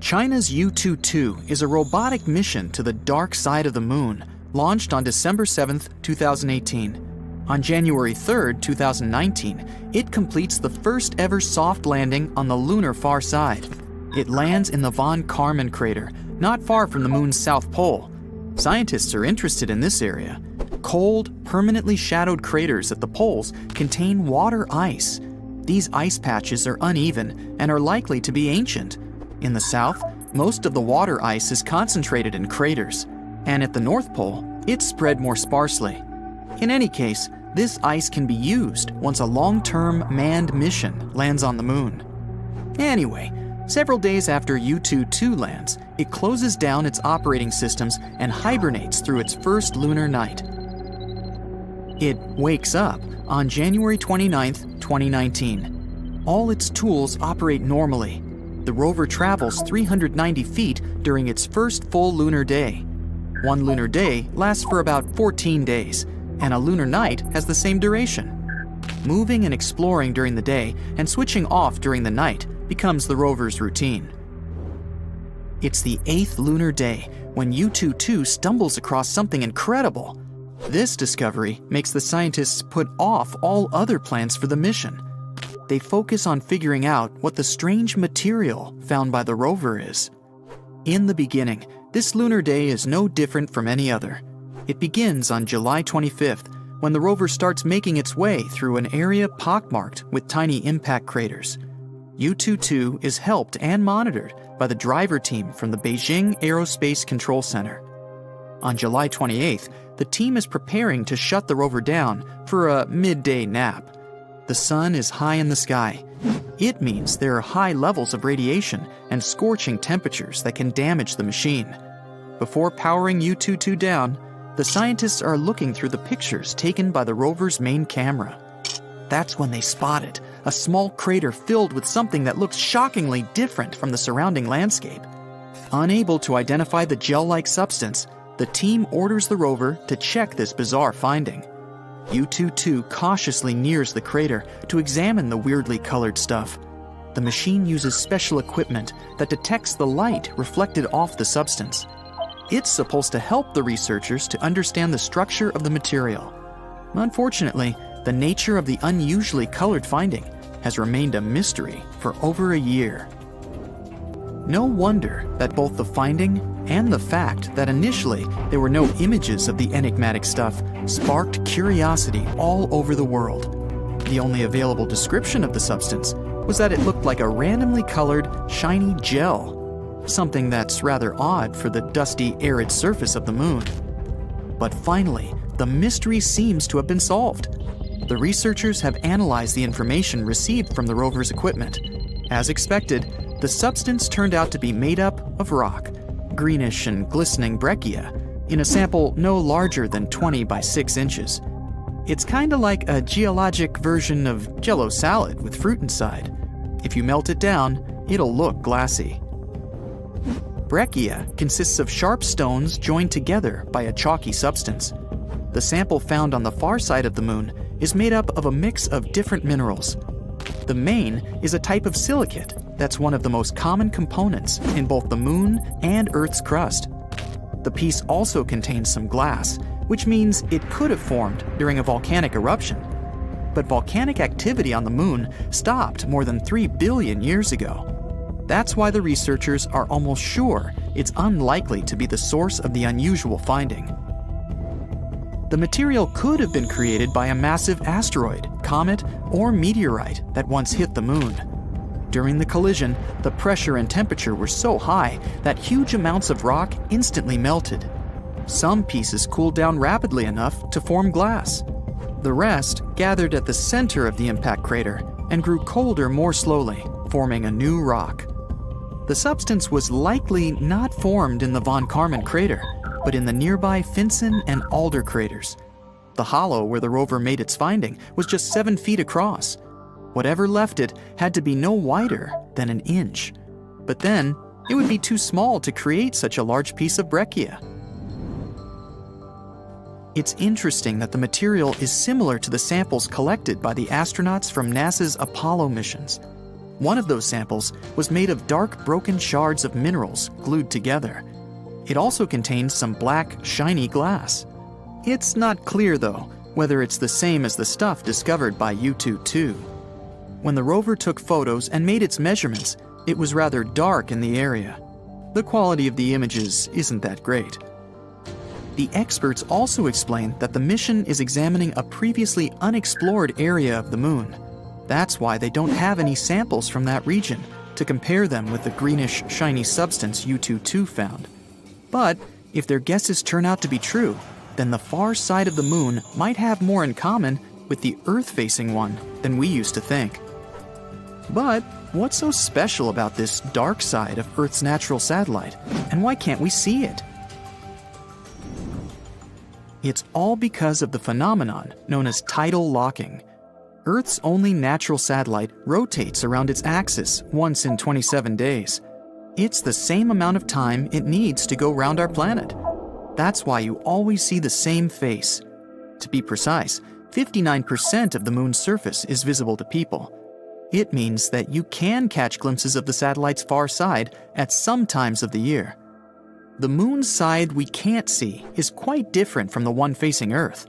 China's U-22 is a robotic mission to the dark side of the moon, launched on December 7, 2018. On January 3, 2019, it completes the first ever soft landing on the lunar far side. It lands in the von Karman crater, not far from the moon's south pole. Scientists are interested in this area. Cold, permanently shadowed craters at the poles contain water ice. These ice patches are uneven and are likely to be ancient. In the south, most of the water ice is concentrated in craters, and at the North Pole, it's spread more sparsely. In any case, this ice can be used once a long-term manned mission lands on the moon. Anyway, several days after U-22 lands, it closes down its operating systems and hibernates through its first lunar night. It wakes up on January 29, 2019. All its tools operate normally. The rover travels 390 feet during its first full lunar day. One lunar day lasts for about 14 days, and a lunar night has the same duration. Moving and exploring during the day and switching off during the night becomes the rover's routine. It's the 8th lunar day when U-22 stumbles across something incredible. This discovery makes the scientists put off all other plans for the mission. They focus on figuring out what the strange material found by the rover is. In the beginning, this lunar day is no different from any other. It begins on July 25th, when the rover starts making its way through an area pockmarked with tiny impact craters. U-22 is helped and monitored by the driver team from the Beijing Aerospace Control Center. On July 28th, the team is preparing to shut the rover down for a midday nap. The sun is high in the sky. It means there are high levels of radiation and scorching temperatures that can damage the machine. Before powering U-22 down, the scientists are looking through the pictures taken by the rover's main camera. That's when they spot it, a small crater filled with something that looks shockingly different from the surrounding landscape. Unable to identify the gel-like substance, the team orders the rover to check this bizarre finding. U-22 cautiously nears the crater to examine the weirdly colored stuff. The machine uses special equipment that detects the light reflected off the substance. It's supposed to help the researchers to understand the structure of the material. Unfortunately, the nature of the unusually colored finding has remained a mystery for over a year. No wonder that both the finding and the fact that initially there were no images of the enigmatic stuff sparked curiosity all over the world. The only available description of the substance was that it looked like a randomly colored, shiny gel, something that's rather odd for the dusty, arid surface of the moon. But finally, the mystery seems to have been solved. The researchers have analyzed the information received from the rover's equipment. As expected, the substance turned out to be made up of rock, greenish and glistening breccia, in a sample no larger than 20 by 6 inches. It's kinda like a geologic version of Jell-O salad with fruit inside. If you melt it down, it'll look glassy. Breccia consists of sharp stones joined together by a chalky substance. The sample found on the far side of the moon is made up of a mix of different minerals. The main is a type of silicate that's one of the most common components in both the moon and Earth's crust. The piece also contains some glass, which means it could have formed during a volcanic eruption. But volcanic activity on the moon stopped more than 3 billion years ago. That's why the researchers are almost sure it's unlikely to be the source of the unusual finding. The material could have been created by a massive asteroid, comet, or meteorite that once hit the moon. During the collision, the pressure and temperature were so high that huge amounts of rock instantly melted. Some pieces cooled down rapidly enough to form glass. The rest gathered at the center of the impact crater and grew colder more slowly, forming a new rock. The substance was likely not formed in the von Karman crater, but in the nearby Finsen and Alder craters. The hollow where the rover made its finding was just 7 feet across. Whatever left it had to be no wider than an inch. But then, it would be too small to create such a large piece of breccia. It's interesting that the material is similar to the samples collected by the astronauts from NASA's Apollo missions. One of those samples was made of dark broken shards of minerals glued together. It also contained some black, shiny glass. It's not clear, though, whether it's the same as the stuff discovered by U-2-2. When the rover took photos and made its measurements, it was rather dark in the area. The quality of the images isn't that great. The experts also explain that the mission is examining a previously unexplored area of the Moon. That's why they don't have any samples from that region to compare them with the greenish, shiny substance U-2-2 found. But if their guesses turn out to be true, then the far side of the Moon might have more in common with the Earth-facing one than we used to think. But what's so special about this dark side of Earth's natural satellite, and why can't we see it? It's all because of the phenomenon known as tidal locking. Earth's only natural satellite rotates around its axis once in 27 days. It's the same amount of time it needs to go round our planet. That's why you always see the same face. To be precise, 59% of the Moon's surface is visible to people. It means that you can catch glimpses of the satellite's far side at some times of the year. The Moon's side we can't see is quite different from the one facing Earth.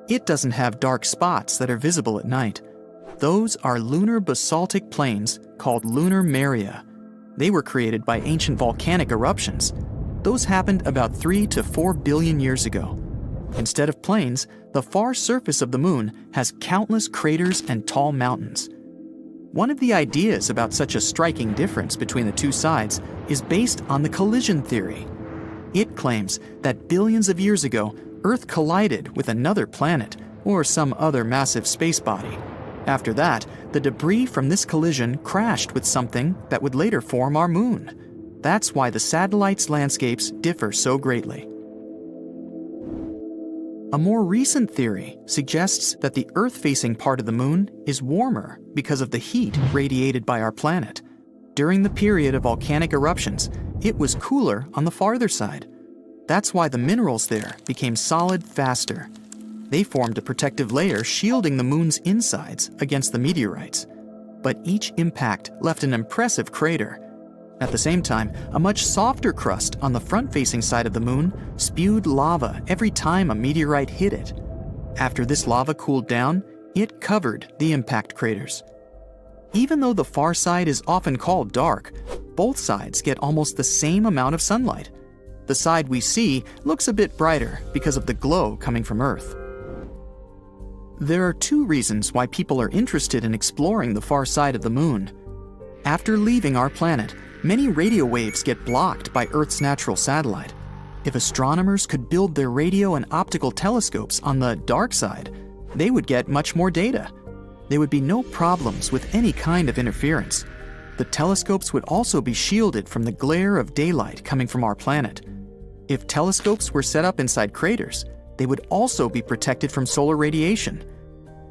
It doesn't have dark spots that are visible at night. Those are lunar basaltic plains called lunar maria. They were created by ancient volcanic eruptions. Those happened about 3 to 4 billion years ago. Instead of plains, the far surface of the Moon has countless craters and tall mountains. One of the ideas about such a striking difference between the two sides is based on the collision theory. It claims that billions of years ago, Earth collided with another planet or some other massive space body. After that, the debris from this collision crashed with something that would later form our Moon. That's why the satellite's landscapes differ so greatly. A more recent theory suggests that the Earth-facing part of the Moon is warmer because of the heat radiated by our planet. During the period of volcanic eruptions, it was cooler on the farther side. That's why the minerals there became solid faster. They formed a protective layer shielding the Moon's insides against the meteorites. But each impact left an impressive crater. At the same time, a much softer crust on the front-facing side of the Moon spewed lava every time a meteorite hit it. After this lava cooled down, it covered the impact craters. Even though the far side is often called dark, both sides get almost the same amount of sunlight. The side we see looks a bit brighter because of the glow coming from Earth. There are two reasons why people are interested in exploring the far side of the Moon. After leaving our planet, many radio waves get blocked by Earth's natural satellite. If astronomers could build their radio and optical telescopes on the dark side, they would get much more data. There would be no problems with any kind of interference. The telescopes would also be shielded from the glare of daylight coming from our planet. If telescopes were set up inside craters, they would also be protected from solar radiation.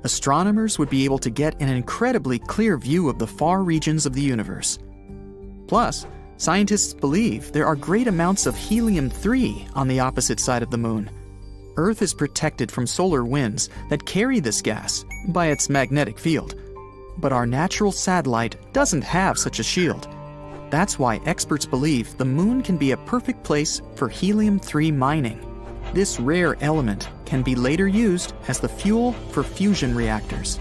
Astronomers would be able to get an incredibly clear view of the far regions of the universe. Plus, scientists believe there are great amounts of helium-3 on the opposite side of the Moon. Earth is protected from solar winds that carry this gas by its magnetic field. But our natural satellite doesn't have such a shield. That's why experts believe the Moon can be a perfect place for helium-3 mining. This rare element can be later used as the fuel for fusion reactors.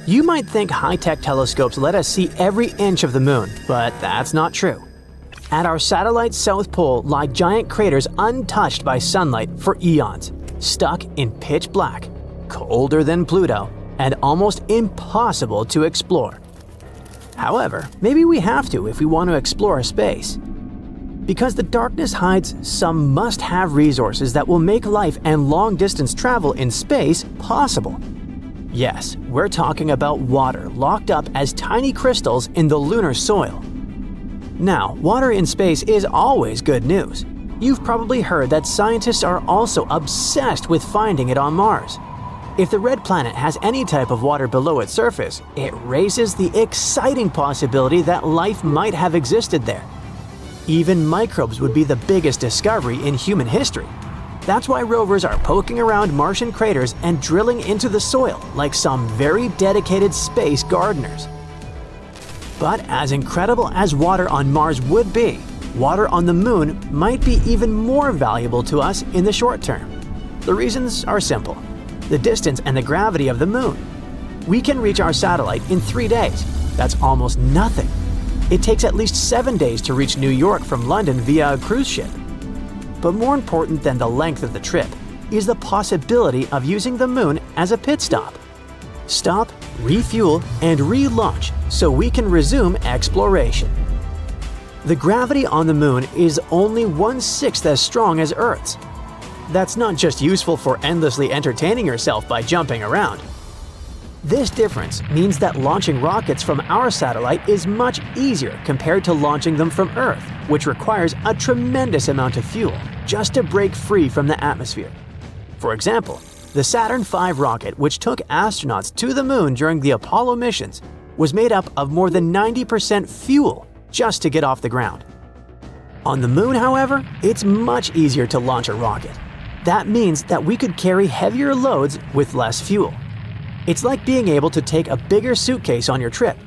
You might think high-tech telescopes let us see every inch of the Moon, but that's not true. At our satellite's south pole lie giant craters untouched by sunlight for eons, stuck in pitch black, colder than Pluto, and almost impossible to explore. However, maybe we have to if we want to explore space. Because the darkness hides some must-have resources that will make life and long-distance travel in space possible. Yes, we're talking about water locked up as tiny crystals in the lunar soil. Now, water in space is always good news. You've probably heard that scientists are also obsessed with finding it on Mars. If the red planet has any type of water below its surface, it raises the exciting possibility that life might have existed there. Even microbes would be the biggest discovery in human history. That's why rovers are poking around Martian craters and drilling into the soil like some very dedicated space gardeners. But as incredible as water on Mars would be, water on the Moon might be even more valuable to us in the short term. The reasons are simple: the distance and the gravity of the Moon. We can reach our satellite in 3 days. That's almost nothing. It takes at least 7 days to reach New York from London via a cruise ship. But more important than the length of the trip is the possibility of using the Moon as a pit stop. Stop, refuel, and relaunch so we can resume exploration. The gravity on the Moon is only 1/6 as strong as Earth's. That's not just useful for endlessly entertaining yourself by jumping around. This difference means that launching rockets from our satellite is much easier compared to launching them from Earth, which requires a tremendous amount of fuel just to break free from the atmosphere. For example, the Saturn V rocket, which took astronauts to the Moon during the Apollo missions, was made up of more than 90% fuel just to get off the ground. On the Moon, however, it's much easier to launch a rocket. That means that we could carry heavier loads with less fuel. It's like being able to take a bigger suitcase on your trip.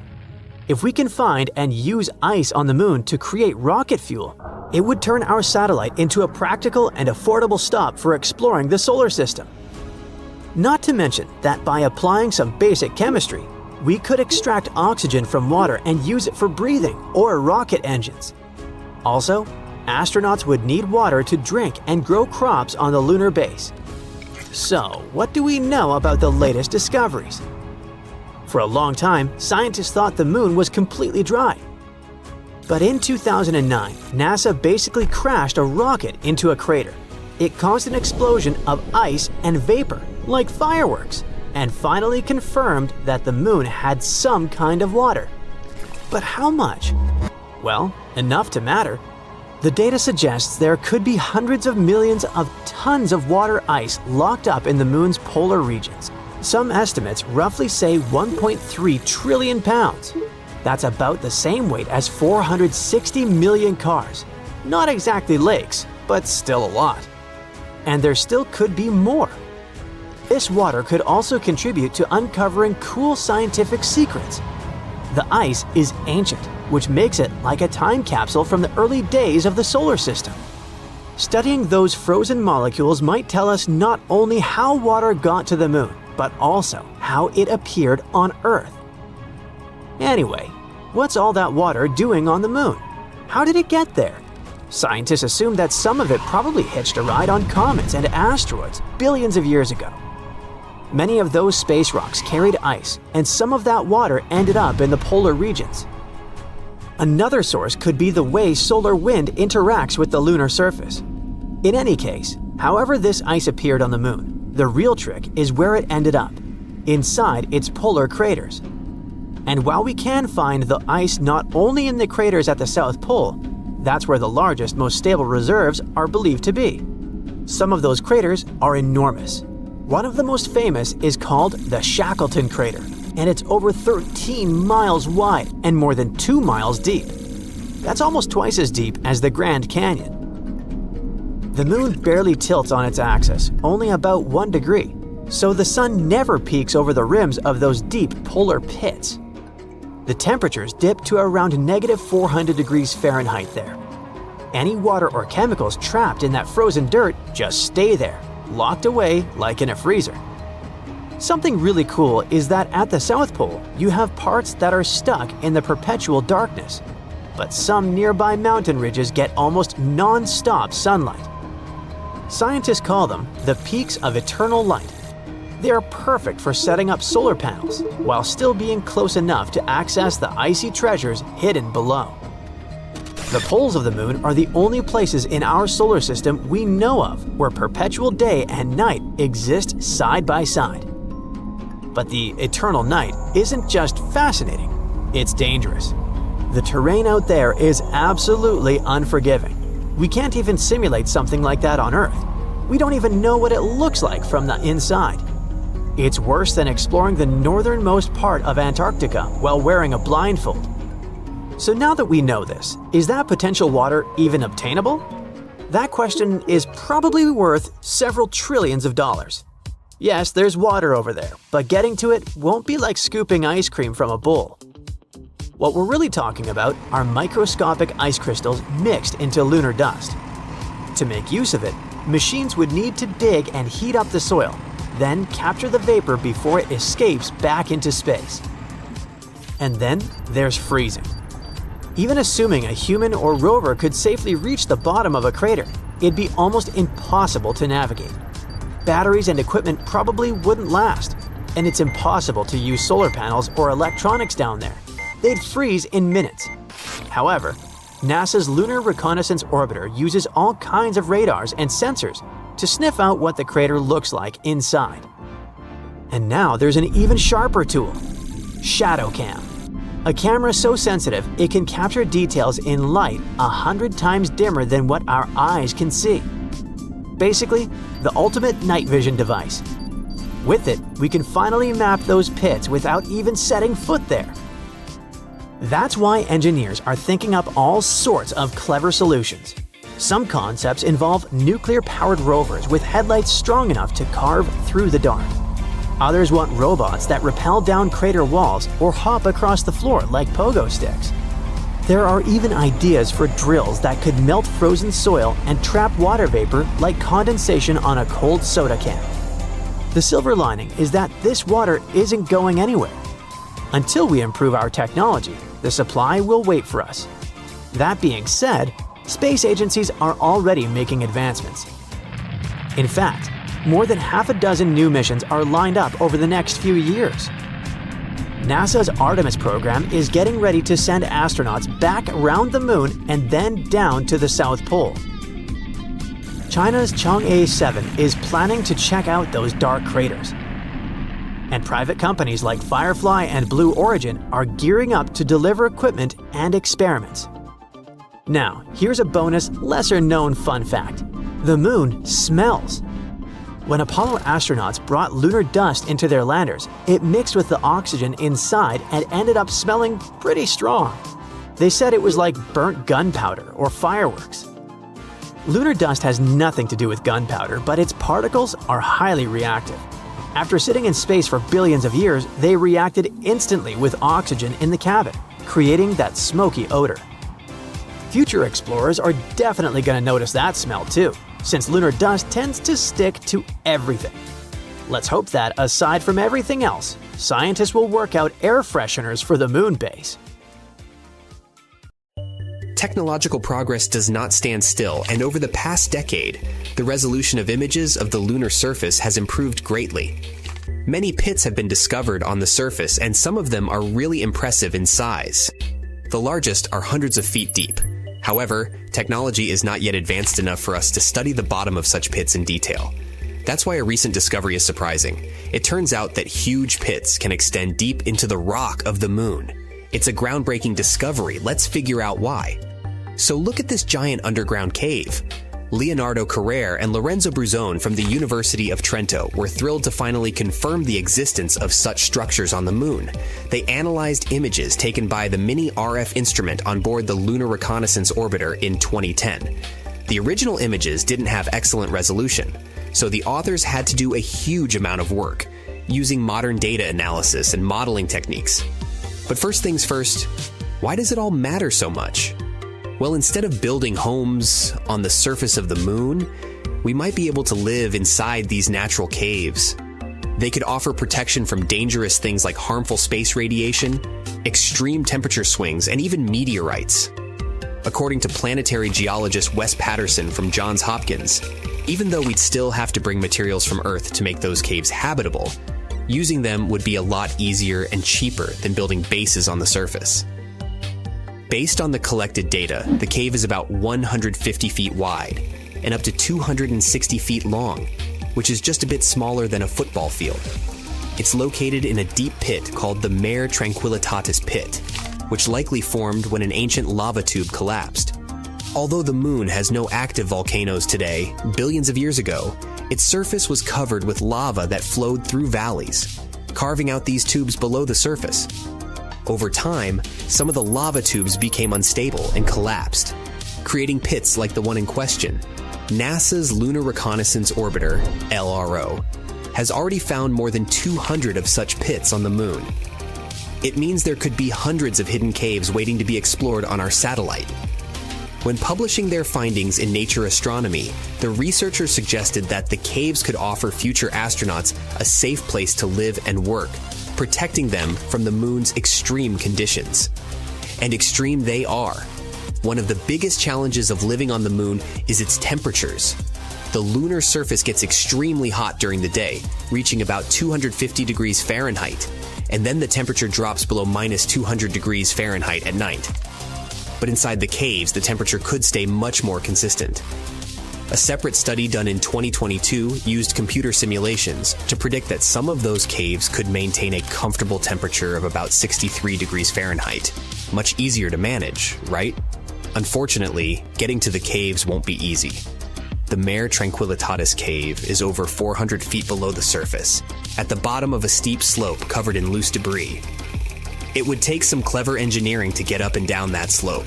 If we can find and use ice on the Moon to create rocket fuel, it would turn our satellite into a practical and affordable stop for exploring the solar system. Not to mention that by applying some basic chemistry, we could extract oxygen from water and use it for breathing or rocket engines. Also, astronauts would need water to drink and grow crops on the lunar base. So, what do we know about the latest discoveries? For a long time, scientists thought the Moon was completely dry. But in 2009, NASA basically crashed a rocket into a crater. It caused an explosion of ice and vapor, like fireworks, and finally confirmed that the Moon had some kind of water. But how much? Well, enough to matter. The data suggests there could be hundreds of millions of tons of water ice locked up in the Moon's polar regions. Some estimates roughly say 1.3 trillion pounds. That's about the same weight as 460 million cars. Not exactly lakes, but still a lot. And there still could be more. This water could also contribute to uncovering cool scientific secrets. The ice is ancient, which makes it like a time capsule from the early days of the solar system. Studying those frozen molecules might tell us not only how water got to the Moon, but also how it appeared on Earth. Anyway, what's all that water doing on the Moon? How did it get there? Scientists assume that some of it probably hitched a ride on comets and asteroids billions of years ago. Many of those space rocks carried ice, and some of that water ended up in the polar regions. Another source could be the way solar wind interacts with the lunar surface. In any case, however this ice appeared on the Moon, the real trick is where it ended up, inside its polar craters. And while we can find the ice not only in the craters at the South Pole, that's where the largest, most stable reserves are believed to be. Some of those craters are enormous. One of the most famous is called the Shackleton crater, and it's over 13 miles wide and more than 2 miles deep. That's almost twice as deep as the Grand Canyon. The Moon barely tilts on its axis, only about 1 degree, so the sun never peaks over the rims of those deep polar pits. The temperatures dip to around -400 degrees Fahrenheit there. Any water or chemicals trapped in that frozen dirt just stay there, locked away like in a freezer. Something really cool is that at the South Pole, you have parts that are stuck in the perpetual darkness, but some nearby mountain ridges get almost non-stop sunlight. Scientists call them the peaks of eternal light. They are perfect for setting up solar panels, while still being close enough to access the icy treasures hidden below. The poles of the Moon are the only places in our solar system we know of where perpetual day and night exist side by side. But the eternal night isn't just fascinating, it's dangerous. The terrain out there is absolutely unforgiving. We can't even simulate something like that on Earth. We don't even know what it looks like from the inside. It's worse than exploring the northernmost part of Antarctica while wearing a blindfold. So now that we know this, is that potential water even obtainable? That question is probably worth several trillions of dollars. Yes, there's water over there, but getting to it won't be like scooping ice cream from a bowl. What we're really talking about are microscopic ice crystals mixed into lunar dust. To make use of it, machines would need to dig and heat up the soil, then capture the vapor before it escapes back into space. And then there's freezing. Even assuming a human or rover could safely reach the bottom of a crater, it'd be almost impossible to navigate. Batteries and equipment probably wouldn't last, and it's impossible to use solar panels or electronics down there. They'd freeze in minutes. However, NASA's Lunar Reconnaissance Orbiter uses all kinds of radars and sensors to sniff out what the crater looks like inside. And now there's an even sharper tool, Shadow Cam. A camera so sensitive it can capture details in light 100 times dimmer than what our eyes can see. Basically, the ultimate night vision device. With it, we can finally map those pits without even setting foot there. That's why engineers are thinking up all sorts of clever solutions. Some concepts involve nuclear-powered rovers with headlights strong enough to carve through the dark. Others want robots that rappel down crater walls or hop across the floor like pogo sticks. There are even ideas for drills that could melt frozen soil and trap water vapor like condensation on a cold soda can. The silver lining is that this water isn't going anywhere. Until we improve our technology, the supply will wait for us. That being said, space agencies are already making advancements. In fact, more than half a dozen new missions are lined up over the next few years. NASA's Artemis program is getting ready to send astronauts back around the moon and then down to the South Pole. China's Chang'e 7 is planning to check out those dark craters. And private companies like Firefly and Blue Origin are gearing up to deliver equipment and experiments. Now, here's a bonus, lesser-known fun fact. The moon smells. When Apollo astronauts brought lunar dust into their landers, it mixed with the oxygen inside and ended up smelling pretty strong. They said it was like burnt gunpowder or fireworks. Lunar dust has nothing to do with gunpowder, but its particles are highly reactive. After sitting in space for billions of years, they reacted instantly with oxygen in the cabin, creating that smoky odor. Future explorers are definitely going to notice that smell too, since lunar dust tends to stick to everything. Let's hope that, aside from everything else, scientists will work out air fresheners for the moon base. Technological progress does not stand still, and over the past decade, the resolution of images of the lunar surface has improved greatly. Many pits have been discovered on the surface, and some of them are really impressive in size. The largest are hundreds of feet deep. However, technology is not yet advanced enough for us to study the bottom of such pits in detail. That's why a recent discovery is surprising. It turns out that huge pits can extend deep into the rock of the moon. It's a groundbreaking discovery. Let's figure out why. So look at this giant underground cave. Leonardo Carrere and Lorenzo Bruzone from the University of Trento were thrilled to finally confirm the existence of such structures on the moon. They analyzed images taken by the mini RF instrument on board the Lunar Reconnaissance Orbiter in 2010. The original images didn't have excellent resolution, so the authors had to do a huge amount of work, using modern data analysis and modeling techniques. But first things first, why does it all matter so much? Well, instead of building homes on the surface of the moon, we might be able to live inside these natural caves. They could offer protection from dangerous things like harmful space radiation, extreme temperature swings, and even meteorites. According to planetary geologist Wes Patterson from Johns Hopkins, even though we'd still have to bring materials from Earth to make those caves habitable, using them would be a lot easier and cheaper than building bases on the surface. Based on the collected data, the cave is about 150 feet wide and up to 260 feet long, which is just a bit smaller than a football field. It's located in a deep pit called the Mare Tranquillitatis Pit, which likely formed when an ancient lava tube collapsed. Although the moon has no active volcanoes today, billions of years ago, its surface was covered with lava that flowed through valleys, carving out these tubes below the surface. Over time, some of the lava tubes became unstable and collapsed. creating pits like the one in question. NASA's Lunar Reconnaissance Orbiter, LRO, has already found more than 200 of such pits on the Moon. It means there could be hundreds of hidden caves waiting to be explored on our satellite. When publishing their findings in Nature Astronomy, the researchers suggested that the caves could offer future astronauts a safe place to live and work, protecting them from the Moon's extreme conditions. And extreme they are. One of the biggest challenges of living on the Moon is its temperatures. The lunar surface gets extremely hot during the day, reaching about 250 degrees Fahrenheit, and then the temperature drops below minus 200 degrees Fahrenheit at night. But inside the caves, the temperature could stay much more consistent. A separate study done in 2022 used computer simulations to predict that some of those caves could maintain a comfortable temperature of about 63 degrees Fahrenheit. Much easier to manage, right? Unfortunately, getting to the caves won't be easy. The Mare Tranquillitatis cave is over 400 feet below the surface, at the bottom of a steep slope covered in loose debris. It would take some clever engineering to get up and down that slope.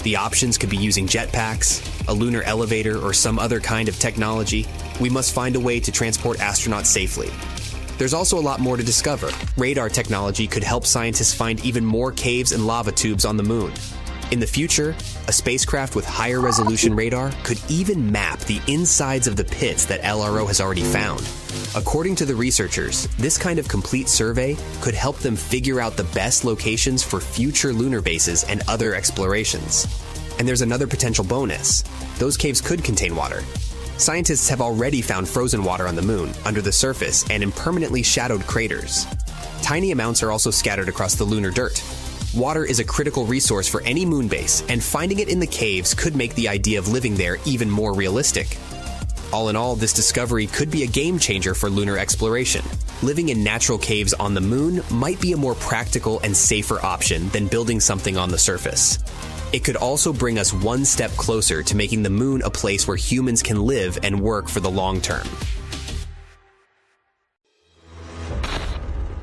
The options could be using jetpacks, a lunar elevator, or some other kind of technology. We must find a way to transport astronauts safely. There's also a lot more to discover. Radar technology could help scientists find even more caves and lava tubes on the Moon. In the future, a spacecraft with higher resolution radar could even map the insides of the pits that LRO has already found. According to the researchers, this kind of complete survey could help them figure out the best locations for future lunar bases and other explorations. And there's another potential bonus. Those caves could contain water. Scientists have already found frozen water on the Moon, under the surface, and in permanently shadowed craters. Tiny amounts are also scattered across the lunar dirt. Water is a critical resource for any moon base, and finding it in the caves could make the idea of living there even more realistic. All in all, this discovery could be a game changer for lunar exploration. Living in natural caves on the Moon might be a more practical and safer option than building something on the surface. It could also bring us one step closer to making the Moon a place where humans can live and work for the long term.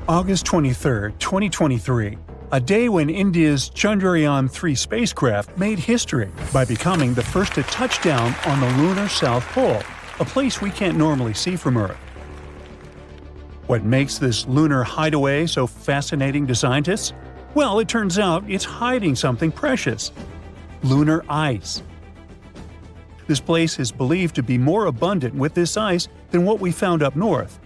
August 23, 2023. A day when India's Chandrayaan-3 spacecraft made history by becoming the first to touch down on the lunar South Pole, a place we can't normally see from Earth. What makes this lunar hideaway so fascinating to scientists? Well, it turns out it's hiding something precious: lunar ice. This place is believed to be more abundant with this ice than what we found up north.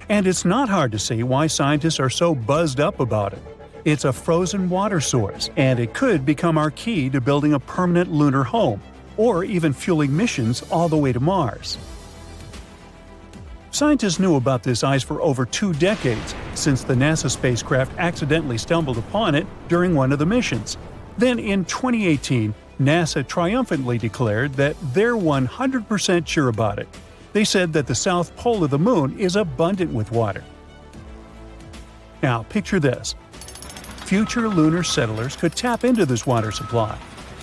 And it's not hard to see why scientists are so buzzed up about it. It's a frozen water source, and it could become our key to building a permanent lunar home, or even fueling missions all the way to Mars. Scientists knew about this ice for over 2 decades, since the NASA spacecraft accidentally stumbled upon it during one of the missions. Then in 2018, NASA triumphantly declared that they're 100% sure about it. They said that the south pole of the Moon is abundant with water. Now, picture this. Future lunar settlers could tap into this water supply.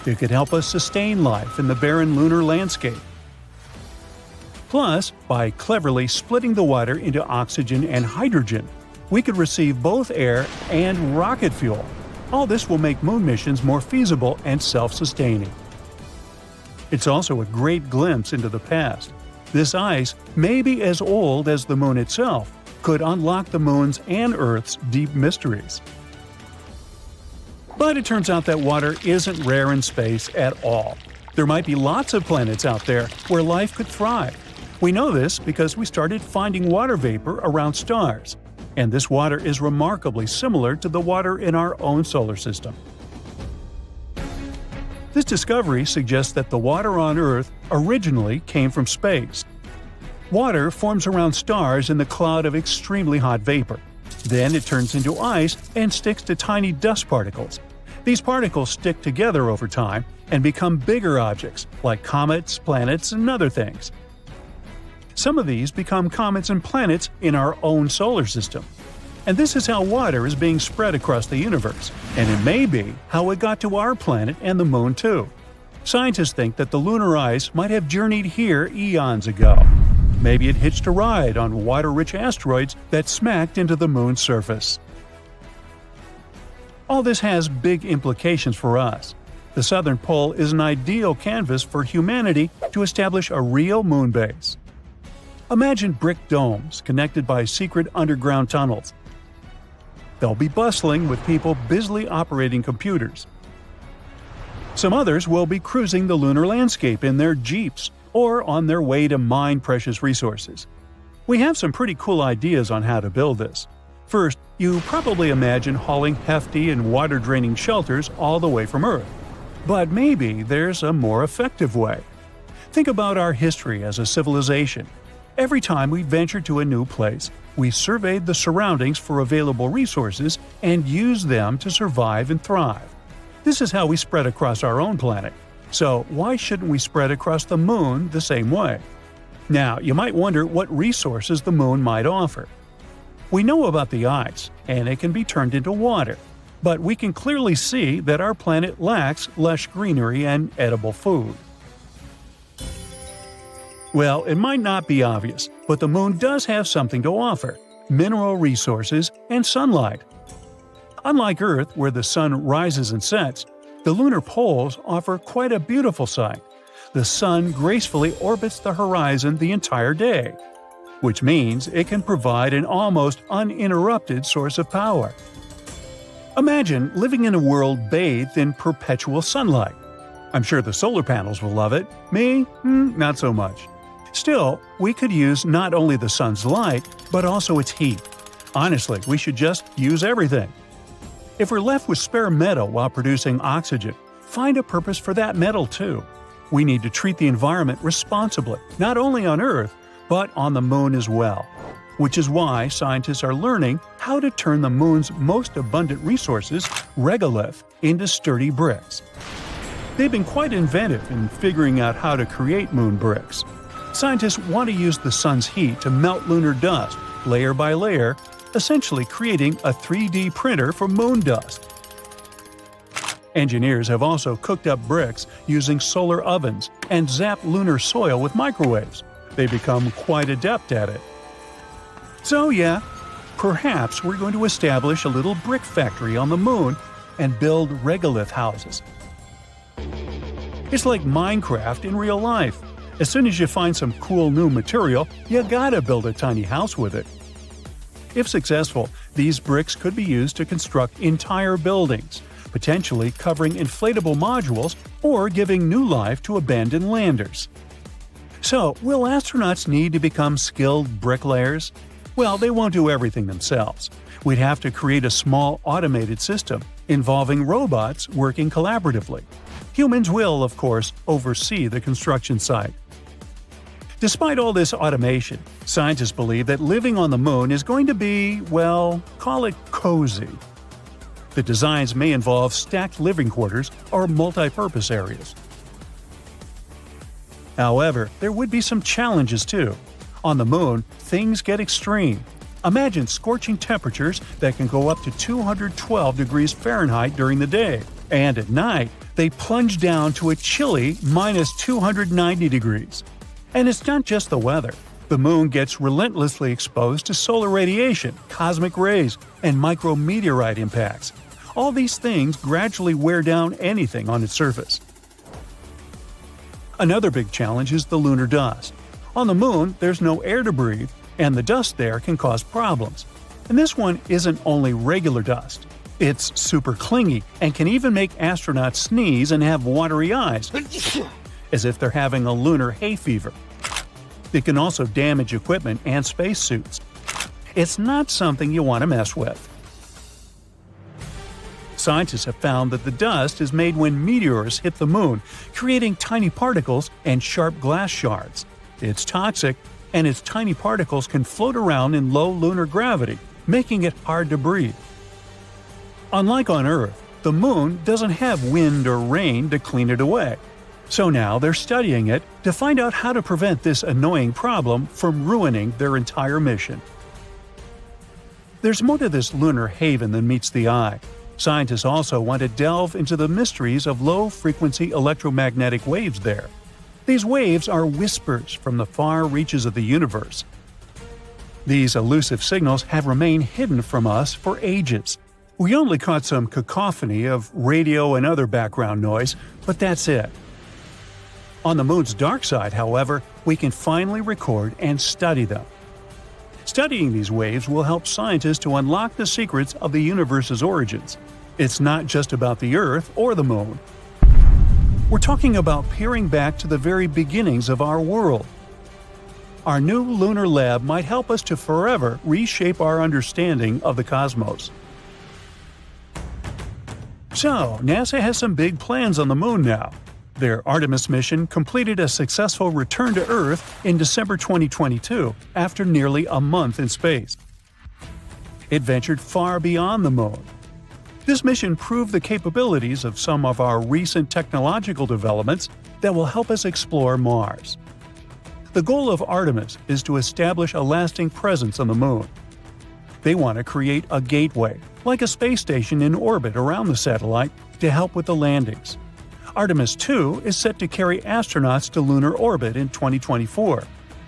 It could help us sustain life in the barren lunar landscape. Plus, by cleverly splitting the water into oxygen and hydrogen, we could receive both air and rocket fuel. All this will make moon missions more feasible and self-sustaining. It's also a great glimpse into the past. This ice, maybe as old as the Moon itself, could unlock the Moon's and Earth's deep mysteries. But it turns out that water isn't rare in space at all. There might be lots of planets out there where life could thrive. We know this because we started finding water vapor around stars, and this water is remarkably similar to the water in our own solar system. This discovery suggests that the water on Earth originally came from space. Water forms around stars in the cloud of extremely hot vapor. Then it turns into ice and sticks to tiny dust particles. These particles stick together over time and become bigger objects, like comets, planets, and other things. Some of these become comets and planets in our own solar system. And this is how water is being spread across the universe, and it may be how it got to our planet and the Moon too. Scientists think that the lunar ice might have journeyed here eons ago. Maybe it hitched a ride on water-rich asteroids that smacked into the Moon's surface. All this has big implications for us. The southern pole is an ideal canvas for humanity to establish a real moon base. Imagine brick domes connected by secret underground tunnels. They'll be bustling with people busily operating computers. Some others will be cruising the lunar landscape in their jeeps or on their way to mine precious resources. We have some pretty cool ideas on how to build this. First, you probably imagine hauling hefty and water-draining shelters all the way from Earth. But maybe there's a more effective way. Think about our history as a civilization. Every time we ventured to a new place, we surveyed the surroundings for available resources and used them to survive and thrive. This is how we spread across our own planet. So why shouldn't we spread across the moon the same way? Now, you might wonder what resources the moon might offer. We know about the ice, and it can be turned into water. But we can clearly see that our planet lacks lush greenery and edible food. Well, it might not be obvious, but the moon does have something to offer: mineral resources and sunlight. Unlike Earth, where the sun rises and sets, the lunar poles offer quite a beautiful sight. The sun gracefully orbits the horizon the entire day, which means it can provide an almost uninterrupted source of power. Imagine living in a world bathed in perpetual sunlight. I'm sure the solar panels will love it. Me? Not so much. Still, we could use not only the sun's light, but also its heat. Honestly, we should just use everything. If we're left with spare metal while producing oxygen, find a purpose for that metal too. We need to treat the environment responsibly, not only on Earth, but on the moon as well. Which is why scientists are learning how to turn the moon's most abundant resources, regolith, into sturdy bricks. They've been quite inventive in figuring out how to create moon bricks. Scientists want to use the sun's heat to melt lunar dust, layer by layer, essentially creating a 3D printer for moon dust. Engineers have also cooked up bricks using solar ovens and zapped lunar soil with microwaves. They become quite adept at it. So yeah, perhaps we're going to establish a little brick factory on the moon and build regolith houses. It's like Minecraft in real life. As soon as you find some cool new material, you gotta build a tiny house with it. If successful, these bricks could be used to construct entire buildings, potentially covering inflatable modules or giving new life to abandoned landers. So, will astronauts need to become skilled bricklayers? Well, they won't do everything themselves. We'd have to create a small automated system involving robots working collaboratively. Humans will, of course, oversee the construction site. Despite all this automation, scientists believe that living on the moon is going to be, well, call it cozy. The designs may involve stacked living quarters or multi-purpose areas. However, there would be some challenges too. On the moon, things get extreme. Imagine scorching temperatures that can go up to 212 degrees Fahrenheit during the day, and at night, they plunge down to a chilly minus 290 degrees. And it's not just the weather. The moon gets relentlessly exposed to solar radiation, cosmic rays, and micrometeorite impacts. All these things gradually wear down anything on its surface. Another big challenge is the lunar dust. On the moon, there's no air to breathe, and the dust there can cause problems. And this one isn't only regular dust. It's super clingy and can even make astronauts sneeze and have watery eyes, as if they're having a lunar hay fever. It can also damage equipment and spacesuits. It's not something you want to mess with. Scientists have found that the dust is made when meteors hit the moon, creating tiny particles and sharp glass shards. It's toxic, and its tiny particles can float around in low lunar gravity, making it hard to breathe. Unlike on Earth, the moon doesn't have wind or rain to clean it away. So now they're studying it to find out how to prevent this annoying problem from ruining their entire mission. There's more to this lunar haven than meets the eye. Scientists also want to delve into the mysteries of low-frequency electromagnetic waves there. These waves are whispers from the far reaches of the universe. These elusive signals have remained hidden from us for ages. We only caught some cacophony of radio and other background noise, but that's it. On the Moon's dark side, however, we can finally record and study them. Studying these waves will help scientists to unlock the secrets of the universe's origins. It's not just about the Earth or the Moon. We're talking about peering back to the very beginnings of our world. Our new lunar lab might help us to forever reshape our understanding of the cosmos. So, NASA has some big plans on the Moon now. Their Artemis mission completed a successful return to Earth in December 2022 after nearly a month in space. It ventured far beyond the Moon. This mission proved the capabilities of some of our recent technological developments that will help us explore Mars. The goal of Artemis is to establish a lasting presence on the Moon. They want to create a gateway, like a space station in orbit around the satellite, to help with the landings. Artemis 2 is set to carry astronauts to lunar orbit in 2024,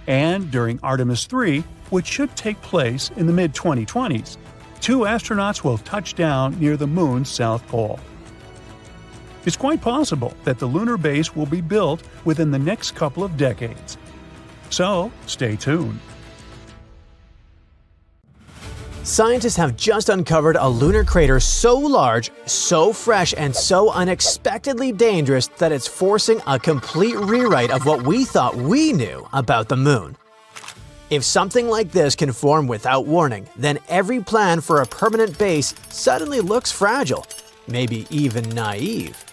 and during Artemis 3, which should take place in the mid-2020s, 2 astronauts will touch down near the Moon's south pole. It's quite possible that the lunar base will be built within the next couple of decades. So, stay tuned. Scientists have just uncovered a lunar crater so large, so fresh, and so unexpectedly dangerous that it's forcing a complete rewrite of what we thought we knew about the Moon. If something like this can form without warning, then every plan for a permanent base suddenly looks fragile, maybe even naive.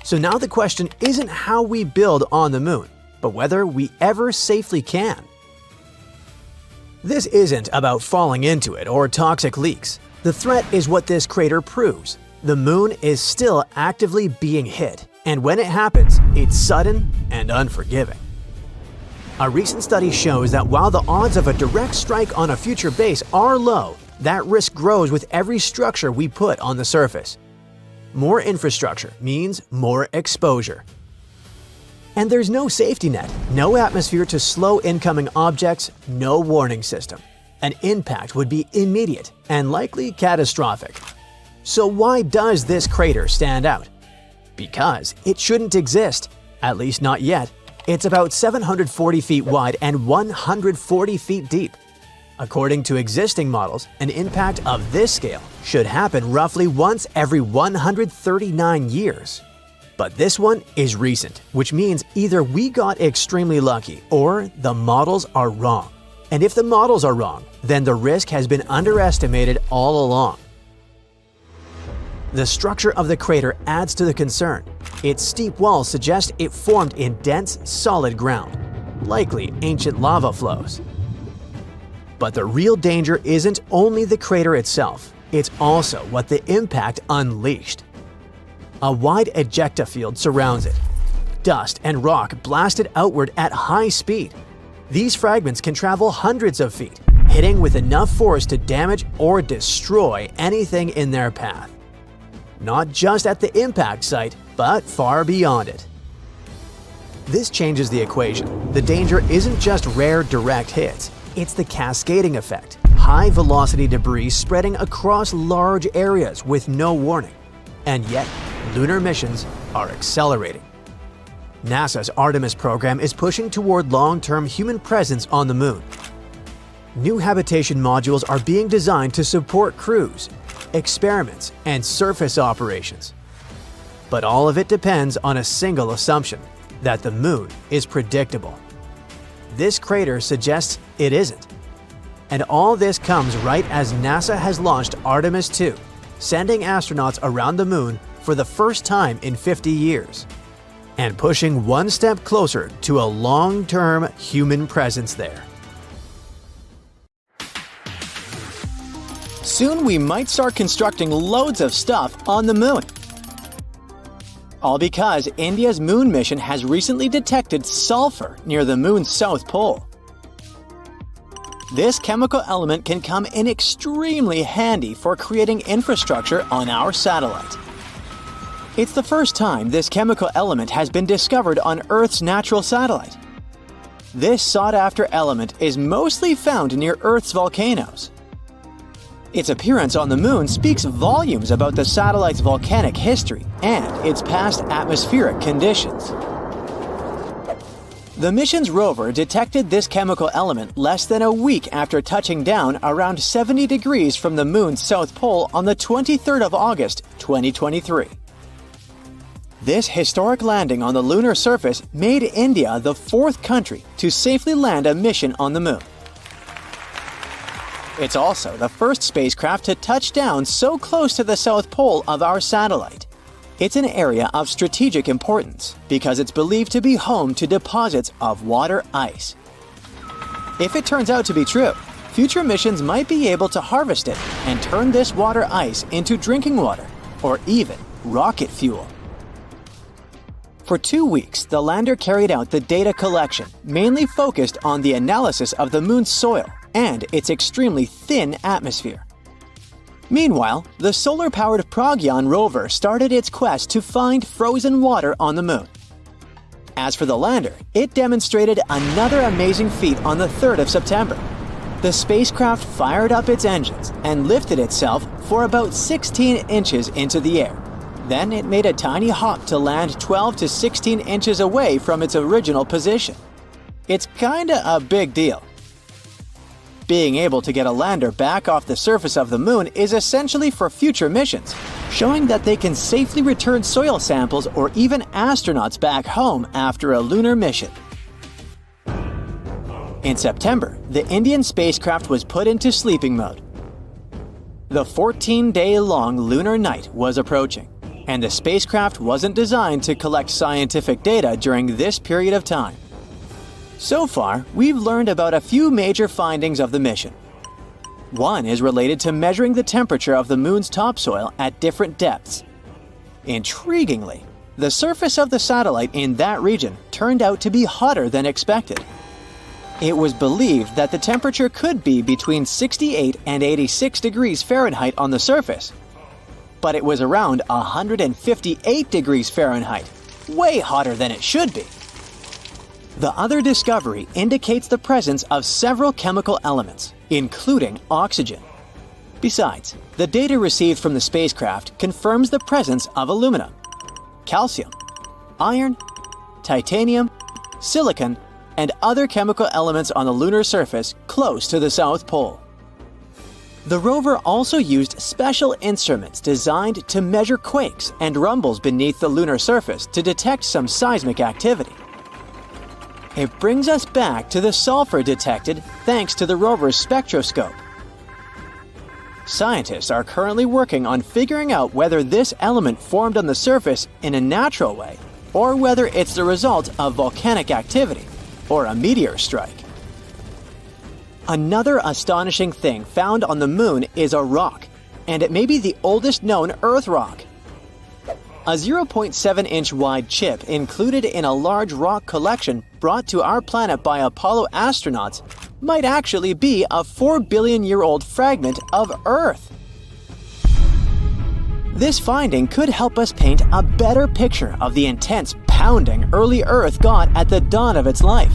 So now the question isn't how we build on the Moon, but whether we ever safely can. This isn't about falling into it or toxic leaks. The threat is what this crater proves. The Moon is still actively being hit, and when it happens, it's sudden and unforgiving. A recent study shows that while the odds of a direct strike on a future base are low, that risk grows with every structure we put on the surface. More infrastructure means more exposure. And there's no safety net, no atmosphere to slow incoming objects, no warning system. An impact would be immediate and likely catastrophic. So why does this crater stand out? Because it shouldn't exist, at least not yet. It's about 740 feet wide and 140 feet deep. According to existing models, an impact of this scale should happen roughly once every 139 years. But this one is recent, which means either we got extremely lucky or the models are wrong. And if the models are wrong, then the risk has been underestimated all along. The structure of the crater adds to the concern. Its steep walls suggest it formed in dense, solid ground, likely ancient lava flows. But the real danger isn't only the crater itself, it's also what the impact unleashed. A wide ejecta field surrounds it. Dust and rock blasted outward at high speed. These fragments can travel hundreds of feet, hitting with enough force to damage or destroy anything in their path. Not just at the impact site, but far beyond it. This changes the equation. The danger isn't just rare direct hits, it's the cascading effect. High-velocity debris spreading across large areas with no warning. And yet, lunar missions are accelerating. NASA's Artemis program is pushing toward long-term human presence on the Moon. New habitation modules are being designed to support crews, experiments, and surface operations. But all of it depends on a single assumption, that the Moon is predictable. This crater suggests it isn't. And all this comes right as NASA has launched Artemis 2, sending astronauts around the Moon for the first time in 50 years, and pushing one step closer to a long-term human presence there. Soon we might start constructing loads of stuff on the Moon. All because India's Moon mission has recently detected sulfur near the Moon's south pole. This chemical element can come in extremely handy for creating infrastructure on our satellite. It's the first time this chemical element has been discovered on Earth's natural satellite. This sought-after element is mostly found near Earth's volcanoes. Its appearance on the Moon speaks volumes about the satellite's volcanic history and its past atmospheric conditions. The mission's rover detected this chemical element less than a week after touching down around 70 degrees from the Moon's south pole on the 23rd of August, 2023. This historic landing on the lunar surface made India the fourth country to safely land a mission on the Moon. It's also the first spacecraft to touch down so close to the south pole of our satellite. It's an area of strategic importance because it's believed to be home to deposits of water ice. If it turns out to be true, future missions might be able to harvest it and turn this water ice into drinking water or even rocket fuel. For 2 weeks, the lander carried out the data collection, mainly focused on the analysis of the Moon's soil and its extremely thin atmosphere. Meanwhile, the solar-powered Pragyan rover started its quest to find frozen water on the Moon. As for the lander, it demonstrated another amazing feat on the 3rd of September. The spacecraft fired up its engines and lifted itself for about 16 inches into the air. Then it made a tiny hop to land 12 to 16 inches away from its original position. It's kinda a big deal. Being able to get a lander back off the surface of the Moon is essentially for future missions, showing that they can safely return soil samples or even astronauts back home after a lunar mission. In September, the Indian spacecraft was put into sleeping mode. The 14-day-long lunar night was approaching, and the spacecraft wasn't designed to collect scientific data during this period of time. So far, we've learned about a few major findings of the mission. One is related to measuring the temperature of the Moon's topsoil at different depths. Intriguingly, the surface of the satellite in that region turned out to be hotter than expected. It was believed that the temperature could be between 68 and 86 degrees Fahrenheit on the surface, but it was around 158 degrees Fahrenheit, way hotter than it should be. The other discovery indicates the presence of several chemical elements, including oxygen. Besides, the data received from the spacecraft confirms the presence of aluminum, calcium, iron, titanium, silicon, and other chemical elements on the lunar surface close to the South Pole. The rover also used special instruments designed to measure quakes and rumbles beneath the lunar surface to detect some seismic activity. It brings us back to the sulfur detected thanks to the rover's spectroscope. Scientists are currently working on figuring out whether this element formed on the surface in a natural way or whether it's the result of volcanic activity or a meteor strike. Another astonishing thing found on the Moon is a rock, and it may be the oldest known Earth rock. A 0.7-inch wide chip included in a large rock collection brought to our planet by Apollo astronauts might actually be a 4 billion-year-old fragment of Earth. This finding could help us paint a better picture of the intense pounding early Earth got at the dawn of its life.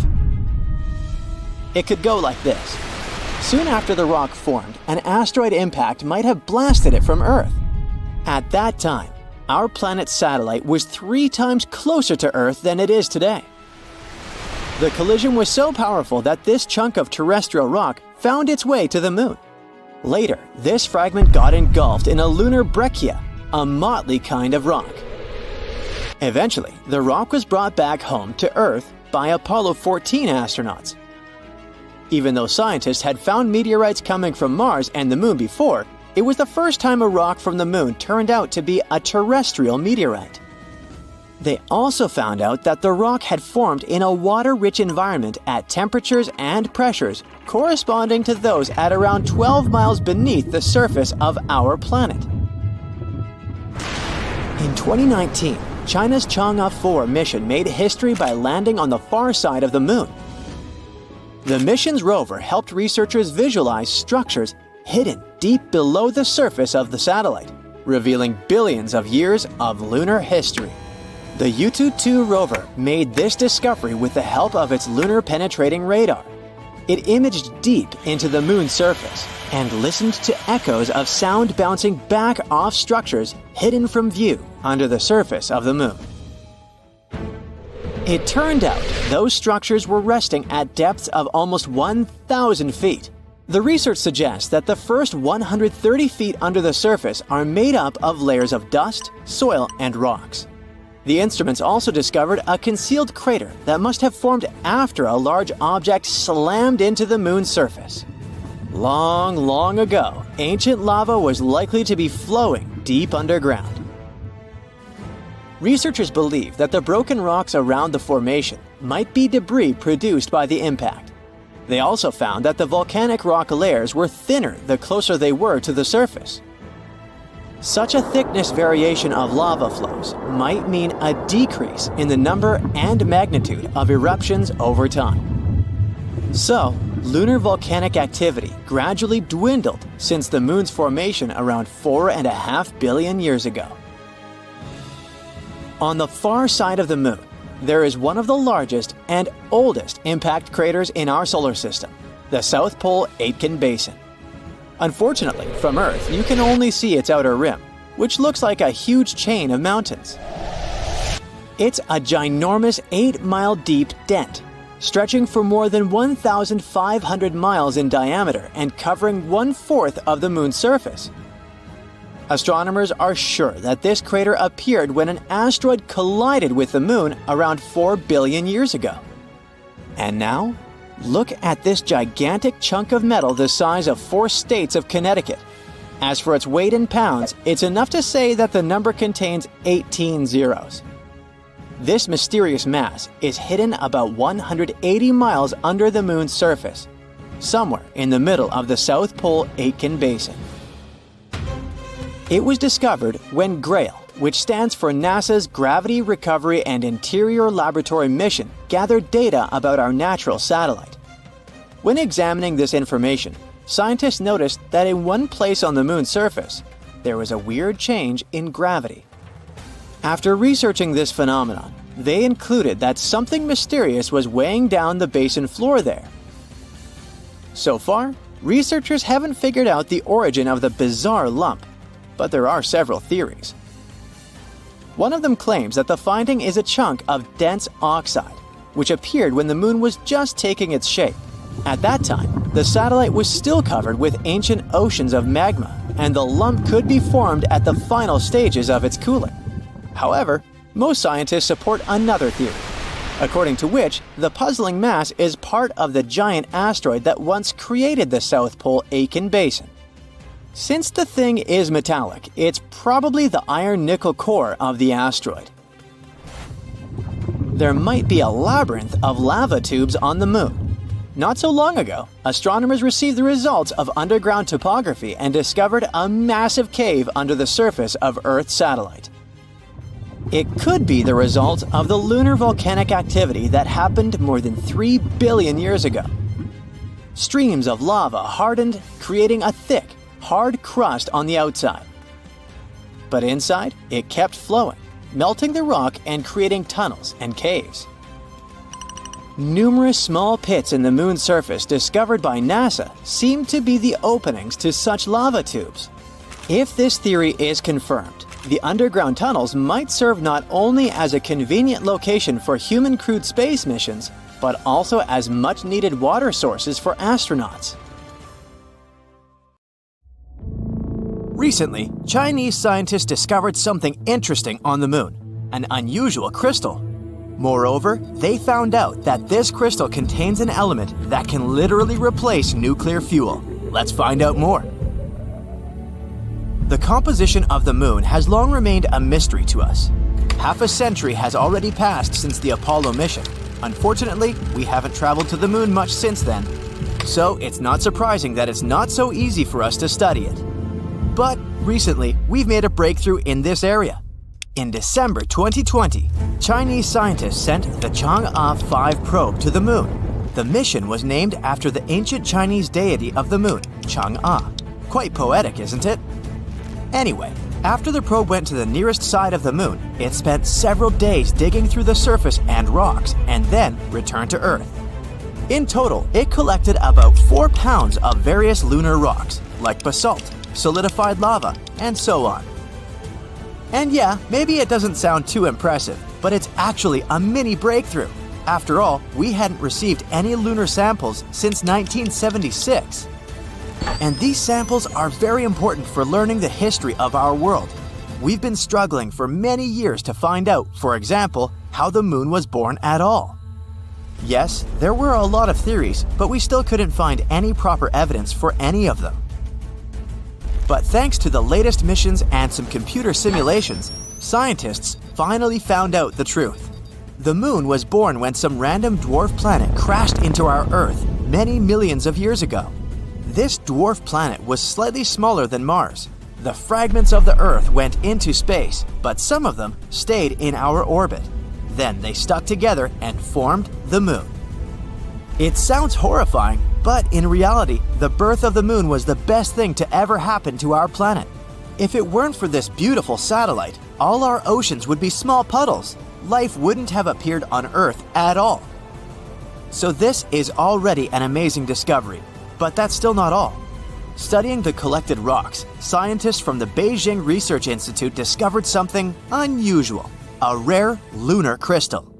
It could go like this. Soon after the rock formed, an asteroid impact might have blasted it from Earth. At that time, our planet's satellite was 3 times closer to Earth than it is today. The collision was so powerful that this chunk of terrestrial rock found its way to the Moon. Later, this fragment got engulfed in a lunar breccia, a motley kind of rock. Eventually, the rock was brought back home to Earth by Apollo 14 astronauts. Even though scientists had found meteorites coming from Mars and the Moon before, it was the first time a rock from the Moon turned out to be a terrestrial meteorite. They also found out that the rock had formed in a water-rich environment at temperatures and pressures corresponding to those at around 12 miles beneath the surface of our planet. In 2019, China's Chang'e 4 mission made history by landing on the far side of the Moon. The mission's rover helped researchers visualize structures hidden deep below the surface of the satellite, revealing billions of years of lunar history. The Yutu-2 rover made this discovery with the help of its lunar penetrating radar. It imaged deep into the Moon's surface, and listened to echoes of sound bouncing back off structures hidden from view under the surface of the moon. It turned out those structures were resting at depths of almost 1,000 feet. The research suggests that the first 130 feet under the surface are made up of layers of dust, soil, and rocks. The instruments also discovered a concealed crater that must have formed after a large object slammed into the moon's surface. Long, long ago, ancient lava was likely to be flowing deep underground. Researchers believe that the broken rocks around the formation might be debris produced by the impact. They also found that the volcanic rock layers were thinner the closer they were to the surface. Such a thickness variation of lava flows might mean a decrease in the number and magnitude of eruptions over time. So, lunar volcanic activity gradually dwindled since the moon's formation around 4.5 billion years ago. On the far side of the moon, there is one of the largest and oldest impact craters in our solar system, the South Pole Aitken Basin. Unfortunately, from Earth, you can only see its outer rim, which looks like a huge chain of mountains. It's a ginormous 8-mile deep dent, stretching for more than 1,500 miles in diameter and covering 1/4 of the moon's surface. Astronomers are sure that this crater appeared when an asteroid collided with the moon around 4 billion years ago. And now, look at this gigantic chunk of metal the size of 4 states of Connecticut. As for its weight in pounds, it's enough to say that the number contains 18 zeros. This mysterious mass is hidden about 180 miles under the moon's surface, somewhere in the middle of the South Pole Aitken Basin. It was discovered when GRAIL, which stands for NASA's Gravity Recovery and Interior Laboratory Mission, gathered data about our natural satellite. When examining this information, scientists noticed that in one place on the moon's surface, there was a weird change in gravity. After researching this phenomenon, they concluded that something mysterious was weighing down the basin floor there. So far, researchers haven't figured out the origin of the bizarre lump, but there are several theories. One of them claims that the finding is a chunk of dense oxide, which appeared when the moon was just taking its shape. At that time, the satellite was still covered with ancient oceans of magma, and the lump could be formed at the final stages of its cooling. However, most scientists support another theory, according to which the puzzling mass is part of the giant asteroid that once created the South Pole Aitken Basin. Since the thing is metallic, it's probably the iron-nickel core of the asteroid. There might be a labyrinth of lava tubes on the moon. Not so long ago, astronomers received the results of underground topography and discovered a massive cave under the surface of Earth's satellite. It could be the result of the lunar volcanic activity that happened more than 3 billion years ago. Streams of lava hardened, creating a thick, hard crust on the outside. But inside, it kept flowing, melting the rock and creating tunnels and caves. Numerous small pits in the moon's surface discovered by NASA seem to be the openings to such lava tubes. If this theory is confirmed, the underground tunnels might serve not only as a convenient location for human-crewed space missions, but also as much-needed water sources for astronauts. Recently, Chinese scientists discovered something interesting on the moon, an unusual crystal. Moreover, they found out that this crystal contains an element that can literally replace nuclear fuel. Let's find out more. The composition of the moon has long remained a mystery to us. Half a century has already passed since the Apollo mission. Unfortunately, we haven't traveled to the moon much since then. So it's not surprising that it's not so easy for us to study it. But recently, we've made a breakthrough in this area. In December 2020, Chinese scientists sent the Chang'e 5 probe to the moon. The mission was named after the ancient Chinese deity of the moon, Chang'e. Quite poetic, isn't it? Anyway, after the probe went to the nearest side of the moon, it spent several days digging through the surface and rocks, and then returned to Earth. In total, it collected about 4 pounds of various lunar rocks, like basalt, solidified lava, and so on. And yeah, maybe it doesn't sound too impressive, but it's actually a mini breakthrough. After all, we hadn't received any lunar samples since 1976. And these samples are very important for learning the history of our world. We've been struggling for many years to find out, for example, how the moon was born at all. Yes, there were a lot of theories, but we still couldn't find any proper evidence for any of them. But thanks to the latest missions and some computer simulations, scientists finally found out the truth. The moon was born when some random dwarf planet crashed into our Earth many millions of years ago. This dwarf planet was slightly smaller than Mars. The fragments of the Earth went into space, but some of them stayed in our orbit. Then they stuck together and formed the moon. It sounds horrifying, but in reality, the birth of the moon was the best thing to ever happen to our planet. If it weren't for this beautiful satellite, all our oceans would be small puddles. Life wouldn't have appeared on Earth at all. So this is already an amazing discovery, but that's still not all. Studying the collected rocks, scientists from the Beijing Research Institute discovered something unusual. A rare lunar crystal.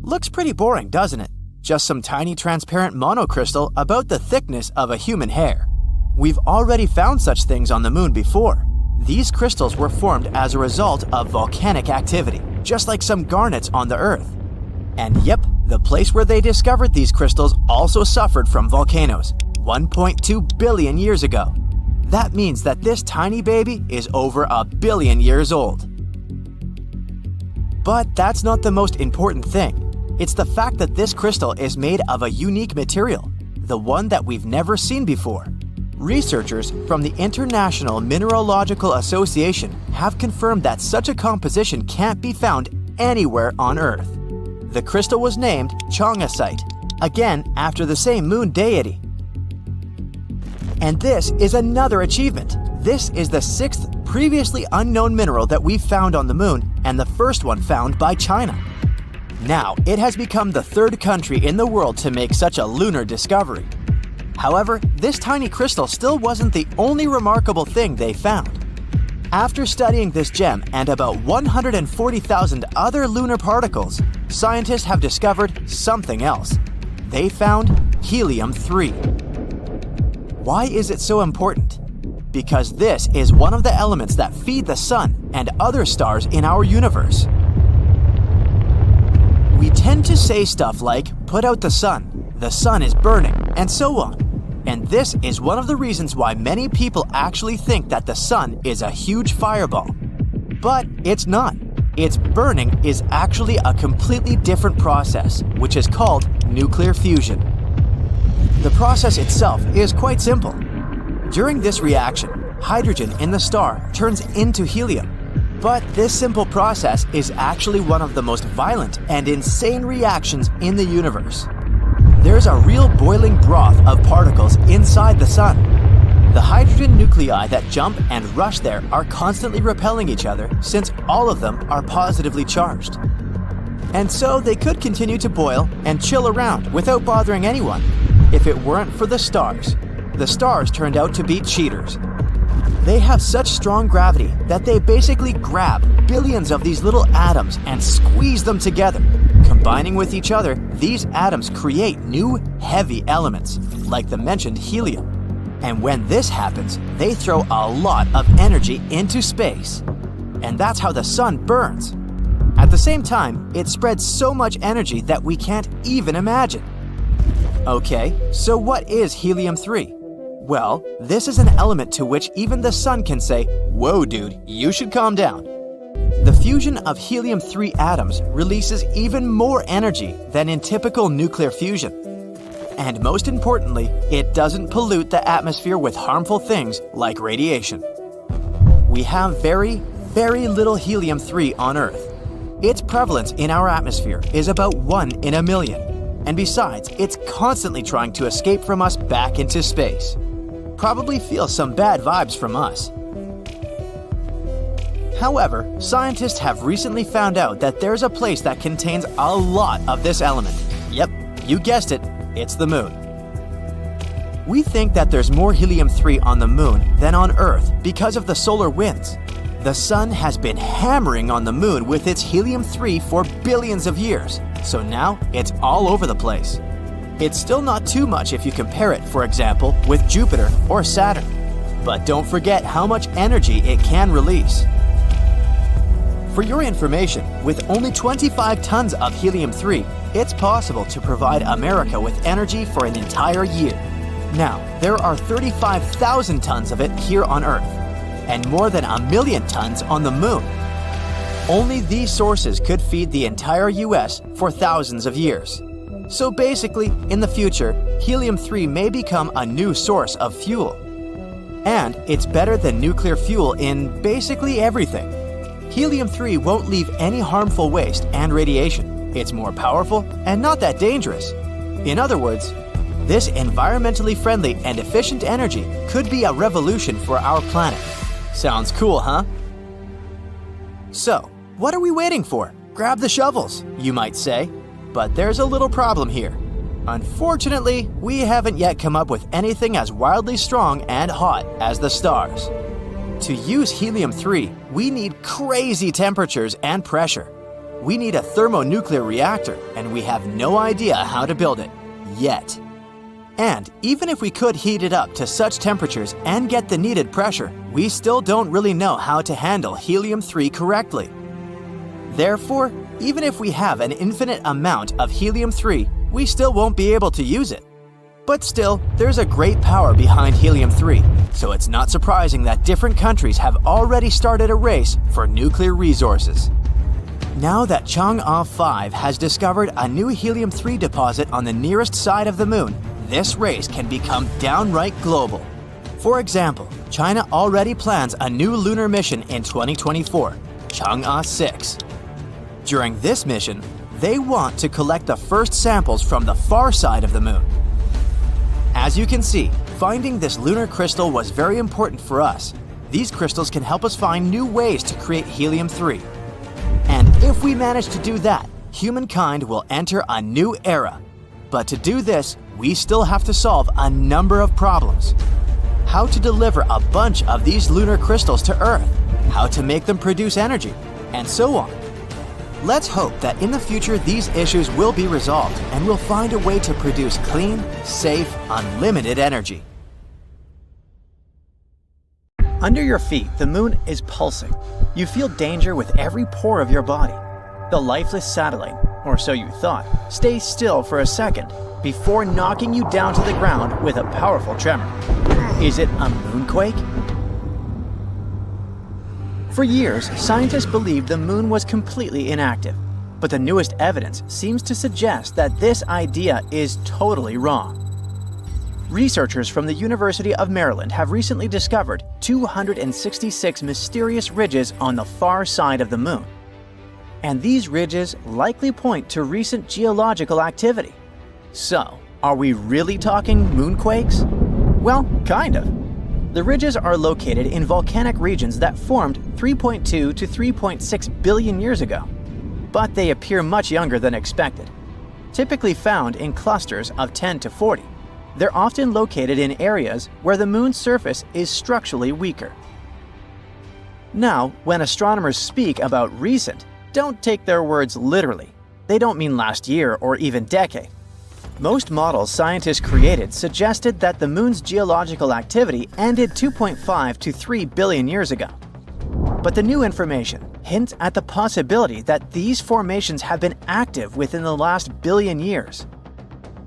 Looks pretty boring, doesn't it? Just some tiny transparent monocrystal about the thickness of a human hair. We've already found such things on the moon before. These crystals were formed as a result of volcanic activity, just like some garnets on the Earth. And yep, the place where they discovered these crystals also suffered from volcanoes 1.2 billion years ago. That means that this tiny baby is over 1 billion years old. But that's not the most important thing. It's the fact that this crystal is made of a unique material, the one that we've never seen before. Researchers from the International Mineralogical Association have confirmed that such a composition can't be found anywhere on Earth. The crystal was named Chongasite, again after the same moon deity. And this is another achievement. This is the 6th previously unknown mineral that we've found on the moon and the first one found by China. Now, it has become the 3rd country in the world to make such a lunar discovery. However, this tiny crystal still wasn't the only remarkable thing they found. After studying this gem and about 140,000 other lunar particles, scientists have discovered something else. They found helium-3. Why is it so important? Because this is one of the elements that feed the sun and other stars in our universe. We tend to say stuff like, put out the sun is burning, and so on. And this is one of the reasons why many people actually think that the sun is a huge fireball. But it's not. Its burning is actually a completely different process, which is called nuclear fusion. The process itself is quite simple. During this reaction, hydrogen in the star turns into helium. But this simple process is actually one of the most violent and insane reactions in the universe. There's a real boiling broth of particles inside the sun. The hydrogen nuclei that jump and rush there are constantly repelling each other since all of them are positively charged. And so they could continue to boil and chill around without bothering anyone if it weren't for the stars. The stars turned out to be cheaters. They have such strong gravity that they basically grab billions of these little atoms and squeeze them together. Combining with each other, these atoms create new heavy elements, like the mentioned helium. And when this happens, they throw a lot of energy into space. And that's how the sun burns. At the same time, it spreads so much energy that we can't even imagine. Okay, so what is helium-3? Well, this is an element to which even the sun can say, "Whoa dude, you should calm down." The fusion of helium-3 atoms releases even more energy than in typical nuclear fusion. And most importantly, it doesn't pollute the atmosphere with harmful things like radiation. We have very, very little helium-3 on Earth. Its prevalence in our atmosphere is about 1 in a million. And besides, it's constantly trying to escape from us back into space. Probably feels some bad vibes from us. However, scientists have recently found out that there's a place that contains a lot of this element. Yep, You guessed it, it's the Moon. We think that there's more helium-3 on the Moon than on Earth because of the solar winds. The Sun has been hammering on the Moon with its helium-3 for billions of years, so now it's all over the place. It's still not too much if you compare it, for example, with Jupiter or Saturn. But don't forget how much energy it can release. For your information, with only 25 tons of helium-3, it's possible to provide America with energy for an entire year. Now, there are 35,000 tons of it here on Earth, and more than 1 million tons on the Moon. Only these sources could feed the entire US for thousands of years. So basically, in the future, helium-3 may become a new source of fuel. And it's better than nuclear fuel in basically everything. Helium-3 won't leave any harmful waste and radiation. It's more powerful and not that dangerous. In other words, this environmentally friendly and efficient energy could be a revolution for our planet. Sounds cool, huh? So, what are we waiting for? Grab the shovels, you might say. But there's a little problem here. Unfortunately, we haven't yet come up with anything as wildly strong and hot as the stars. To use helium-3, we need crazy temperatures and pressure. We need a thermonuclear reactor, and we have no idea how to build it, yet. And even if we could heat it up to such temperatures and get the needed pressure, we still don't really know how to handle helium-3 correctly. Therefore, even if we have an infinite amount of helium-3, we still won't be able to use it. But still, there's a great power behind helium-3, so it's not surprising that different countries have already started a race for nuclear resources. Now that Chang'e 5 has discovered a new helium-3 deposit on the nearest side of the Moon, this race can become downright global. For example, China already plans a new lunar mission in 2024, Chang'e 6. During this mission, they want to collect the first samples from the far side of the Moon. As you can see, finding this lunar crystal was very important for us. These crystals can help us find new ways to create helium-3. And if we manage to do that, humankind will enter a new era. But to do this, we still have to solve a number of problems. How to deliver a bunch of these lunar crystals to Earth, how to make them produce energy, and so on. Let's hope that in the future these issues will be resolved and we'll find a way to produce clean, safe, unlimited energy. Under your feet, the Moon is pulsing. You feel danger with every pore of your body. The lifeless satellite, or so you thought, stays still for a second before knocking you down to the ground with a powerful tremor. Is it a moonquake? For years, scientists believed the Moon was completely inactive, but the newest evidence seems to suggest that this idea is totally wrong. Researchers from the University of Maryland have recently discovered 266 mysterious ridges on the far side of the Moon. And these ridges likely point to recent geological activity. So, are we really talking moonquakes? Well, kind of. The ridges are located in volcanic regions that formed 3.2 to 3.6 billion years ago, but they appear much younger than expected. Typically found in clusters of 10 to 40, they're often located in areas where the Moon's surface is structurally weaker. Now, when astronomers speak about recent, don't take their words literally. They don't mean last year or even decade. Most models scientists created suggested that the Moon's geological activity ended 2.5 to 3 billion years ago. But the new information hints at the possibility that these formations have been active within the last billion years.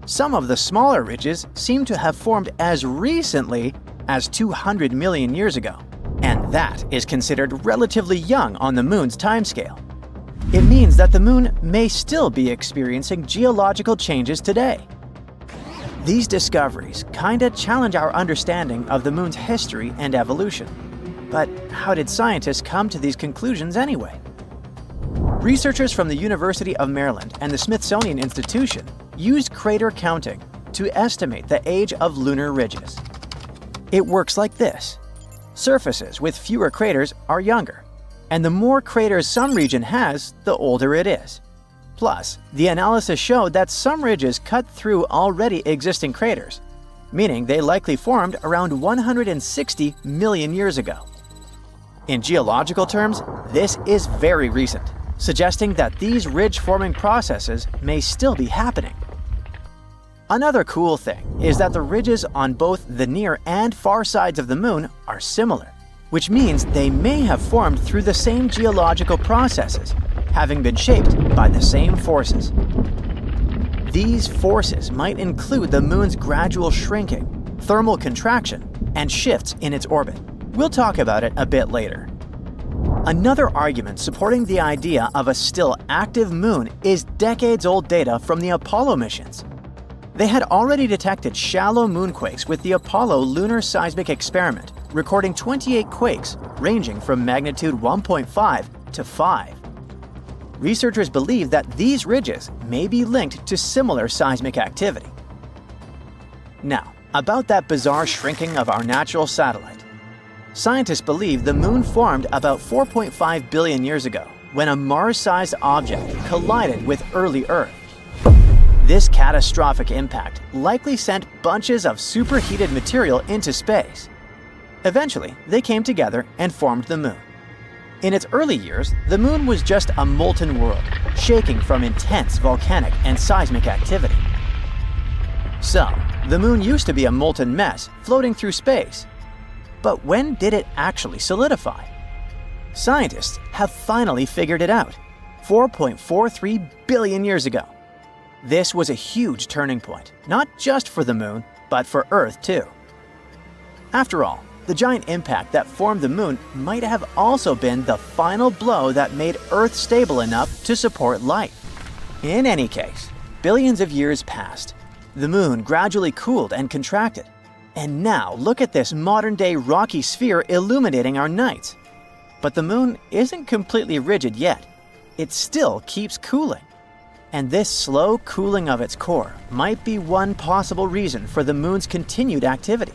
Some of the smaller ridges seem to have formed as recently as 200 million years ago, and that is considered relatively young on the Moon's timescale. It means that the Moon may still be experiencing geological changes today. These discoveries kinda challenge our understanding of the Moon's history and evolution. But how did scientists come to these conclusions anyway? Researchers from the University of Maryland and the Smithsonian Institution used crater counting to estimate the age of lunar ridges. It works like this. Surfaces with fewer craters are younger, and the more craters some region has, the older it is. Plus, the analysis showed that some ridges cut through already existing craters, meaning they likely formed around 160 million years ago. In geological terms, this is very recent, suggesting that these ridge-forming processes may still be happening. Another cool thing is that the ridges on both the near and far sides of the Moon are similar, which means they may have formed through the same geological processes, having been shaped by the same forces. These forces might include the Moon's gradual shrinking, thermal contraction, and shifts in its orbit. We'll talk about it a bit later. Another argument supporting the idea of a still active Moon is decades-old data from the Apollo missions. They had already detected shallow moonquakes with the Apollo Lunar Seismic Experiment, recording 28 quakes ranging from magnitude 1.5 to 5. Researchers believe that these ridges may be linked to similar seismic activity. Now, about that bizarre shrinking of our natural satellite. Scientists believe the Moon formed about 4.5 billion years ago when a Mars-sized object collided with early Earth. This catastrophic impact likely sent bunches of superheated material into space. Eventually, they came together and formed the Moon. In its early years, the Moon was just a molten world, shaking from intense volcanic and seismic activity. So, the Moon used to be a molten mess floating through space. But when did it actually solidify? Scientists have finally figured it out, 4.43 billion years ago. This was a huge turning point, not just for the Moon, but for Earth too. After all, the giant impact that formed the Moon might have also been the final blow that made Earth stable enough to support life. In any case, billions of years passed. The Moon gradually cooled and contracted. And now look at this modern-day rocky sphere illuminating our nights. But the Moon isn't completely rigid yet. It still keeps cooling. And this slow cooling of its core might be one possible reason for the Moon's continued activity.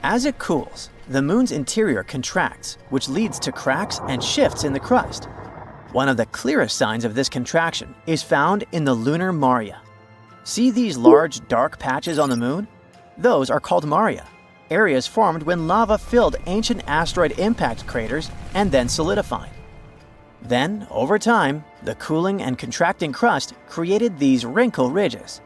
As it cools, the Moon's interior contracts, which leads to cracks and shifts in the crust. One of the clearest signs of this contraction is found in the lunar maria. See these large, dark patches on the Moon? Those are called maria, areas formed when lava filled ancient asteroid impact craters and then solidified. Then, over time, the cooling and contracting crust created these wrinkle ridges.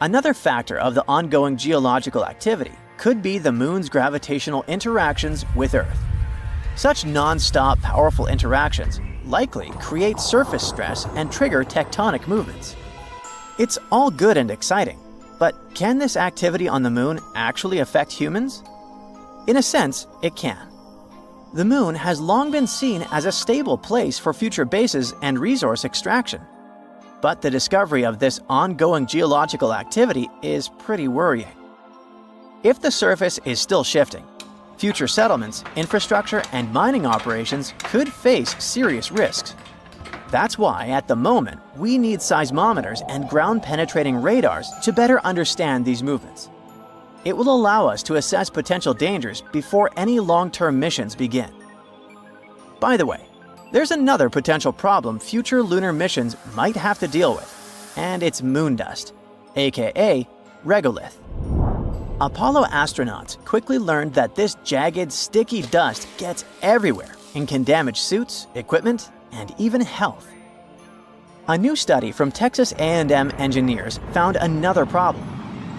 Another factor of the ongoing geological activity could be the Moon's gravitational interactions with Earth. Such non-stop powerful interactions likely create surface stress and trigger tectonic movements. It's all good and exciting, but can this activity on the Moon actually affect humans? In a sense, it can. The Moon has long been seen as a stable place for future bases and resource extraction. But the discovery of this ongoing geological activity is pretty worrying. If the surface is still shifting, future settlements, infrastructure, and mining operations could face serious risks. That's why, at the moment, we need seismometers and ground-penetrating radars to better understand these movements. It will allow us to assess potential dangers before any long-term missions begin. By the way, there's another potential problem future lunar missions might have to deal with, and it's moon dust, aka regolith. Apollo astronauts quickly learned that this jagged, sticky dust gets everywhere and can damage suits, equipment, and even health. A new study from Texas A&M engineers found another problem.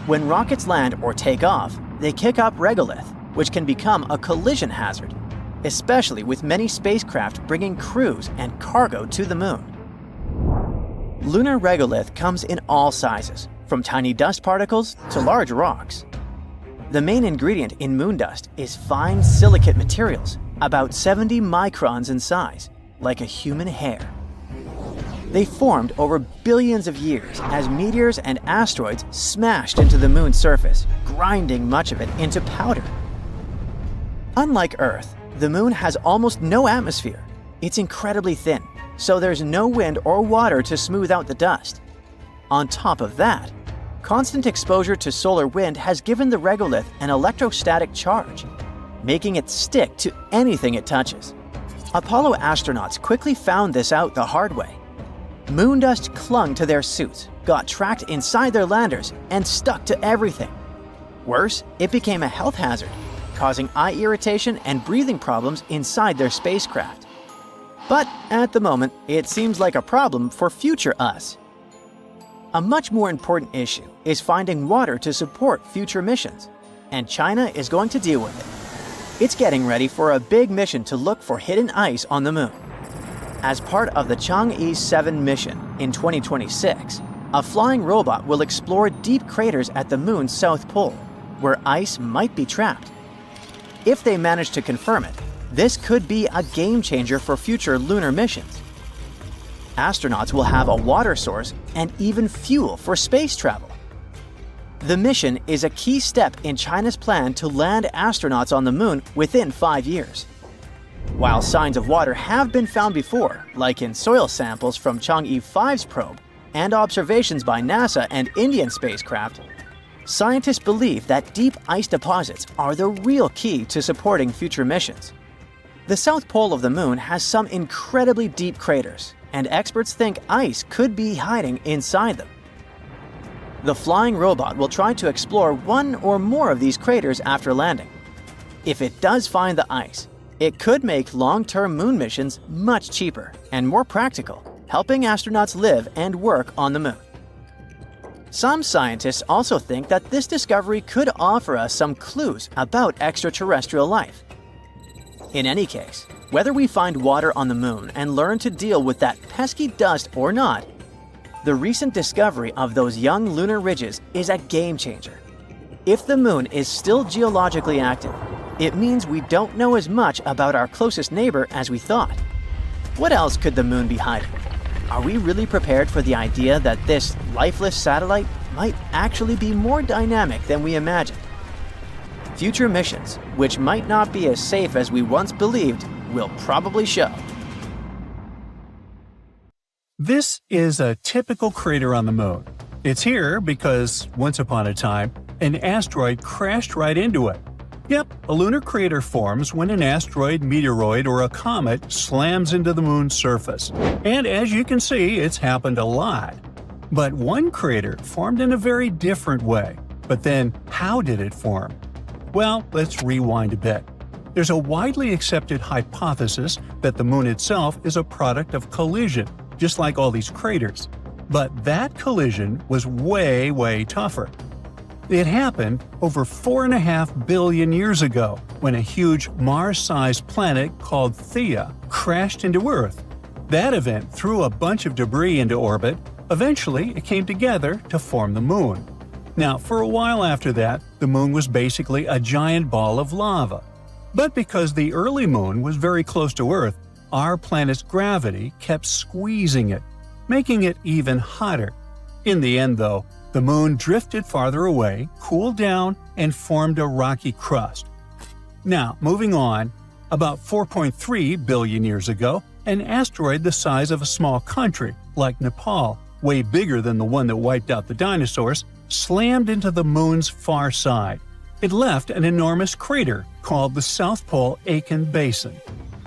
When rockets land or take off, they kick up regolith, which can become a collision hazard, especially with many spacecraft bringing crews and cargo to the Moon. Lunar regolith comes in all sizes, from tiny dust particles to large rocks. The main ingredient in moon dust is fine silicate materials, about 70 microns in size, like a human hair. They formed over billions of years as meteors and asteroids smashed into the Moon's surface, grinding much of it into powder. Unlike Earth, the Moon has almost no atmosphere. It's incredibly thin, so there's no wind or water to smooth out the dust. On top of that, constant exposure to solar wind has given the regolith an electrostatic charge, making it stick to anything it touches. Apollo astronauts quickly found this out the hard way. Moon dust clung to their suits, got tracked inside their landers, and stuck to everything. Worse, it became a health hazard, causing eye irritation and breathing problems inside their spacecraft. But at the moment, it seems like a problem for future us. A much more important issue is finding water to support future missions, and China is going to deal with it. It's getting ready for a big mission to look for hidden ice on the moon. As part of the Chang'e 7 mission in 2026, a flying robot will explore deep craters at the moon's south pole, where ice might be trapped. If they manage to confirm it, this could be a game changer for future lunar missions. Astronauts will have a water source and even fuel for space travel. The mission is a key step in China's plan to land astronauts on the moon within 5 years. While signs of water have been found before, like in soil samples from Chang'e 5's probe and observations by NASA and Indian spacecraft, scientists believe that deep ice deposits are the real key to supporting future missions. The south pole of the moon has some incredibly deep craters, and experts think ice could be hiding inside them. The flying robot will try to explore one or more of these craters after landing. If it does find the ice, it could make long-term moon missions much cheaper and more practical, helping astronauts live and work on the moon. Some scientists also think that this discovery could offer us some clues about extraterrestrial life. In any case, whether we find water on the moon and learn to deal with that pesky dust or not, the recent discovery of those young lunar ridges is a game changer. If the moon is still geologically active, it means we don't know as much about our closest neighbor as we thought. What else could the moon be hiding? Are we really prepared for the idea that this lifeless satellite might actually be more dynamic than we imagined? Future missions, which might not be as safe as we once believed, will probably show. This is a typical crater on the moon. It's here because, once upon a time, an asteroid crashed right into it. Yep, a lunar crater forms when an asteroid, meteoroid, or a comet slams into the moon's surface. And as you can see, it's happened a lot. But one crater formed in a very different way. But then, how did it form? Well, let's rewind a bit. There's a widely accepted hypothesis that the moon itself is a product of collision, just like all these craters. But that collision was way tougher. It happened over 4.5 billion years ago when a huge Mars-sized planet called Theia crashed into Earth. That event threw a bunch of debris into orbit. Eventually, it came together to form the moon. Now, for a while after that, the moon was basically a giant ball of lava. But because the early moon was very close to Earth, our planet's gravity kept squeezing it, making it even hotter. In the end, though, the moon drifted farther away, cooled down, and formed a rocky crust. Now, moving on, about 4.3 billion years ago, an asteroid the size of a small country, like Nepal, way bigger than the one that wiped out the dinosaurs, slammed into the moon's far side. It left an enormous crater called the South Pole Aitken Basin.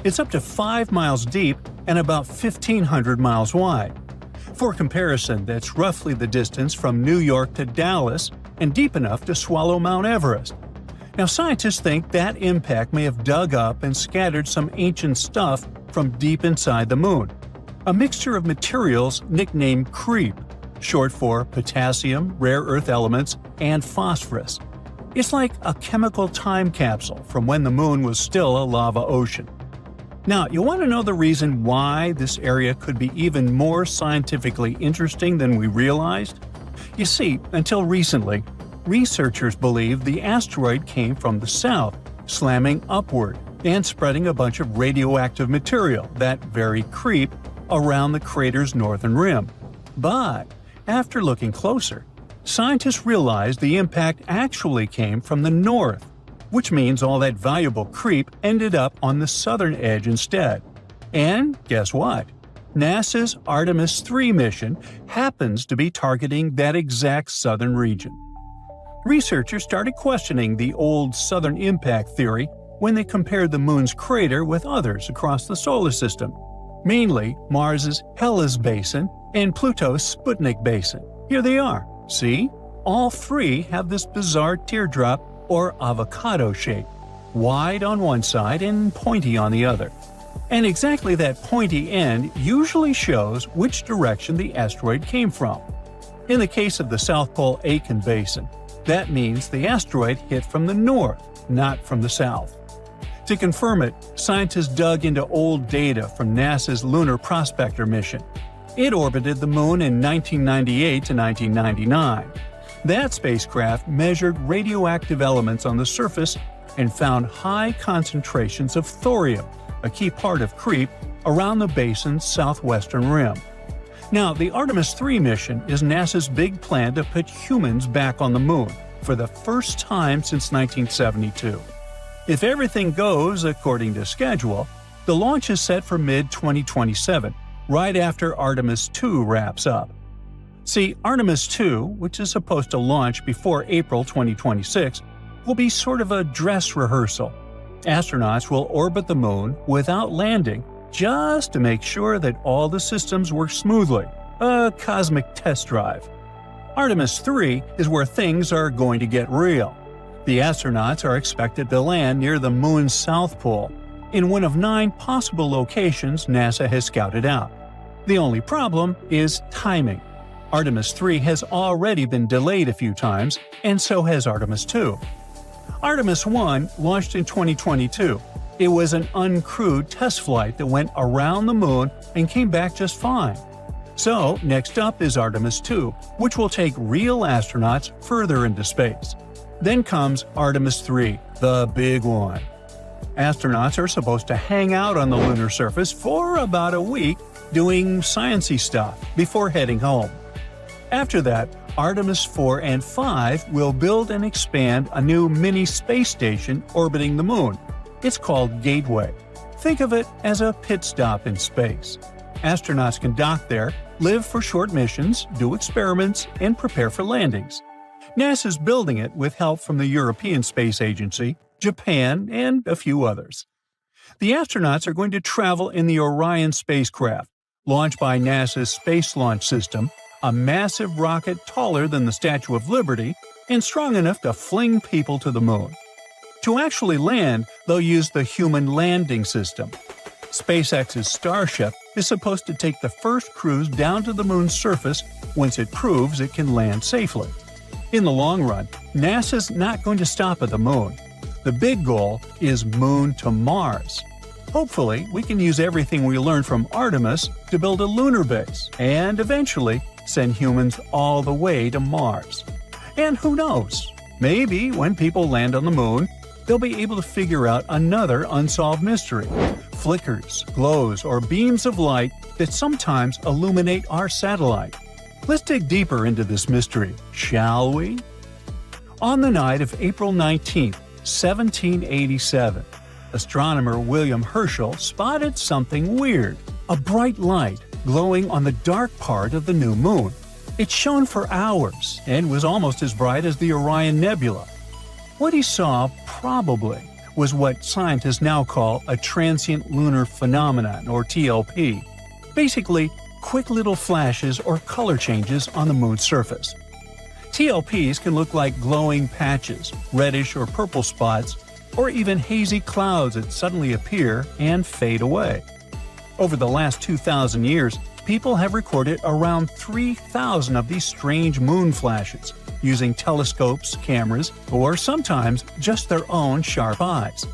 It's up to 5 miles deep and about 1,500 miles wide. For comparison, that's roughly the distance from New York to Dallas and deep enough to swallow Mount Everest. Now, scientists think that impact may have dug up and scattered some ancient stuff from deep inside the moon. A mixture of materials nicknamed creep, short for potassium, rare earth elements, and phosphorus. It's like a chemical time capsule from when the moon was still a lava ocean. Now, you want to know the reason why this area could be even more scientifically interesting than we realized? You see, until recently, researchers believed the asteroid came from the south, slamming upward and spreading a bunch of radioactive material, that very creep, around the crater's northern rim. But after looking closer, scientists realized the impact actually came from the north, which means all that valuable creep ended up on the southern edge instead. And guess what? NASA's Artemis 3 mission happens to be targeting that exact southern region. Researchers started questioning the old southern impact theory when they compared the moon's crater with others across the solar system. mainly Mars's Hellas Basin and Pluto's Sputnik Basin. Here they are. See? All three have this bizarre teardrop or avocado shape, wide on one side and pointy on the other. And exactly that pointy end usually shows which direction the asteroid came from. In the case of the South Pole Aitken Basin, that means the asteroid hit from the north, not from the south. To confirm it, scientists dug into old data from NASA's Lunar Prospector mission. It orbited the Moon in 1998 to 1999. That spacecraft measured radioactive elements on the surface and found high concentrations of thorium, a key part of creep, around the basin's southwestern rim. Now, the Artemis 3 mission is NASA's big plan to put humans back on the Moon for the first time since 1972. If everything goes according to schedule, the launch is set for mid-2027, right after Artemis 2 wraps up. See, Artemis 2, which is supposed to launch before April 2026, will be sort of a dress rehearsal. Astronauts will orbit the Moon without landing just to make sure that all the systems work smoothly, a cosmic test drive. Artemis 3 is where things are going to get real. The astronauts are expected to land near the Moon's south pole, in one of 9 possible locations NASA has scouted out. The only problem is timing. Artemis 3 has already been delayed a few times, and so has Artemis 2. Artemis 1 launched in 2022. It was an uncrewed test flight that went around the Moon and came back just fine. So, next up is Artemis 2, which will take real astronauts further into space. Then comes Artemis 3, the big one. Astronauts are supposed to hang out on the lunar surface for about a week doing sciencey stuff before heading home. After that, Artemis 4 and 5 will build and expand a new mini space station orbiting the Moon. It's called Gateway. Think of it as a pit stop in space. Astronauts can dock there, live for short missions, do experiments, and prepare for landings. NASA's building it with help from the European Space Agency, Japan, and a few others. The astronauts are going to travel in the Orion spacecraft, launched by NASA's Space Launch System, a massive rocket taller than the Statue of Liberty and strong enough to fling people to the Moon. To actually land, they'll use the Human Landing System. SpaceX's Starship is supposed to take the first cruise down to the Moon's surface once it proves it can land safely. In the long run, NASA's not going to stop at the Moon. The big goal is Moon to Mars. Hopefully, we can use everything we learned from Artemis to build a lunar base and eventually send humans all the way to Mars. And who knows? Maybe when people land on the Moon, they'll be able to figure out another unsolved mystery. Flickers, glows, or beams of light that sometimes illuminate our satellite. Let's dig deeper into this mystery, shall we? On the night of April 19, 1787, astronomer William Herschel spotted something weird, a bright light glowing on the dark part of the new moon. It shone for hours and was almost as bright as the Orion Nebula. What he saw probably was what scientists now call a transient lunar phenomenon, or TLP. Basically, quick little flashes or color changes on the moon's surface. TLPs can look like glowing patches, reddish or purple spots, or even hazy clouds that suddenly appear and fade away. Over the last 2,000 years, people have recorded around 3,000 of these strange moon flashes, using telescopes, cameras, or sometimes just their own sharp eyes.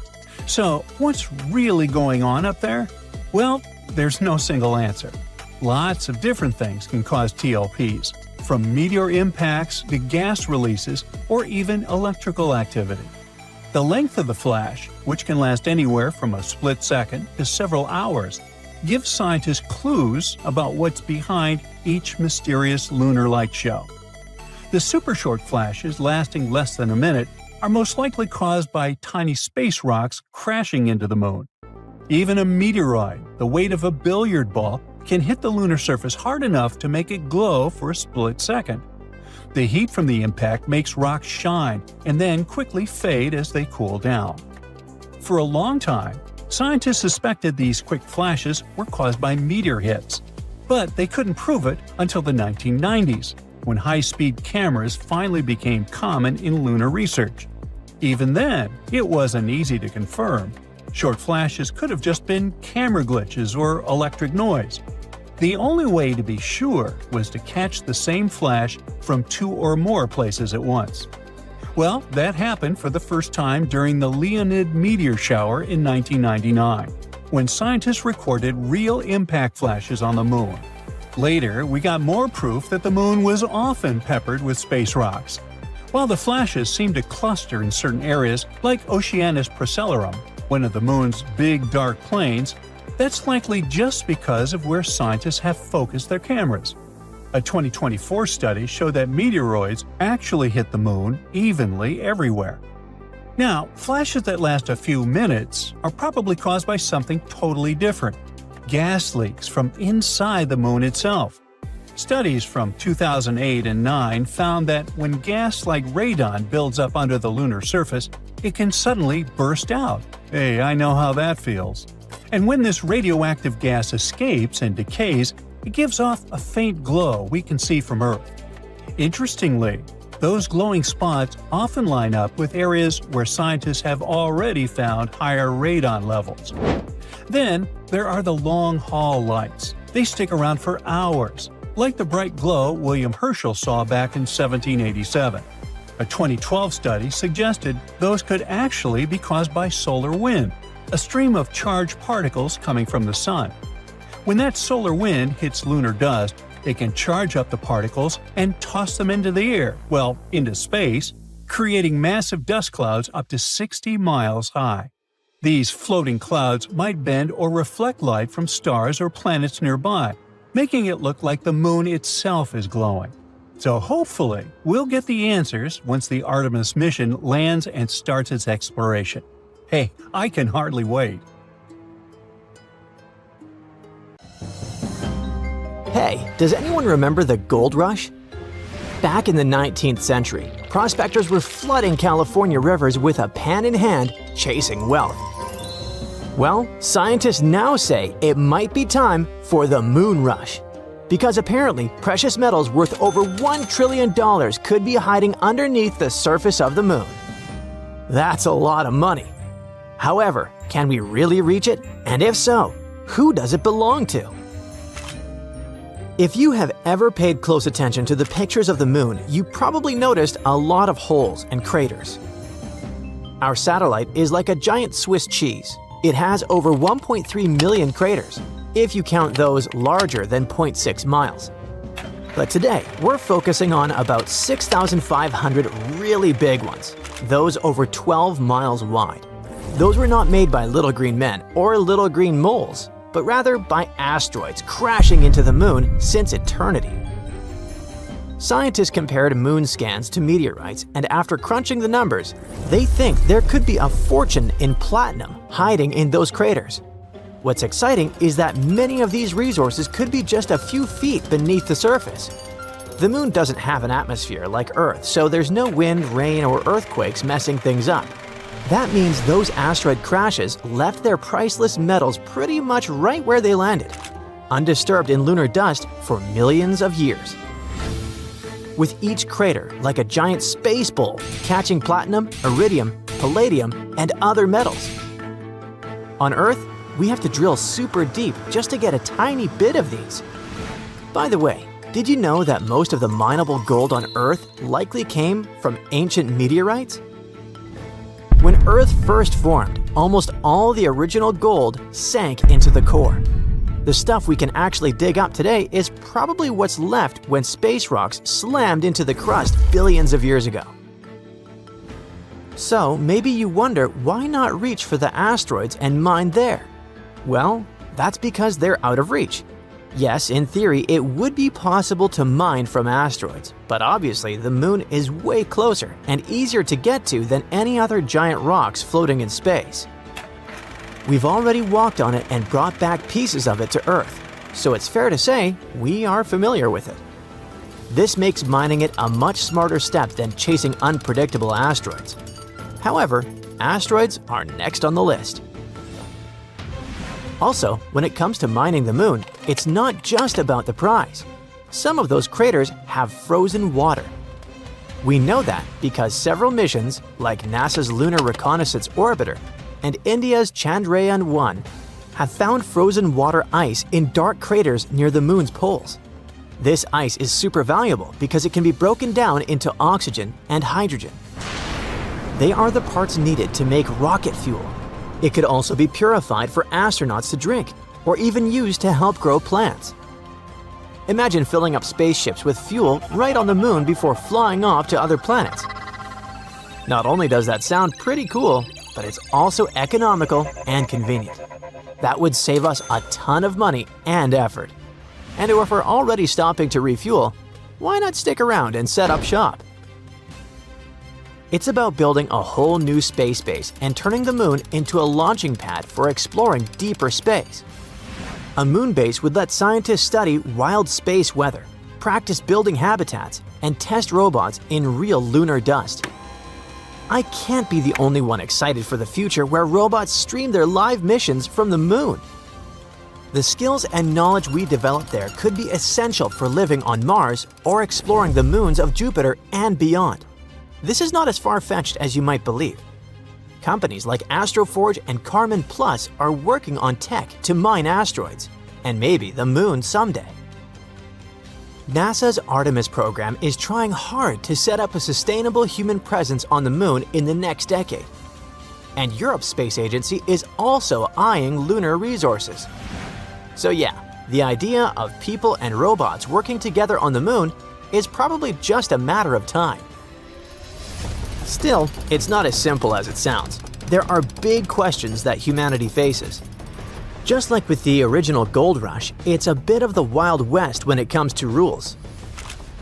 So, what's really going on up there? Well, there's no single answer. Lots of different things can cause TLPs, from meteor impacts to gas releases or even electrical activity. The length of the flash, which can last anywhere from a split second to several hours, gives scientists clues about what's behind each mysterious lunar light show. The super short flashes, lasting less than a minute, are most likely caused by tiny space rocks crashing into the moon. Even a meteoroid, the weight of a billiard ball, can hit the lunar surface hard enough to make it glow for a split second. The heat from the impact makes rocks shine and then quickly fade as they cool down. For a long time, Scientists suspected these quick flashes were caused by meteor hits, but they couldn't prove it until the 1990s, when high-speed cameras finally became common in lunar research. Even then, it wasn't easy to confirm. Short flashes could have just been camera glitches or electric noise. The only way to be sure was to catch the same flash from 2 or more places at once. Well, that happened for the first time during the Leonid meteor shower in 1999, when scientists recorded real impact flashes on the Moon. Later, we got more proof that the Moon was often peppered with space rocks. While the flashes seemed to cluster in certain areas, like Oceanus Procellarum, one of the Moon's big dark plains, that's likely just because of where scientists have focused their cameras. A 2024 study showed that meteoroids actually hit the Moon evenly everywhere. Now, flashes that last a few minutes are probably caused by something totally different – gas leaks from inside the Moon itself. Studies from 2008 and 2009 found that when gas like radon builds up under the lunar surface, it can suddenly burst out. Hey, I know how that feels. And when this radioactive gas escapes and decays, it gives off a faint glow we can see from Earth. Interestingly, those glowing spots often line up with areas where scientists have already found higher radon levels. Then, there are the long-haul lights. They stick around for hours, like the bright glow William Herschel saw back in 1787. A 2012 study suggested those could actually be caused by solar wind, a stream of charged particles coming from the sun. When that solar wind hits lunar dust, it can charge up the particles and toss them into the air, well, into space, creating massive dust clouds up to 60 miles high. These floating clouds might bend or reflect light from stars or planets nearby, making it look like the Moon itself is glowing. So hopefully, we'll get the answers once the Artemis mission lands and starts its exploration. Hey, I can hardly wait. Hey, does anyone remember the gold rush? Back in the 19th century, prospectors were flooding California rivers with a pan in hand, chasing wealth. Well, scientists now say it might be time for the moon rush. Because apparently, precious metals worth over $1 trillion could be hiding underneath the surface of the moon. That's a lot of money. However, can we really reach it? And if so, who does it belong to? If you have ever paid close attention to the pictures of the moon, you probably noticed a lot of holes and craters. Our satellite is like a giant Swiss cheese. It has over 1.3 million craters, if you count those larger than 0.6 miles. But today, we're focusing on about 6,500 really big ones, those over 12 miles wide. Those were not made by little green men or little green moles, but rather by asteroids crashing into the moon since eternity. Scientists compared moon scans to meteorites, and after crunching the numbers, they think there could be a fortune in platinum hiding in those craters. What's exciting is that many of these resources could be just a few feet beneath the surface. The moon doesn't have an atmosphere like Earth, so there's no wind, rain, or earthquakes messing things up. That means those asteroid crashes left their priceless metals pretty much right where they landed, undisturbed in lunar dust for millions of years. With each crater like a giant space bowl, catching platinum, iridium, palladium, and other metals. On Earth, we have to drill super deep just to get a tiny bit of these. By the way, did you know that most of the mineable gold on Earth likely came from ancient meteorites? When Earth first formed, almost all the original gold sank into the core. The stuff we can actually dig up today is probably what's left when space rocks slammed into the crust billions of years ago. So maybe you wonder why not reach for the asteroids and mine there? Well, that's because they're out of reach. Yes, in theory, it would be possible to mine from asteroids, but obviously the moon is way closer and easier to get to than any other giant rocks floating in space. We've already walked on it and brought back pieces of it to Earth, so it's fair to say we are familiar with it. This makes mining it a much smarter step than chasing unpredictable asteroids. However, asteroids are next on the list. Also, when it comes to mining the moon, it's not just about the prize. Some of those craters have frozen water. We know that because several missions, like NASA's Lunar Reconnaissance Orbiter and India's Chandrayaan-1, have found frozen water ice in dark craters near the moon's poles. This ice is super valuable because it can be broken down into oxygen and hydrogen. They are the parts needed to make rocket fuel. It could also be purified for astronauts to drink, or even used to help grow plants. Imagine filling up spaceships with fuel right on the moon before flying off to other planets. Not only does that sound pretty cool, but it's also economical and convenient. That would save us a ton of money and effort. And if we're already stopping to refuel, why not stick around and set up shop? It's about building a whole new space base and turning the moon into a launching pad for exploring deeper space. A moon base would let scientists study wild space weather, practice building habitats, and test robots in real lunar dust. I can't be the only one excited for the future where robots stream their live missions from the moon. The skills and knowledge we develop there could be essential for living on Mars or exploring the moons of Jupiter and beyond. This is not as far-fetched as you might believe. Companies like Astroforge and Karman Plus are working on tech to mine asteroids, and maybe the moon someday. NASA's Artemis program is trying hard to set up a sustainable human presence on the moon in the next decade. And Europe's space agency is also eyeing lunar resources. So yeah, the idea of people and robots working together on the moon is probably just a matter of time. Still, it's not as simple as it sounds. There are big questions that humanity faces. Just like with the original gold rush, it's a bit of the Wild West when it comes to rules.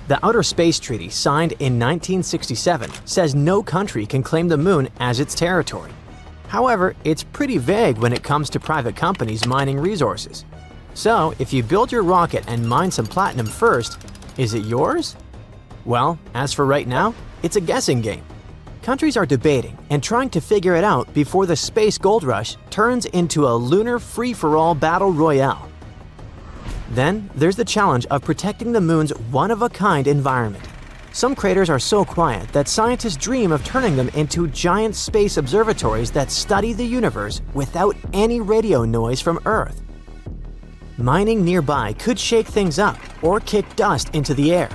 The Outer Space Treaty, signed in 1967, says no country can claim the moon as its territory. However, it's pretty vague when it comes to private companies mining resources. So, if you build your rocket and mine some platinum first, is it yours? Well, as for right now, it's a guessing game. Countries are debating and trying to figure it out before the space gold rush turns into a lunar free-for-all battle royale. Then, there's the challenge of protecting the moon's one-of-a-kind environment. Some craters are so quiet that scientists dream of turning them into giant space observatories that study the universe without any radio noise from Earth. Mining nearby could shake things up or kick dust into the air.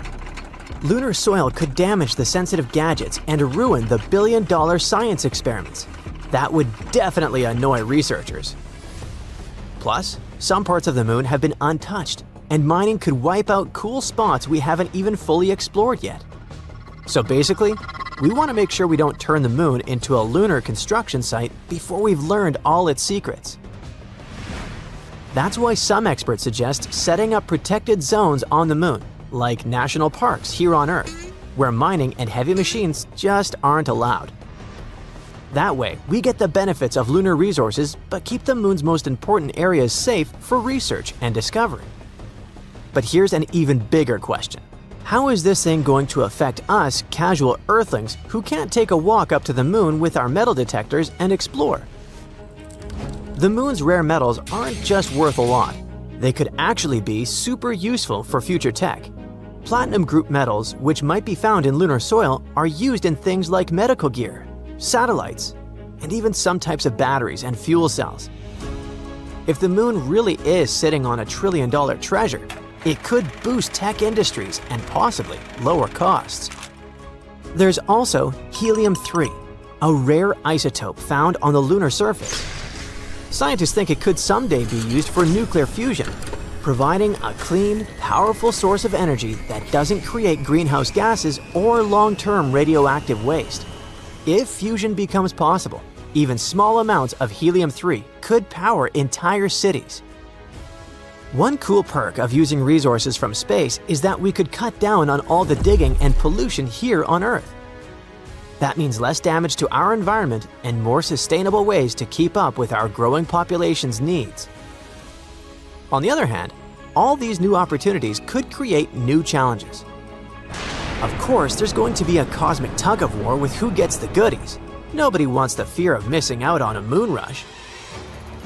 Lunar soil could damage the sensitive gadgets and ruin the billion-dollar science experiments. That would definitely annoy researchers. Plus, some parts of the moon have been untouched, and mining could wipe out cool spots we haven't even fully explored yet. So basically, we want to make sure we don't turn the moon into a lunar construction site before we've learned all its secrets. That's why some experts suggest setting up protected zones on the moon, like national parks here on Earth, where mining and heavy machines just aren't allowed. That way, we get the benefits of lunar resources but keep the moon's most important areas safe for research and discovery. But here's an even bigger question. How is this thing going to affect us casual Earthlings who can't take a walk up to the moon with our metal detectors and explore? The moon's rare metals aren't just worth a lot. They could actually be super useful for future tech. Platinum group metals, which might be found in lunar soil, are used in things like medical gear, satellites, and even some types of batteries and fuel cells. If the moon really is sitting on $1 trillion treasure, it could boost tech industries and possibly lower costs. There's also helium-3, a rare isotope found on the lunar surface. Scientists think it could someday be used for nuclear fusion, providing a clean, powerful source of energy that doesn't create greenhouse gases or long-term radioactive waste. If fusion becomes possible, even small amounts of helium-3 could power entire cities. One cool perk of using resources from space is that we could cut down on all the digging and pollution here on Earth. That means less damage to our environment and more sustainable ways to keep up with our growing population's needs. On the other hand, all these new opportunities could create new challenges. Of course, there's going to be a cosmic tug-of-war with who gets the goodies. Nobody wants the fear of missing out on a moon rush.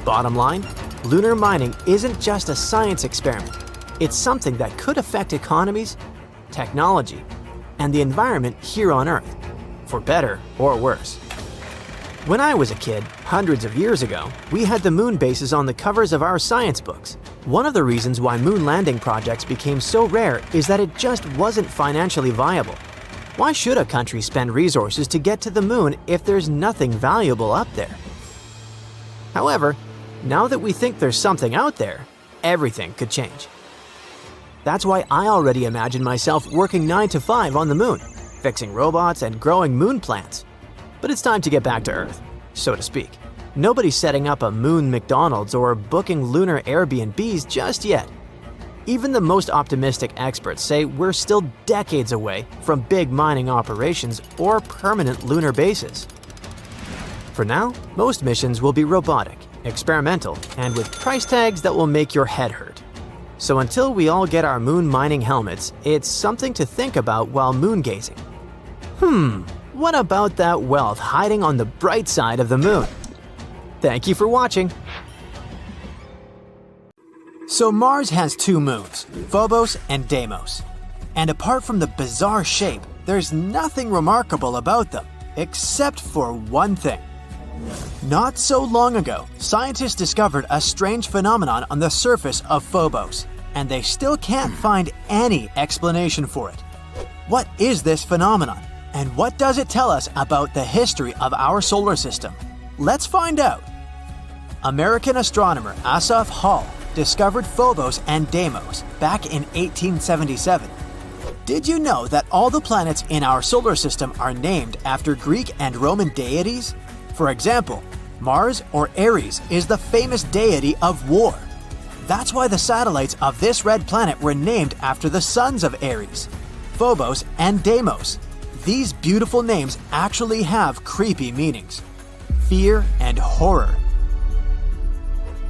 Bottom line, lunar mining isn't just a science experiment. It's something that could affect economies, technology, and the environment here on Earth, for better or worse. When I was a kid, hundreds of years ago, we had the moon bases on the covers of our science books. One of the reasons why moon landing projects became so rare is that it just wasn't financially viable. Why should a country spend resources to get to the moon if there's nothing valuable up there? However, now that we think there's something out there, everything could change. That's why I already imagine myself working 9 to 5 on the moon, fixing robots and growing moon plants. But it's time to get back to Earth, so to speak. Nobody's setting up a moon McDonald's or booking lunar Airbnbs just yet. Even the most optimistic experts say we're still decades away from big mining operations or permanent lunar bases. For now, most missions will be robotic, experimental, and with price tags that will make your head hurt. So until we all get our moon mining helmets, it's something to think about while moon gazing. What about that wealth hiding on the bright side of the moon? Thank you for watching. So Mars has 2 moons, Phobos and Deimos. And apart from the bizarre shape, there's nothing remarkable about them, except for one thing. Not so long ago, scientists discovered a strange phenomenon on the surface of Phobos, and they still can't find any explanation for it. What is this phenomenon? And what does it tell us about the history of our solar system? Let's find out. American astronomer Asaph Hall discovered Phobos and Deimos back in 1877. Did you know that all the planets in our solar system are named after Greek and Roman deities? For example, Mars or Ares is the famous deity of war. That's why the satellites of this red planet were named after the sons of Ares, Phobos and Deimos. These beautiful names actually have creepy meanings: fear and horror.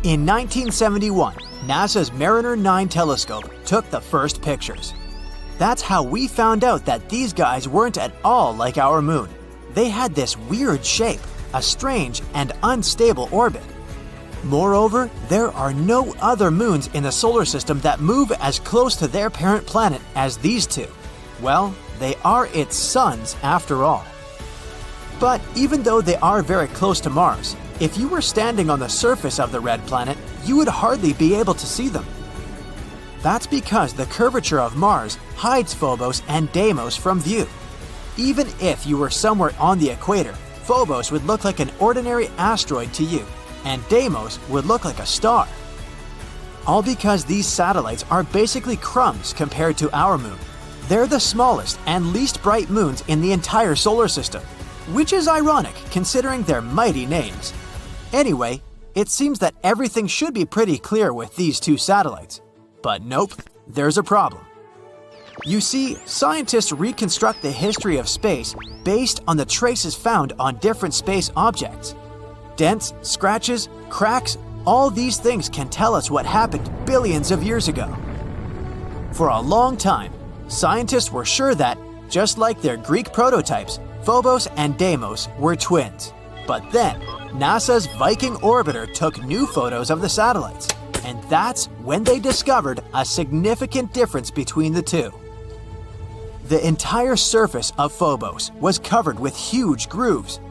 In 1971, NASA's Mariner 9 telescope took the first pictures. That's how we found out that these guys weren't at all like our moon. They had this weird shape, a strange and unstable orbit. Moreover, there are no other moons in the solar system that move as close to their parent planet as these two. Well, they are its suns after all. But even though they are very close to Mars, if you were standing on the surface of the red planet, you would hardly be able to see them. That's because the curvature of Mars hides Phobos and Deimos from view. Even if you were somewhere on the equator, Phobos would look like an ordinary asteroid to you, and Deimos would look like a star. All because these satellites are basically crumbs compared to our moon. They're the smallest and least bright moons in the entire solar system, which is ironic considering their mighty names. Anyway, it seems that everything should be pretty clear with these 2 satellites. But nope, there's a problem. You see, scientists reconstruct the history of space based on the traces found on different space objects. Dents, scratches, cracks, all these things can tell us what happened billions of years ago. For a long time, scientists were sure that, just like their Greek prototypes, Phobos and Deimos were twins. But then, NASA's Viking orbiter took new photos of the satellites, and that's when they discovered a significant difference between the two. The entire surface of Phobos was covered with huge grooves.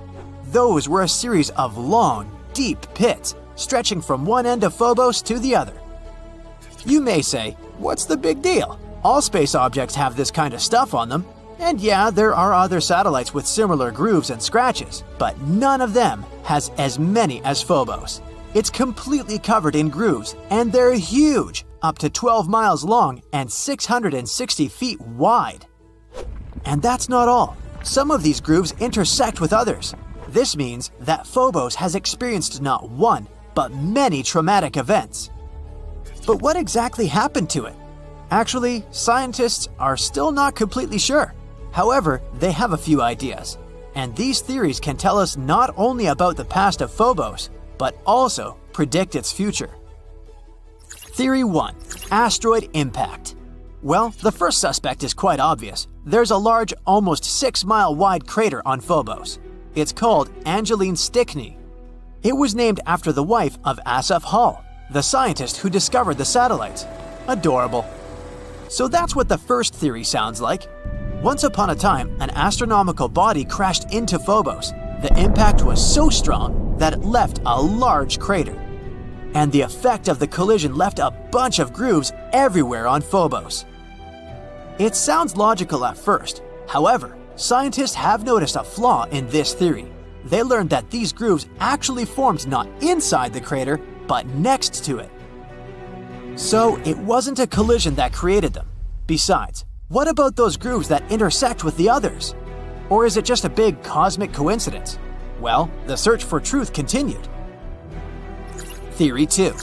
Those were a series of long, deep pits stretching from one end of Phobos to the other. You may say, what's the big deal? All space objects have this kind of stuff on them. And yeah, there are other satellites with similar grooves and scratches, but none of them has as many as Phobos. It's completely covered in grooves, and they're huge, up to 12 miles long and 660 feet wide. And that's not all. Some of these grooves intersect with others. This means that Phobos has experienced not one, but many traumatic events. But what exactly happened to it? Actually, scientists are still not completely sure. However, they have a few ideas. And these theories can tell us not only about the past of Phobos, but also predict its future. Theory 1. Asteroid impact. Well, the first suspect is quite obvious. There's a large, almost 6-mile wide crater on Phobos. It's called Angeline Stickney. It was named after the wife of Asaph Hall. the scientist who discovered the satellites. Adorable. So that's what the first theory sounds like. Once upon a time, an astronomical body crashed into Phobos. The impact was so strong that it left a large crater. And the effect of the collision left a bunch of grooves everywhere on Phobos. It sounds logical at first. However, scientists have noticed a flaw in this theory. They learned that these grooves actually formed not inside the crater, but next to it. So it wasn't a collision that created them. Besides, what about those grooves that intersect with the others? Or is it just a big cosmic coincidence? Well, the search for truth continued. Theory 2.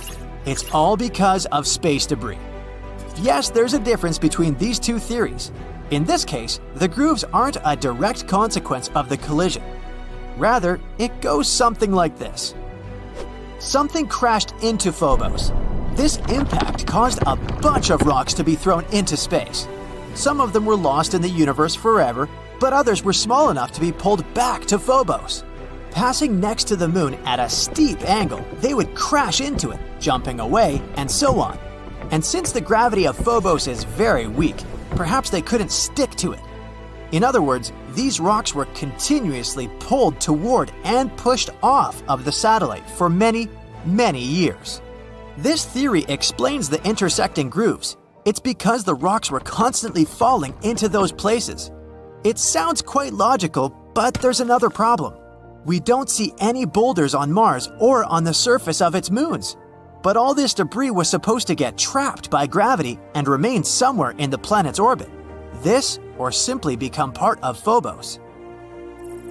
It's all because of space debris. Yes, there's a difference between these two theories. In this case, the grooves aren't a direct consequence of the collision. Rather, it goes something like this. Something crashed into Phobos. This impact caused a bunch of rocks to be thrown into space. Some of them were lost in the universe forever, but others were small enough to be pulled back to Phobos. Passing next to the moon at a steep angle, they would crash into it, jumping away, and so on. And since the gravity of Phobos is very weak, perhaps they couldn't stick to it. In other words, these rocks were continuously pulled toward and pushed off of the satellite for many, many years. This theory explains the intersecting grooves. It's because the rocks were constantly falling into those places. It sounds quite logical, but there's another problem. We don't see any boulders on Mars or on the surface of its moons. But all this debris was supposed to get trapped by gravity and remain somewhere in the planet's orbit. This, or simply become part of Phobos.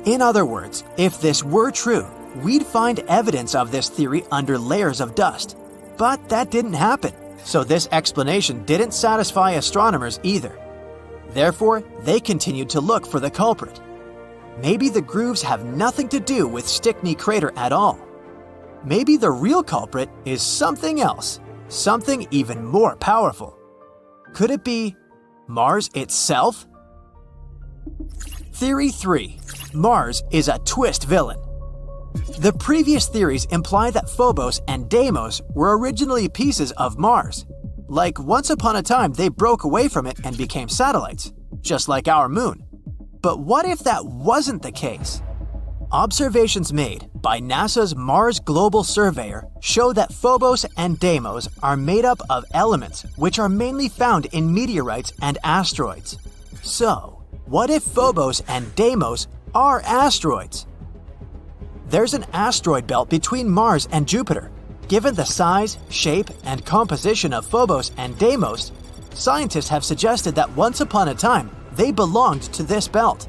In other words, if this were true, we'd find evidence of this theory under layers of dust. But that didn't happen, so this explanation didn't satisfy astronomers either. Therefore, they continued to look for the culprit. Maybe the grooves have nothing to do with Stickney Crater at all. Maybe the real culprit is something else, something even more powerful. Could it be Mars itself? Theory 3. Mars is a twist villain. The previous theories imply that Phobos and Deimos were originally pieces of Mars. Like once upon a time they broke away from it and became satellites, just like our moon. But what if that wasn't the case? Observations made by NASA's Mars Global Surveyor show that Phobos and Deimos are made up of elements which are mainly found in meteorites and asteroids. So, what if Phobos and Deimos are asteroids? There's an asteroid belt between Mars and Jupiter. Given the size, shape, and composition of Phobos and Deimos, scientists have suggested that once upon a time they belonged to this belt.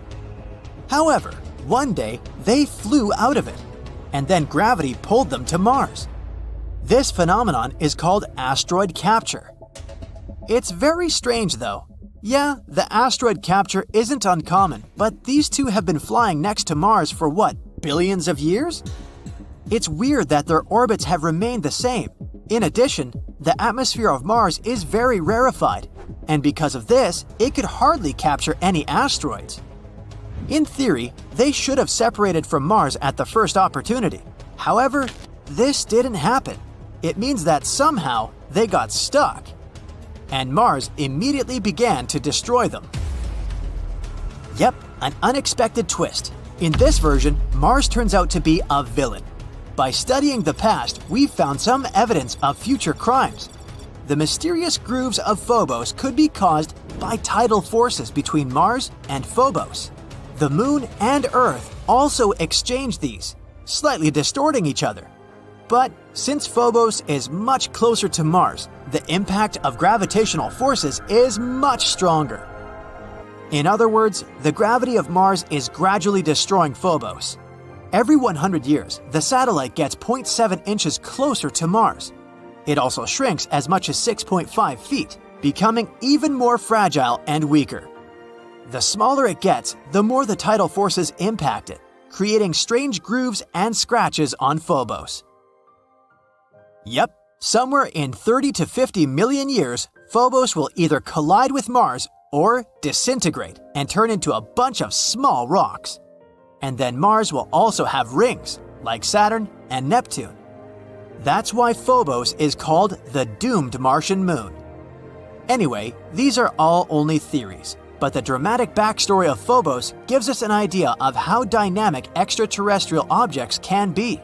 However, one day they flew out of it, and then gravity pulled them to Mars. This phenomenon is called asteroid capture. It's very strange though. Yeah, the asteroid capture isn't uncommon, but these two have been flying next to Mars for what, billions of years? It's weird that their orbits have remained the same. In addition, the atmosphere of Mars is very rarefied, and because of this, it could hardly capture any asteroids. In theory, they should have separated from Mars at the first opportunity. However, this didn't happen. It means that somehow they got stuck, and Mars immediately began to destroy them. Yep, an unexpected twist. In this version, Mars turns out to be a villain. By studying the past, we've found some evidence of future crimes. The mysterious grooves of Phobos could be caused by tidal forces between Mars and Phobos. The Moon and Earth also exchange these, slightly distorting each other. But since Phobos is much closer to Mars, the impact of gravitational forces is much stronger. In other words, the gravity of Mars is gradually destroying Phobos. Every 100 years, the satellite gets 0.7 inches closer to Mars. It also shrinks as much as 6.5 feet, becoming even more fragile and weaker. The smaller it gets, the more the tidal forces impact it, creating strange grooves and scratches on Phobos. Yep, somewhere in 30 to 50 million years, Phobos will either collide with Mars or disintegrate and turn into a bunch of small rocks. And then Mars will also have rings, like Saturn and Neptune. That's why Phobos is called the doomed Martian moon. Anyway, these are all only theories, but the dramatic backstory of Phobos gives us an idea of how dynamic extraterrestrial objects can be.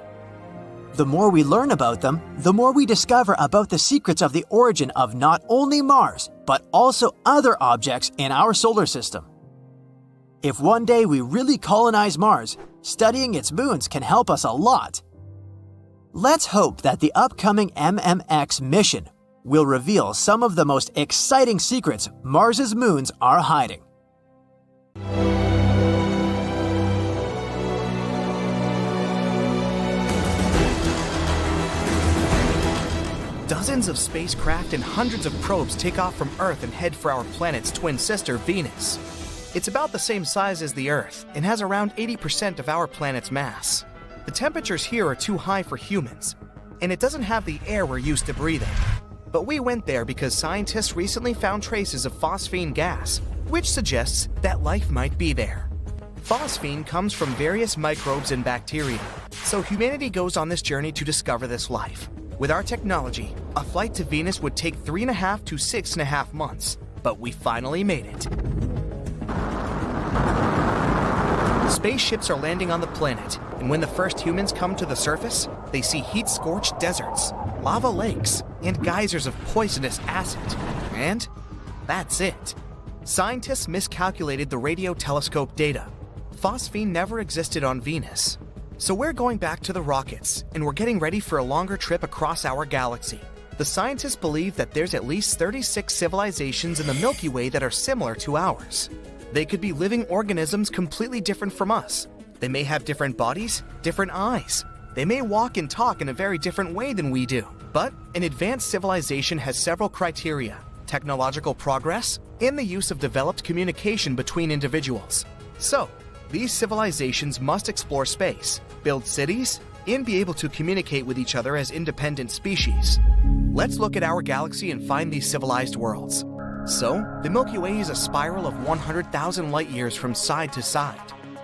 The more we learn about them, the more we discover about the secrets of the origin of not only Mars, but also other objects in our solar system. If one day we really colonize Mars, studying its moons can help us a lot. Let's hope that the upcoming MMX mission will reveal some of the most exciting secrets Mars's moons are hiding. Dozens of spacecraft and hundreds of probes take off from Earth and head for our planet's twin sister, Venus. It's about the same size as the Earth and has around 80% of our planet's mass. The temperatures here are too high for humans, and it doesn't have the air we're used to breathing. But we went there because scientists recently found traces of phosphine gas, which suggests that life might be there. Phosphine comes from various microbes and bacteria, so humanity goes on this journey to discover this life. With our technology, a flight to Venus would take 3.5 to 6.5 months, but we finally made it. Spaceships are landing on the planet, and when the first humans come to the surface, they see heat-scorched deserts, lava lakes, and geysers of poisonous acid. And that's it. Scientists miscalculated the radio telescope data. Phosphine never existed on Venus. So we're going back to the rockets, and we're getting ready for a longer trip across our galaxy. The scientists believe that there's at least 36 civilizations in the Milky Way that are similar to ours. They could be living organisms completely different from us. They may have different bodies, different eyes. They may walk and talk in a very different way than we do. But an advanced civilization has several criteria: technological progress and the use of developed communication between individuals. So, these civilizations must explore space, build cities, and be able to communicate with each other as independent species. Let's look at our galaxy and find these civilized worlds. So, the Milky Way is a spiral of 100,000 light years from side to side.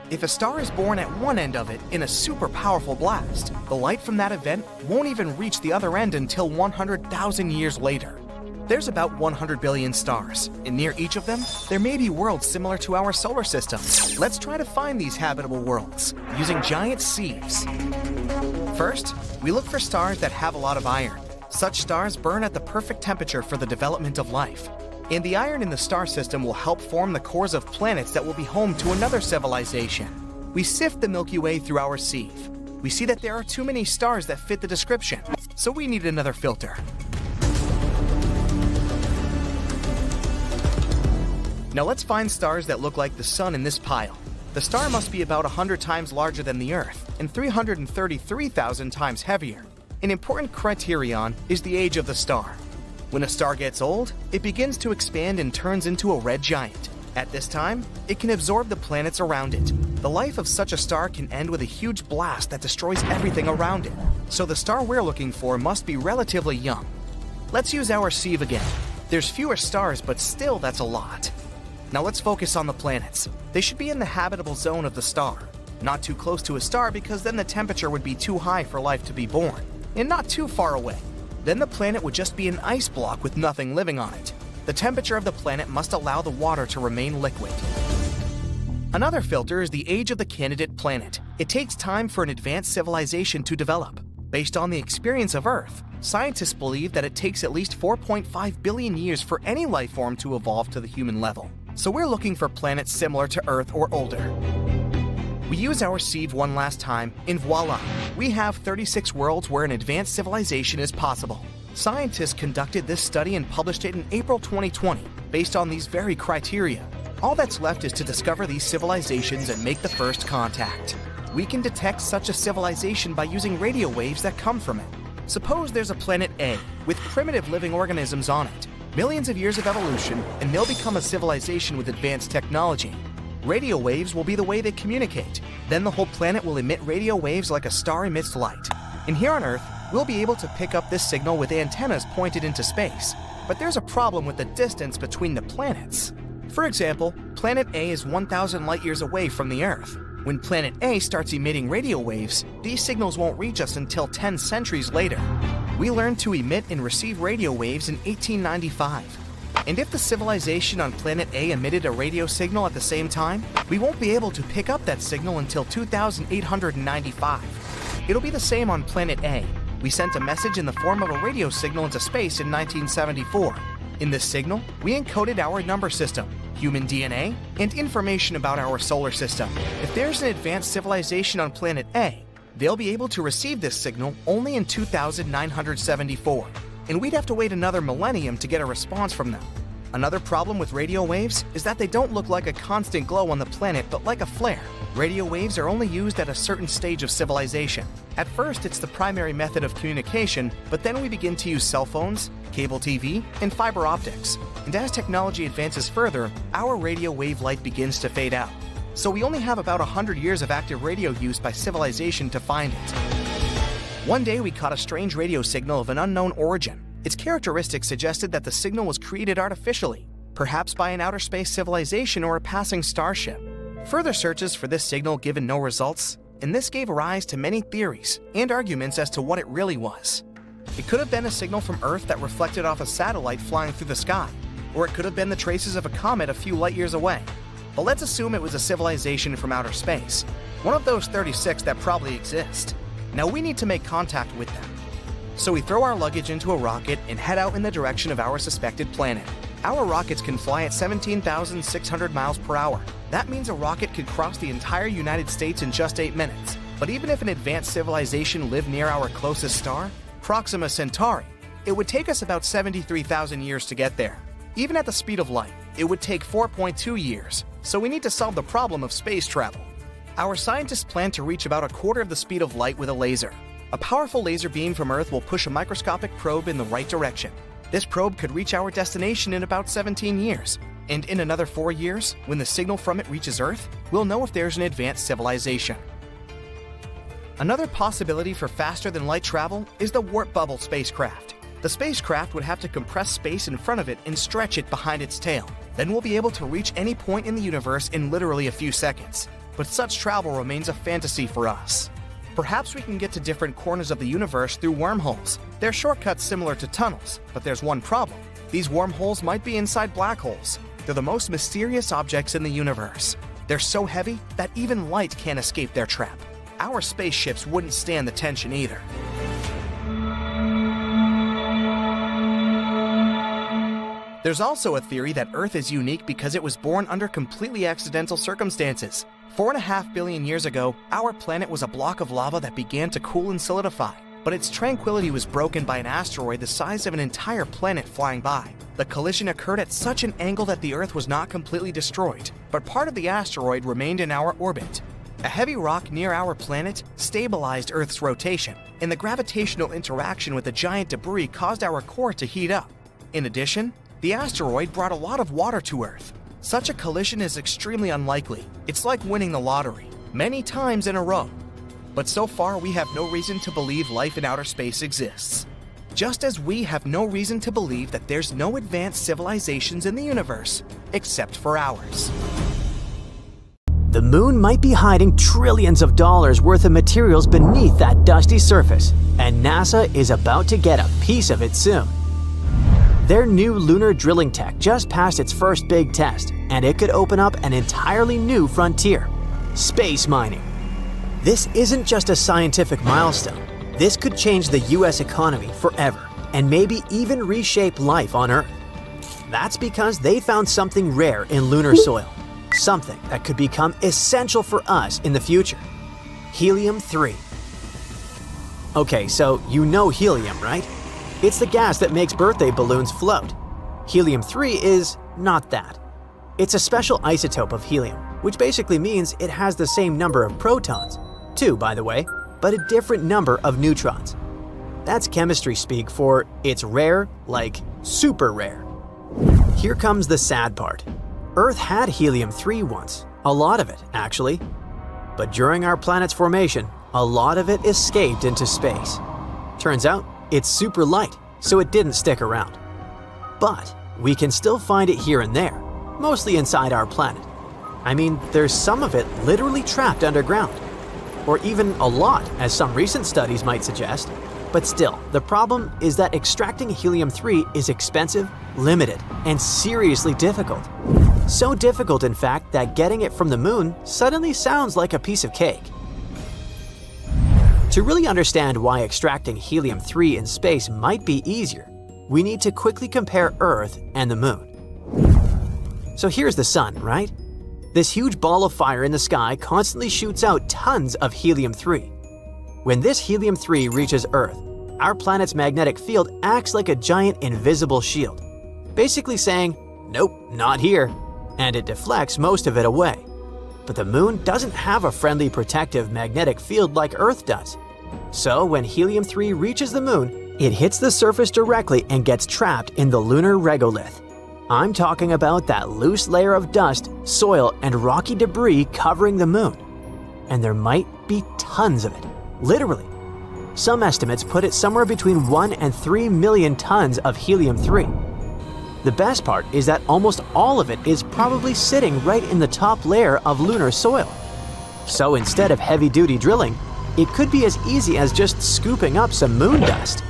If a star is born at one end of it in a super powerful blast, the light from that event won't even reach the other end until 100,000 years later. There's about 100 billion stars, and near each of them, there may be worlds similar to our solar system. Let's try to find these habitable worlds using giant sieves. First, we look for stars that have a lot of iron. Such stars burn at the perfect temperature for the development of life. And the iron in the star system will help form the cores of planets that will be home to another civilization. We sift the Milky Way through our sieve. We see that there are too many stars that fit the description, so we need another filter. Now let's find stars that look like the Sun in this pile. The star must be about 100 times larger than the Earth and 333,000 times heavier. An important criterion is the age of the star. When a star gets old, it begins to expand and turns into a red giant. At this time, it can absorb the planets around it. The life of such a star can end with a huge blast that destroys everything around it. So the star we're looking for must be relatively young. Let's use our sieve again. There's fewer stars, but still that's a lot. Now let's focus on the planets. They should be in the habitable zone of the star. Not too close to a star because then the temperature would be too high for life to be born. And not too far away. Then the planet would just be an ice block with nothing living on it. The temperature of the planet must allow the water to remain liquid. Another filter is the age of the candidate planet. It takes time for an advanced civilization to develop. Based on the experience of Earth, scientists believe that it takes at least 4.5 billion years for any life form to evolve to the human level. So we're looking for planets similar to Earth or older. We use our sieve one last time, and voila! We have 36 worlds where an advanced civilization is possible. Scientists conducted this study and published it in April 2020, based on these very criteria. All that's left is to discover these civilizations and make the first contact. We can detect such a civilization by using radio waves that come from it. Suppose there's a planet A with primitive living organisms on it. Millions of years of evolution, and they'll become a civilization with advanced technology. Radio waves will be the way they communicate. Then the whole planet will emit radio waves like a star emits light. And here on Earth, we'll be able to pick up this signal with antennas pointed into space. But there's a problem with the distance between the planets. For example, planet A is 1,000 light years away from the Earth. When Planet A starts emitting radio waves, these signals won't reach us until 10 centuries later. We learned to emit and receive radio waves in 1895. And if the civilization on Planet A emitted a radio signal at the same time, we won't be able to pick up that signal until 2895. It'll be the same on Planet A. We sent a message in the form of a radio signal into space in 1974. In this signal, we encoded our number system, human DNA, and information about our solar system. If there's an advanced civilization on Planet A, they'll be able to receive this signal only in 2974, and we'd have to wait another millennium to get a response from them. Another problem with radio waves is that they don't look like a constant glow on the planet, but like a flare. Radio waves are only used at a certain stage of civilization. At first, it's the primary method of communication, but then we begin to use cell phones, cable TV, and fiber optics. And as technology advances further, our radio wave light begins to fade out. So we only have about 100 years of active radio use by civilization to find it. One day we caught a strange radio signal of an unknown origin. Its characteristics suggested that the signal was created artificially, perhaps by an outer space civilization or a passing starship. Further searches for this signal given no results, and this gave rise to many theories and arguments as to what it really was. It could have been a signal from Earth that reflected off a satellite flying through the sky, or it could have been the traces of a comet a few light years away. But let's assume it was a civilization from outer space, one of those 36 that probably exist. Now we need to make contact with them. So we throw our luggage into a rocket and head out in the direction of our suspected planet. Our rockets can fly at 17,600 miles per hour. That means a rocket could cross the entire United States in just 8 minutes. But even if an advanced civilization lived near our closest star, Proxima Centauri, it would take us about 73,000 years to get there. Even at the speed of light, it would take 4.2 years. So we need to solve the problem of space travel. Our scientists plan to reach about a quarter of the speed of light with a laser. A powerful laser beam from Earth will push a microscopic probe in the right direction. This probe could reach our destination in about 17 years. And in another 4 years, when the signal from it reaches Earth, we'll know if there's an advanced civilization. Another possibility for faster-than-light travel is the warp bubble spacecraft. The spacecraft would have to compress space in front of it and stretch it behind its tail. Then we'll be able to reach any point in the universe in literally a few seconds. But such travel remains a fantasy for us. Perhaps we can get to different corners of the universe through wormholes. They're shortcuts similar to tunnels, but there's one problem. These wormholes might be inside black holes. They're the most mysterious objects in the universe. They're so heavy that even light can't escape their trap. Our spaceships wouldn't stand the tension either. There's also a theory that Earth is unique because it was born under completely accidental circumstances. 4.5 billion years ago, our planet was a block of lava that began to cool and solidify, but its tranquility was broken by an asteroid the size of an entire planet flying by. The collision occurred at such an angle that the Earth was not completely destroyed, but part of the asteroid remained in our orbit. A heavy rock near our planet stabilized Earth's rotation, and the gravitational interaction with the giant debris caused our core to heat up. In addition, the asteroid brought a lot of water to Earth. Such a collision is extremely unlikely. It's like winning the lottery, many times in a row. But so far, we have no reason to believe life in outer space exists. Just as we have no reason to believe that there's no advanced civilizations in the universe, except for ours. The moon might be hiding trillions of dollars worth of materials beneath that dusty surface, and NASA is about to get a piece of it soon. Their new lunar drilling tech just passed its first big test, and it could open up an entirely new frontier: space mining. This isn't just a scientific milestone. This could change the US economy forever, and maybe even reshape life on Earth. That's because they found something rare in lunar soil, something that could become essential for us in the future: helium-3. Okay, so you know helium, right? It's the gas that makes birthday balloons float. Helium-3 is not that. It's a special isotope of helium, which basically means it has the same number of protons, 2 by the way, but a different number of neutrons. That's chemistry speak for it's rare, like super rare. Here comes the sad part. Earth had helium-3 once, a lot of it actually. But during our planet's formation, a lot of it escaped into space. Turns out, it's super light, so it didn't stick around. But we can still find it here and there, mostly inside our planet. I mean, there's some of it literally trapped underground. Or even a lot, as some recent studies might suggest. But still, the problem is that extracting helium-3 is expensive, limited, and seriously difficult. So difficult, in fact, that getting it from the moon suddenly sounds like a piece of cake. To really understand why extracting helium-3 in space might be easier, we need to quickly compare Earth and the moon. So here's the sun, right? This huge ball of fire in the sky constantly shoots out tons of helium-3. When this helium-3 reaches Earth, our planet's magnetic field acts like a giant invisible shield, basically saying, "Nope, not here," and it deflects most of it away. But the moon doesn't have a friendly protective magnetic field like Earth does. So when helium-3 reaches the moon, it hits the surface directly and gets trapped in the lunar regolith. I'm talking about that loose layer of dust, soil, and rocky debris covering the moon. And there might be tons of it, literally. Some estimates put it somewhere between 1 and 3 million tons of helium-3. The best part is that almost all of it is probably sitting right in the top layer of lunar soil. So instead of heavy-duty drilling, it could be as easy as just scooping up some moon dust.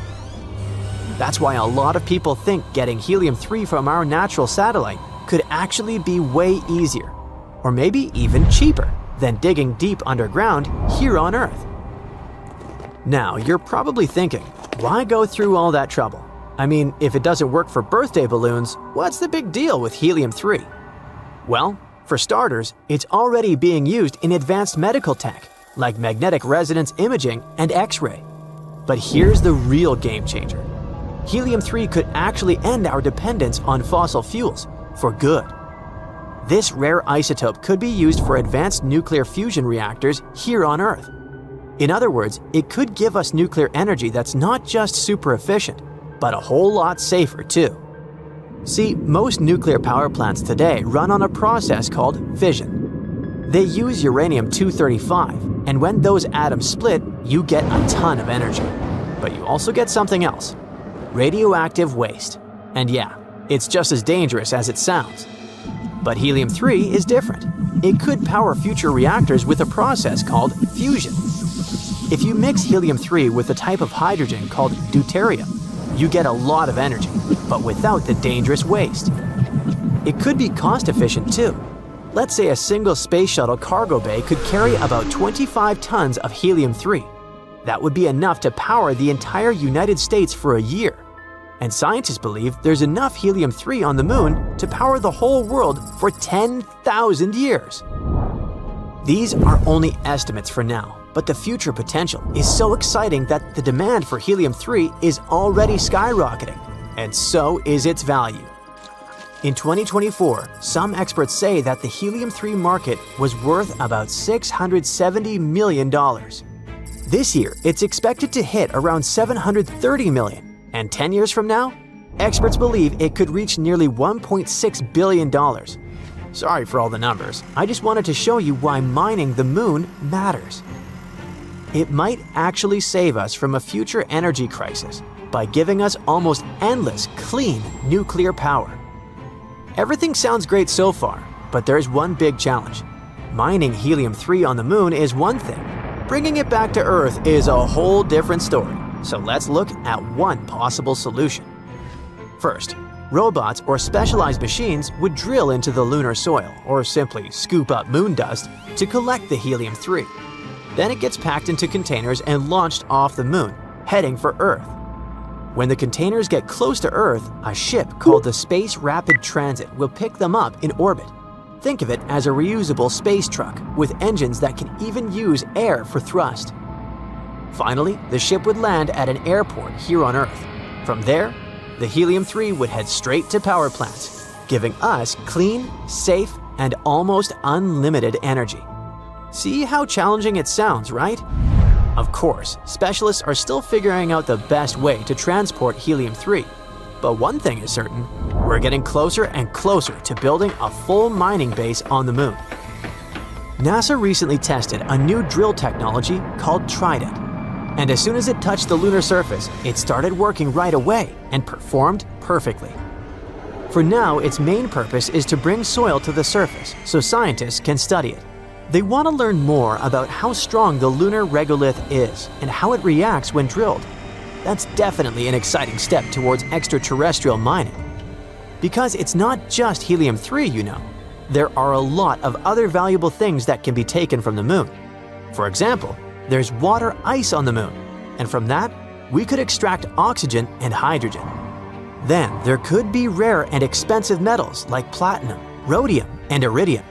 That's why a lot of people think getting helium-3 from our natural satellite could actually be way easier, or maybe even cheaper, than digging deep underground here on Earth. Now, you're probably thinking, why go through all that trouble? I mean, if it doesn't work for birthday balloons, what's the big deal with helium-3? Well, for starters, it's already being used in advanced medical tech, like magnetic resonance imaging and X-ray. But here's the real game changer. Helium-3 could actually end our dependence on fossil fuels for good. This rare isotope could be used for advanced nuclear fusion reactors here on Earth. In other words, it could give us nuclear energy that's not just super efficient, but a whole lot safer too. See, most nuclear power plants today run on a process called fission. They use uranium-235, and when those atoms split, you get a ton of energy. But you also get something else: radioactive waste. And yeah, it's just as dangerous as it sounds. But helium-3 is different. It could power future reactors with a process called fusion. If you mix helium-3 with a type of hydrogen called deuterium, you get a lot of energy, but without the dangerous waste. It could be cost-efficient too. Let's say a single space shuttle cargo bay could carry about 25 tons of helium-3. That would be enough to power the entire United States for a year. And scientists believe there's enough helium-3 on the moon to power the whole world for 10,000 years. These are only estimates for now, but the future potential is so exciting that the demand for helium-3 is already skyrocketing, and so is its value. In 2024, some experts say that the helium-3 market was worth about $670 million. This year, it's expected to hit around $730 million, and 10 years from now, experts believe it could reach nearly $1.6 billion. Sorry for all the numbers, I just wanted to show you why mining the moon matters. It might actually save us from a future energy crisis by giving us almost endless, clean nuclear power. Everything sounds great so far, but there's one big challenge. Mining helium-3 on the moon is one thing. Bringing it back to Earth is a whole different story. So let's look at one possible solution. First, robots or specialized machines would drill into the lunar soil or simply scoop up moon dust to collect the helium-3. Then it gets packed into containers and launched off the moon, heading for Earth. When the containers get close to Earth, a ship called the Space Rapid Transit will pick them up in orbit. Think of it as a reusable space truck with engines that can even use air for thrust. Finally, the ship would land at an airport here on Earth. From there, the helium-3 would head straight to power plants, giving us clean, safe, and almost unlimited energy. See how challenging it sounds, right? Of course, specialists are still figuring out the best way to transport helium-3. But one thing is certain, we're getting closer and closer to building a full mining base on the moon. NASA recently tested a new drill technology called Trident. And as soon as it touched the lunar surface, it started working right away and performed perfectly. For now, its main purpose is to bring soil to the surface so scientists can study it. They want to learn more about how strong the lunar regolith is and how it reacts when drilled. That's definitely an exciting step towards extraterrestrial mining. Because it's not just helium-3, you know. There are a lot of other valuable things that can be taken from the moon. For example, there's water ice on the moon, and from that, we could extract oxygen and hydrogen. Then there could be rare and expensive metals like platinum, rhodium, and iridium.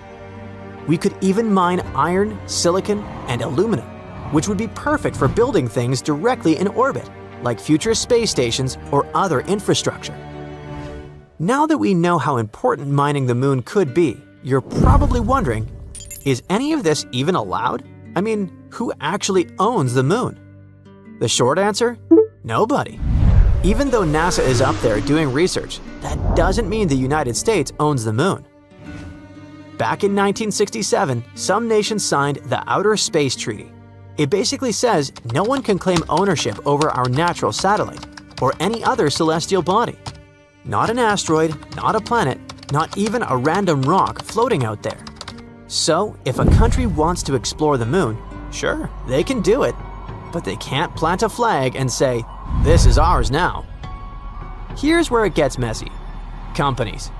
We could even mine iron, silicon, and aluminum, which would be perfect for building things directly in orbit, like future space stations or other infrastructure. Now that we know how important mining the moon could be, you're probably wondering, is any of this even allowed? I mean, who actually owns the moon? The short answer? Nobody. Even though NASA is up there doing research, that doesn't mean the United States owns the moon. Back in 1967, some nations signed the Outer Space Treaty. It basically says no one can claim ownership over our natural satellite or any other celestial body. Not an asteroid, not a planet, not even a random rock floating out there. So, if a country wants to explore the moon, sure, they can do it, but they can't plant a flag and say, "This is ours now." Here's where it gets messy. Companies.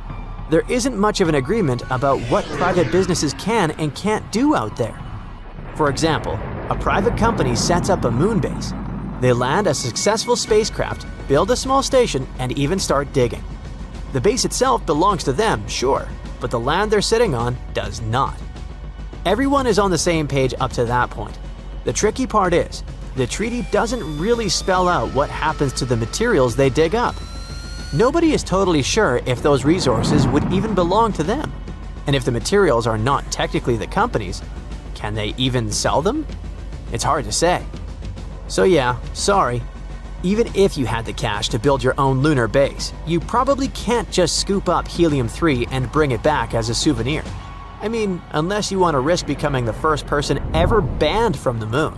There isn't much of an agreement about what private businesses can and can't do out there. For example, a private company sets up a moon base. They land a successful spacecraft, build a small station, and even start digging. The base itself belongs to them, sure, but the land they're sitting on does not. Everyone is on the same page up to that point. The tricky part is, the treaty doesn't really spell out what happens to the materials they dig up. Nobody is totally sure if those resources would even belong to them. And if the materials are not technically the company's, can they even sell them? It's hard to say. So yeah, sorry. Even if you had the cash to build your own lunar base, you probably can't just scoop up helium-3 and bring it back as a souvenir. I mean, unless you want to risk becoming the first person ever banned from the moon.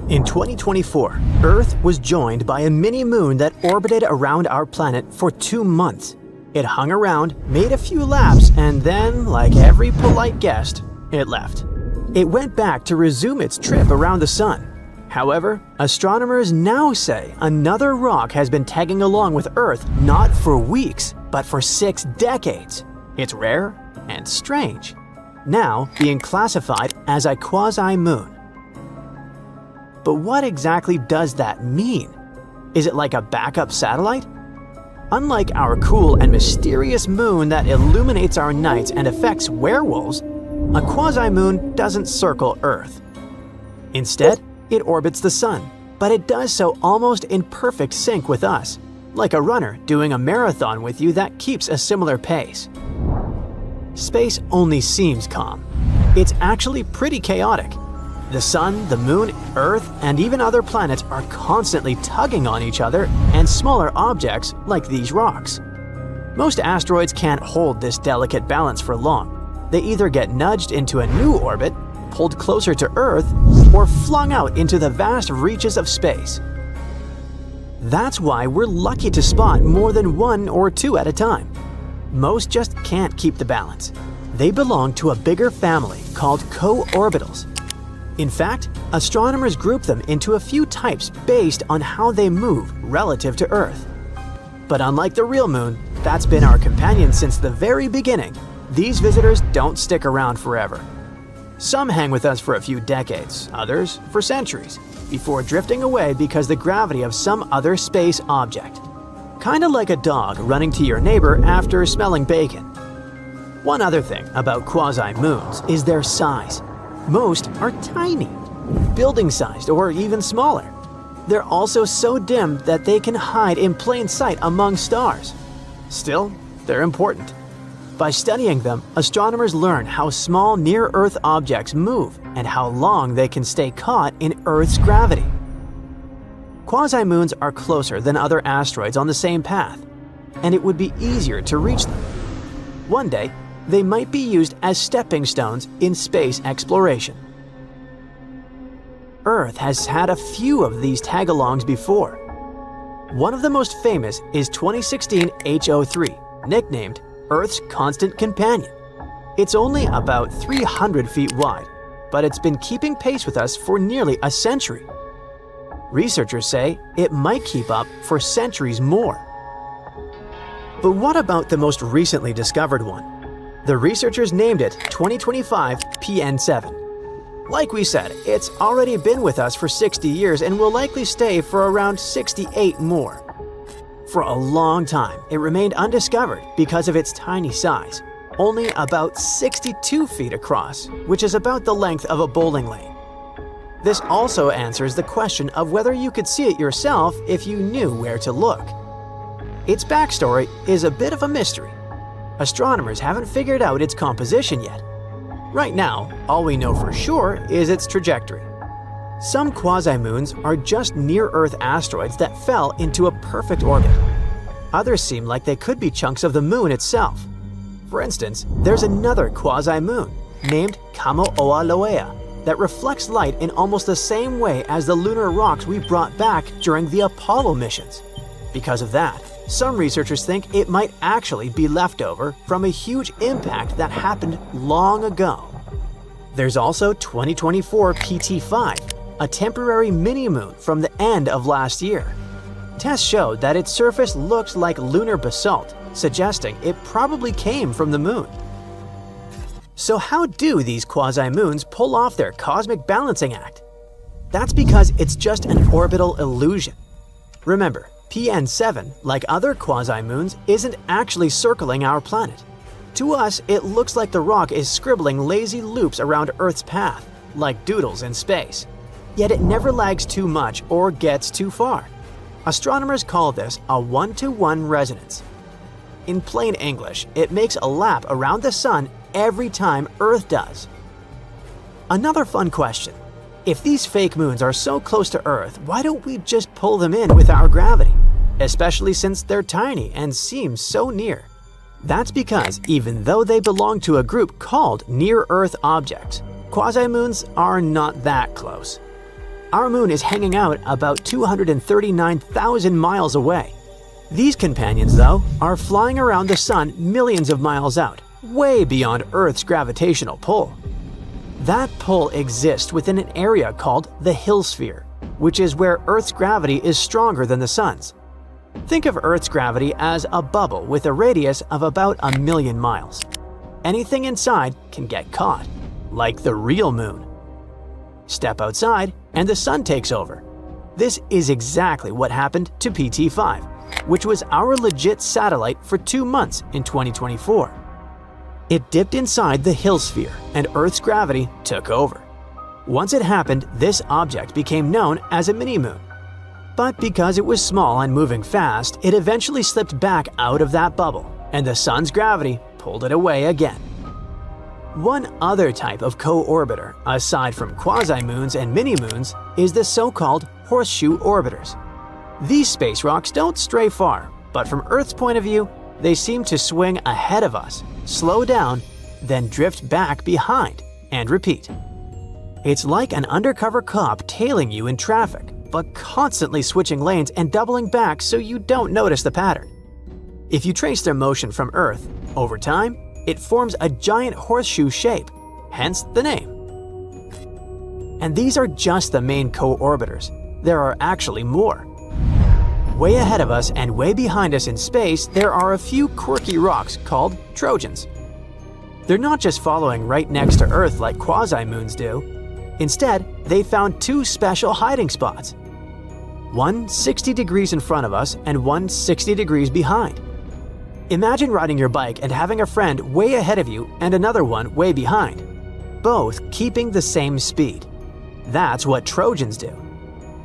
In 2024, Earth was joined by a mini-moon that orbited around our planet for 2 months. It hung around, made a few laps, and then, like every polite guest, it left. It went back to resume its trip around the sun. However, astronomers now say another rock has been tagging along with Earth not for weeks, but for 6 decades. It's rare and strange, now being classified as a quasi-moon. But what exactly does that mean? Is it like a backup satellite? Unlike our cool and mysterious moon that illuminates our nights and affects werewolves, a quasi-moon doesn't circle Earth. Instead, it orbits the sun, but it does so almost in perfect sync with us, like a runner doing a marathon with you that keeps a similar pace. Space only seems calm. It's actually pretty chaotic. The sun, the moon, Earth, and even other planets are constantly tugging on each other and smaller objects like these rocks. Most asteroids can't hold this delicate balance for long. They either get nudged into a new orbit, pulled closer to Earth, or flung out into the vast reaches of space. That's why we're lucky to spot more than 1 or 2 at a time. Most just can't keep the balance. They belong to a bigger family called co-orbitals. In fact, astronomers group them into a few types based on how they move relative to Earth. But unlike the real moon, that's been our companion since the very beginning, these visitors don't stick around forever. Some hang with us for a few decades, others for centuries, before drifting away because the gravity of some other space object. Kinda like a dog running to your neighbor after smelling bacon. One other thing about quasi-moons is their size. Most are tiny, building-sized or even smaller. They're also so dim that they can hide in plain sight among stars. Still, they're important. By studying them, astronomers learn how small near-Earth objects move and how long they can stay caught in Earth's gravity. Quasi-moons are closer than other asteroids on the same path, and it would be easier to reach them. One day, they might be used as stepping stones in space exploration. Earth has had a few of these tag-alongs before. One of the most famous is 2016 HO3, nicknamed Earth's Constant Companion. It's only about 300 feet wide, but it's been keeping pace with us for nearly a century. Researchers say it might keep up for centuries more. But what about the most recently discovered one? The researchers named it 2025 PN7. Like we said, it's already been with us for 60 years and will likely stay for around 68 more. For a long time, it remained undiscovered because of its tiny size, only about 62 feet across, which is about the length of a bowling lane. This also answers the question of whether you could see it yourself if you knew where to look. Its backstory is a bit of a mystery. Astronomers haven't figured out its composition yet. Right now, all we know for sure is its trajectory. Some quasi-moons are just near-Earth asteroids that fell into a perfect orbit. Others seem like they could be chunks of the moon itself. For instance, there's another quasi-moon named Kamo'olaloa that reflects light in almost the same way as the lunar rocks we brought back during the Apollo missions. Because of that, some researchers think it might actually be leftover from a huge impact that happened long ago. There's also 2024 PT5, a temporary mini-moon from the end of last year. Tests showed that its surface looked like lunar basalt, suggesting it probably came from the moon. So how do these quasi-moons pull off their cosmic balancing act? That's because it's just an orbital illusion. Remember, PN7, like other quasi-moons, isn't actually circling our planet. To us, it looks like the rock is scribbling lazy loops around Earth's path, like doodles in space. Yet it never lags too much or gets too far. Astronomers call this a 1-to-1 resonance. In plain English, it makes a lap around the sun every time Earth does. Another fun question. If these fake moons are so close to Earth, why don't we just pull them in with our gravity? Especially since they're tiny and seem so near. That's because even though they belong to a group called near-Earth objects, quasi-moons are not that close. Our moon is hanging out about 239,000 miles away. These companions, though, are flying around the sun millions of miles out, way beyond Earth's gravitational pull. That pull exists within an area called the Hill sphere, which is where Earth's gravity is stronger than the sun's. Think of Earth's gravity as a bubble with a radius of about 1,000,000 miles. Anything inside can get caught, like the real moon. Step outside and the sun takes over. This is exactly what happened to PT5, which was our legit satellite for 2 months in 2024. It dipped inside the Hill sphere and Earth's gravity took over. Once it happened, this object became known as a mini-moon. But because it was small and moving fast, it eventually slipped back out of that bubble, and the sun's gravity pulled it away again. One other type of co-orbiter, aside from quasi-moons and mini-moons, is the so-called horseshoe orbiters. These space rocks don't stray far, but from Earth's point of view, they seem to swing ahead of us, slow down, then drift back behind, and repeat. It's like an undercover cop tailing you in traffic, but constantly switching lanes and doubling back so you don't notice the pattern. If you trace their motion from Earth, over time, it forms a giant horseshoe shape, hence the name. And these are just the main co-orbiters. There are actually more. Way ahead of us and way behind us in space, there are a few quirky rocks called Trojans. They're not just following right next to Earth like quasi-moons do. Instead, they found 2 special hiding spots. One 60 degrees in front of us and one 60 degrees behind. Imagine riding your bike and having a friend way ahead of you and another one way behind, both keeping the same speed. That's what Trojans do.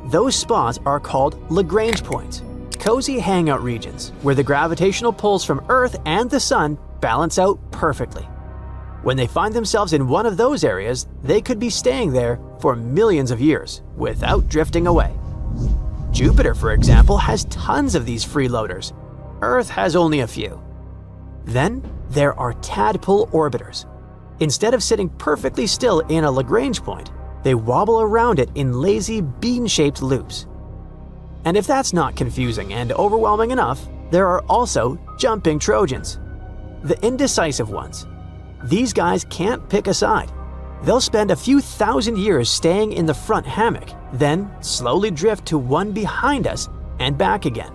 Those spots are called Lagrange points, cozy hangout regions where the gravitational pulls from Earth and the Sun balance out perfectly. When they find themselves in one of those areas, they could be staying there for millions of years without drifting away. Jupiter, for example, has tons of these freeloaders. Earth has only a few. Then there are tadpole orbiters. Instead of sitting perfectly still in a Lagrange point, they wobble around it in lazy bean-shaped loops. And if that's not confusing and overwhelming enough, there are also jumping Trojans. The indecisive ones. These guys can't pick a side. They'll spend a few thousand years staying in the front hammock, then slowly drift to one behind us and back again.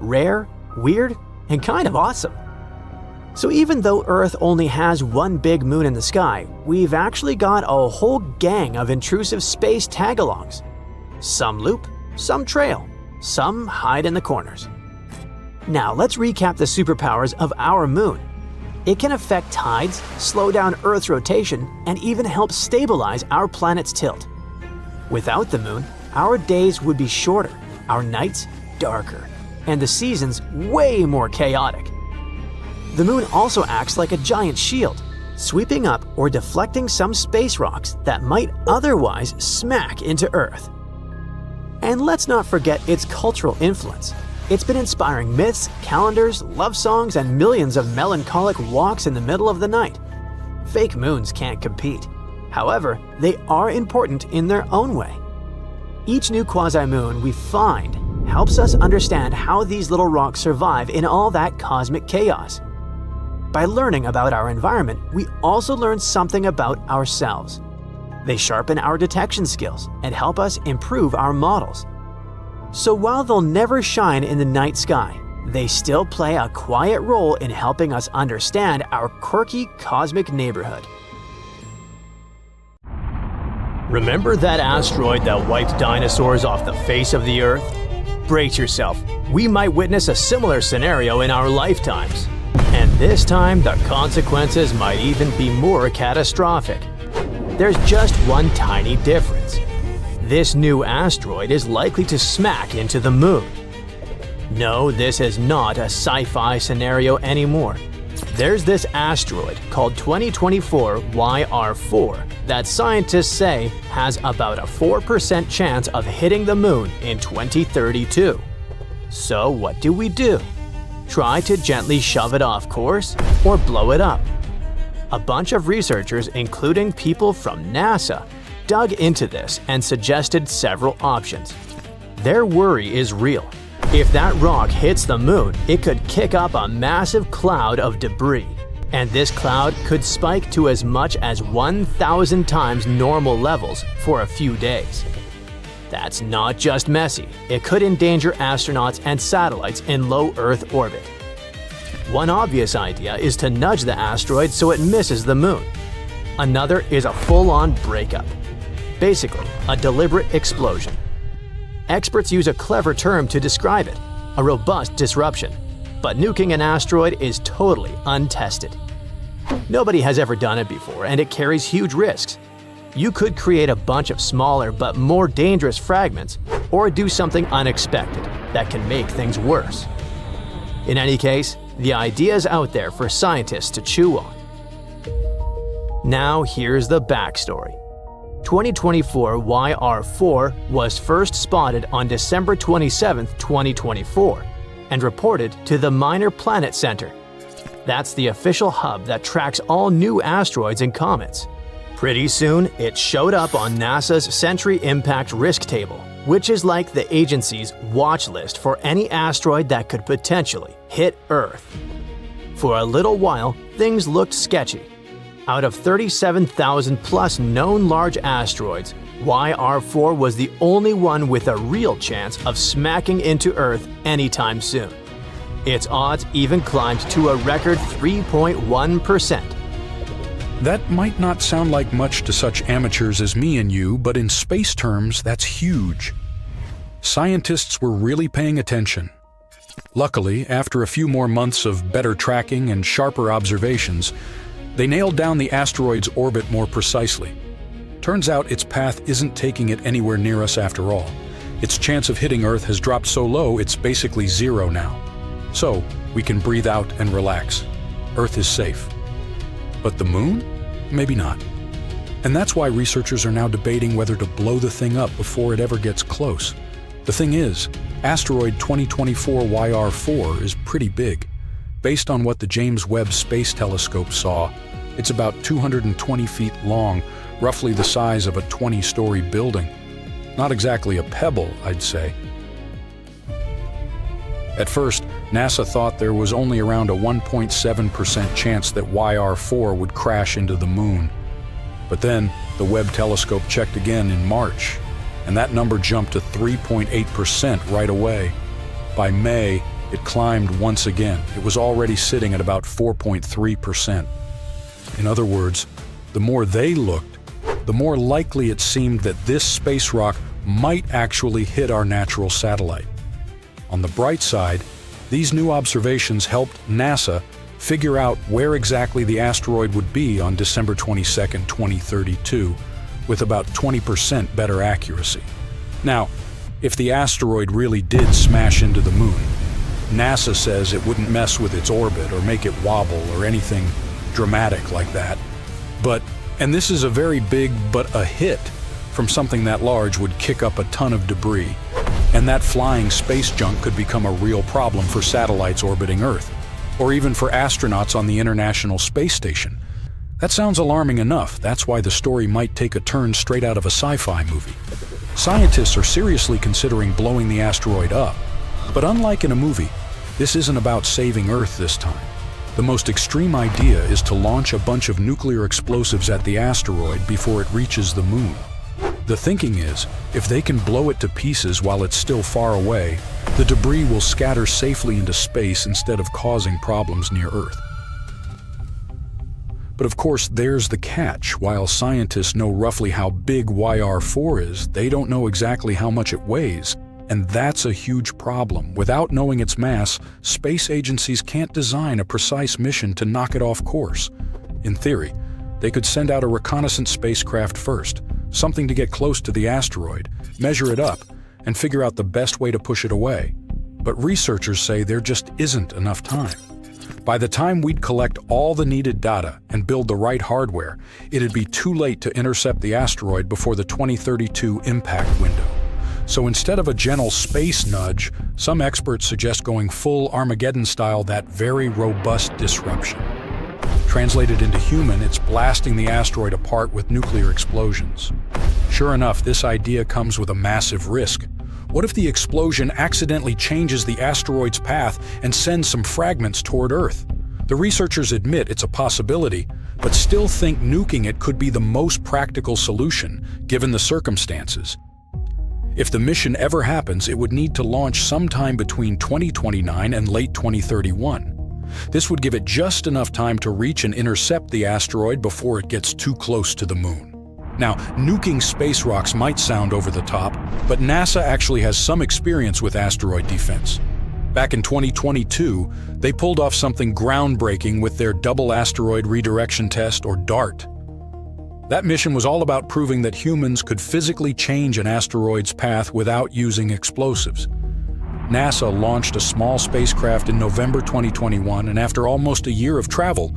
Rare, weird, and kind of awesome. So even though Earth only has one big moon in the sky, we've actually got a whole gang of intrusive space tag-alongs. Some loop, some trail, some hide in the corners. Now let's recap the superpowers of our moon. It can affect tides, slow down Earth's rotation, and even help stabilize our planet's tilt. Without the moon, our days would be shorter, our nights darker, and the seasons way more chaotic. The moon also acts like a giant shield, sweeping up or deflecting some space rocks that might otherwise smack into Earth. And let's not forget its cultural influence. It's been inspiring myths, calendars, love songs, and millions of melancholic walks in the middle of the night. Fake moons can't compete. However, they are important in their own way. Each new quasi-moon we find helps us understand how these little rocks survive in all that cosmic chaos. By learning about our environment, we also learn something about ourselves. They sharpen our detection skills and help us improve our models. So while they'll never shine in the night sky, they still play a quiet role in helping us understand our quirky cosmic neighborhood. Remember that asteroid that wiped dinosaurs off the face of the Earth? Brace yourself, we might witness a similar scenario in our lifetimes. And this time, the consequences might even be more catastrophic. There's just one tiny difference. This new asteroid is likely to smack into the moon. No, this is not a sci-fi scenario anymore. There's this asteroid called 2024 YR4 that scientists say has about a 4% chance of hitting the moon in 2032. So what do? Try to gently shove it off course or blow it up? A bunch of researchers, including people from NASA, dug into this and suggested several options. Their worry is real. If that rock hits the moon, it could kick up a massive cloud of debris, and this cloud could spike to as much as 1,000 times normal levels for a few days. That's not just messy, it could endanger astronauts and satellites in low Earth orbit. One obvious idea is to nudge the asteroid so it misses the moon. Another is a full-on breakup. Basically, a deliberate explosion. Experts use a clever term to describe it, a robust disruption. But nuking an asteroid is totally untested. Nobody has ever done it before, and it carries huge risks. You could create a bunch of smaller but more dangerous fragments, or do something unexpected that can make things worse. In any case, the idea is out there for scientists to chew on. Now here's the backstory. 2024 YR4 was first spotted on December 27, 2024, and reported to the Minor Planet Center. That's the official hub that tracks all new asteroids and comets. Pretty soon, it showed up on NASA's Century Impact Risk Table, which is like the agency's watch list for any asteroid that could potentially hit Earth. For a little while, things looked sketchy. Out of 37,000 plus known large asteroids, YR4 was the only one with a real chance of smacking into Earth anytime soon. Its odds even climbed to a record 3.1%. That might not sound like much to such amateurs as me and you, but in space terms, that's huge. Scientists were really paying attention. Luckily, after a few more months of better tracking and sharper observations, they nailed down the asteroid's orbit more precisely. Turns out its path isn't taking it anywhere near us after all. Its chance of hitting Earth has dropped so low it's basically zero now. So, we can breathe out and relax. Earth is safe. But the moon? Maybe not. And that's why researchers are now debating whether to blow the thing up before it ever gets close. The thing is, asteroid 2024 YR4 is pretty big. Based on what the James Webb Space Telescope saw, it's about 220 feet long, roughly the size of a 20-story building. Not exactly a pebble, I'd say. At first, NASA thought there was only around a 1.7% chance that YR4 would crash into the moon. But then, the Webb telescope checked again in March, and that number jumped to 3.8% right away. By May, it climbed once again. It was already sitting at about 4.3%. In other words, the more they looked, the more likely it seemed that this space rock might actually hit our natural satellite. On the bright side, these new observations helped NASA figure out where exactly the asteroid would be on December 22, 2032, with about 20% better accuracy. Now, if the asteroid really did smash into the moon, NASA says it wouldn't mess with its orbit or make it wobble or anything dramatic like that. And this is a very big but a hit from something that large would kick up a ton of debris, and that flying space junk could become a real problem for satellites orbiting Earth, or even for astronauts on the International Space Station. That sounds alarming enough. That's why the story might take a turn straight out of a sci-fi movie. Scientists are seriously considering blowing the asteroid up. But unlike in a movie, this isn't about saving Earth this time. The most extreme idea is to launch a bunch of nuclear explosives at the asteroid before it reaches the moon. The thinking is, if they can blow it to pieces while it's still far away, the debris will scatter safely into space instead of causing problems near Earth. But of course, there's the catch. While scientists know roughly how big YR4 is, they don't know exactly how much it weighs. And that's a huge problem. Without knowing its mass, space agencies can't design a precise mission to knock it off course. In theory, they could send out a reconnaissance spacecraft first, something to get close to the asteroid, measure it up, and figure out the best way to push it away. But researchers say there just isn't enough time. By the time we'd collect all the needed data and build the right hardware, it'd be too late to intercept the asteroid before the 2032 impact window. So instead of a gentle space nudge, some experts suggest going full Armageddon-style, that very robust disruption. Translated into human, it's blasting the asteroid apart with nuclear explosions. Sure enough, this idea comes with a massive risk. What if the explosion accidentally changes the asteroid's path and sends some fragments toward Earth? The researchers admit it's a possibility, but still think nuking it could be the most practical solution, given the circumstances. If the mission ever happens, it would need to launch sometime between 2029 and late 2031. This would give it just enough time to reach and intercept the asteroid before it gets too close to the moon. Now, nuking space rocks might sound over the top, but NASA actually has some experience with asteroid defense. Back in 2022, they pulled off something groundbreaking with their Double Asteroid Redirection Test, or DART. That mission was all about proving that humans could physically change an asteroid's path without using explosives. NASA launched a small spacecraft in November 2021, and after almost a year of travel,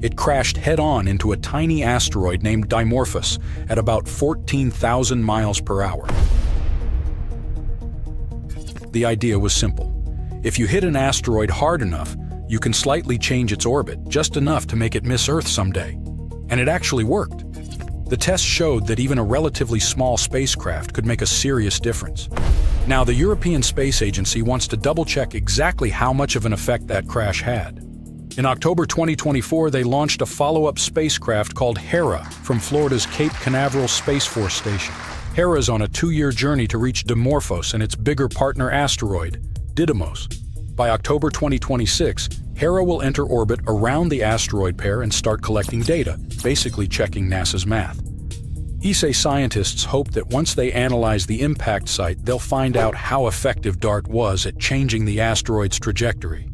it crashed head-on into a tiny asteroid named Dimorphos at about 14,000 miles per hour. The idea was simple. If you hit an asteroid hard enough, you can slightly change its orbit, just enough to make it miss Earth someday. And it actually worked. The test showed that even a relatively small spacecraft could make a serious difference. Now, the European Space Agency wants to double-check exactly how much of an effect that crash had. In October 2024, they launched a follow-up spacecraft called Hera from Florida's Cape Canaveral Space Force Station. Hera's on a 2-year journey to reach Dimorphos and its bigger partner asteroid, Didymos. By October 2026, Hera will enter orbit around the asteroid pair and start collecting data, basically checking NASA's math. ESA scientists hope that once they analyze the impact site, they'll find out how effective DART was at changing the asteroid's trajectory.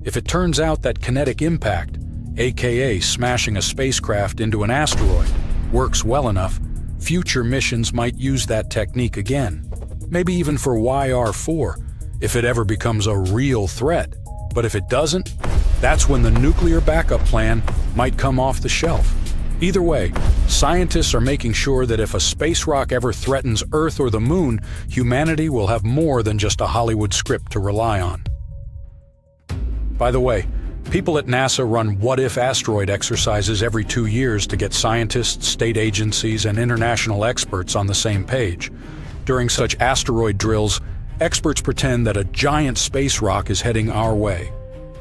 If it turns out that kinetic impact, aka smashing a spacecraft into an asteroid, works well enough, future missions might use that technique again. Maybe even for YR4, if it ever becomes a real threat. But if it doesn't, that's when the nuclear backup plan might come off the shelf. Either way, scientists are making sure that if a space rock ever threatens Earth or the Moon, humanity will have more than just a Hollywood script to rely on. By the way, people at NASA run what-if asteroid exercises every 2 years to get scientists, state agencies, and international experts on the same page. During such asteroid drills, Experts pretend that a giant space rock is heading our way.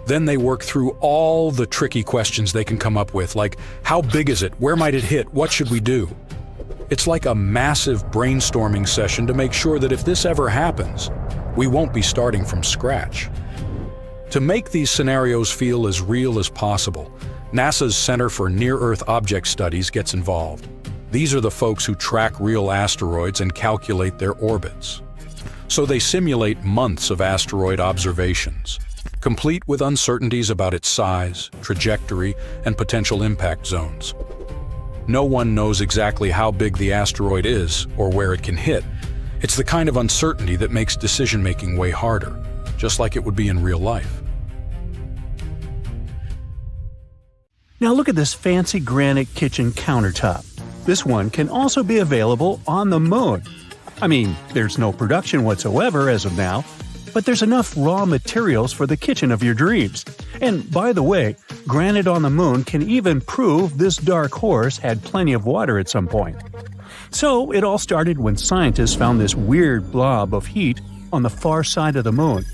Then they work through all the tricky questions they can come up with, like how big is it, where might it hit, what should we do? It's like a massive brainstorming session to make sure that if this ever happens, we won't be starting from scratch. To make these scenarios feel as real as possible, NASA's Center for Near-Earth Object Studies gets involved. These are the folks who track real asteroids and calculate their orbits. So they simulate months of asteroid observations, complete with uncertainties about its size, trajectory, and potential impact zones. No one knows exactly how big the asteroid is or where it can hit. It's the kind of uncertainty that makes decision-making way harder, just like it would be in real life. Now look at this fancy granite kitchen countertop. This one can also be available on the moon. I mean, there's no production whatsoever as of now, but there's enough raw materials for the kitchen of your dreams. And by the way, granite on the moon can even prove this dark horse had plenty of water at some point. So it all started when scientists found this weird blob of heat on the far side of the moon.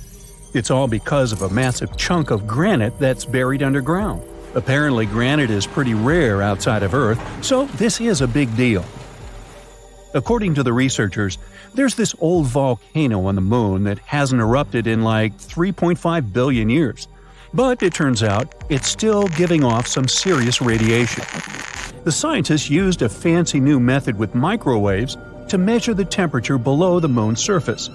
It's all because of a massive chunk of granite that's buried underground. Apparently, granite is pretty rare outside of Earth, so this is a big deal. According to the researchers, there's this old volcano on the moon that hasn't erupted in like 3.5 billion years. But it turns out it's still giving off some serious radiation. The scientists used a fancy new method with microwaves to measure the temperature below the moon's surface.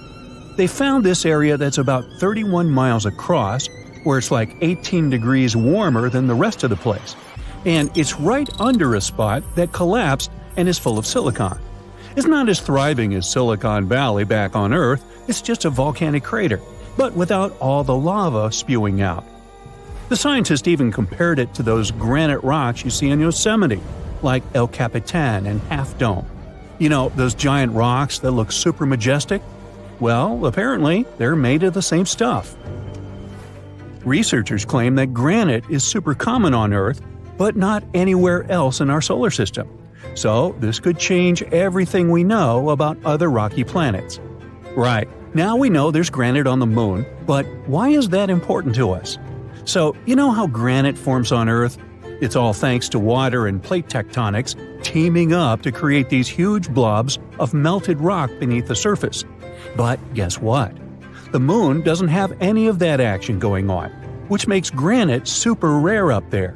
They found this area that's about 31 miles across, where it's like 18 degrees warmer than the rest of the place. And it's right under a spot that collapsed and is full of silicon. It's not as thriving as Silicon Valley back on Earth, it's just a volcanic crater, but without all the lava spewing out. The scientists even compared it to those granite rocks you see in Yosemite, like El Capitan and Half Dome. You know, those giant rocks that look super majestic? Well, apparently, they're made of the same stuff. Researchers claim that granite is super common on Earth, but not anywhere else in our solar system. So, this could change everything we know about other rocky planets. Right, now we know there's granite on the moon, but why is that important to us? So, you know how granite forms on Earth? It's all thanks to water and plate tectonics teaming up to create these huge blobs of melted rock beneath the surface. But guess what? The moon doesn't have any of that action going on, which makes granite super rare up there.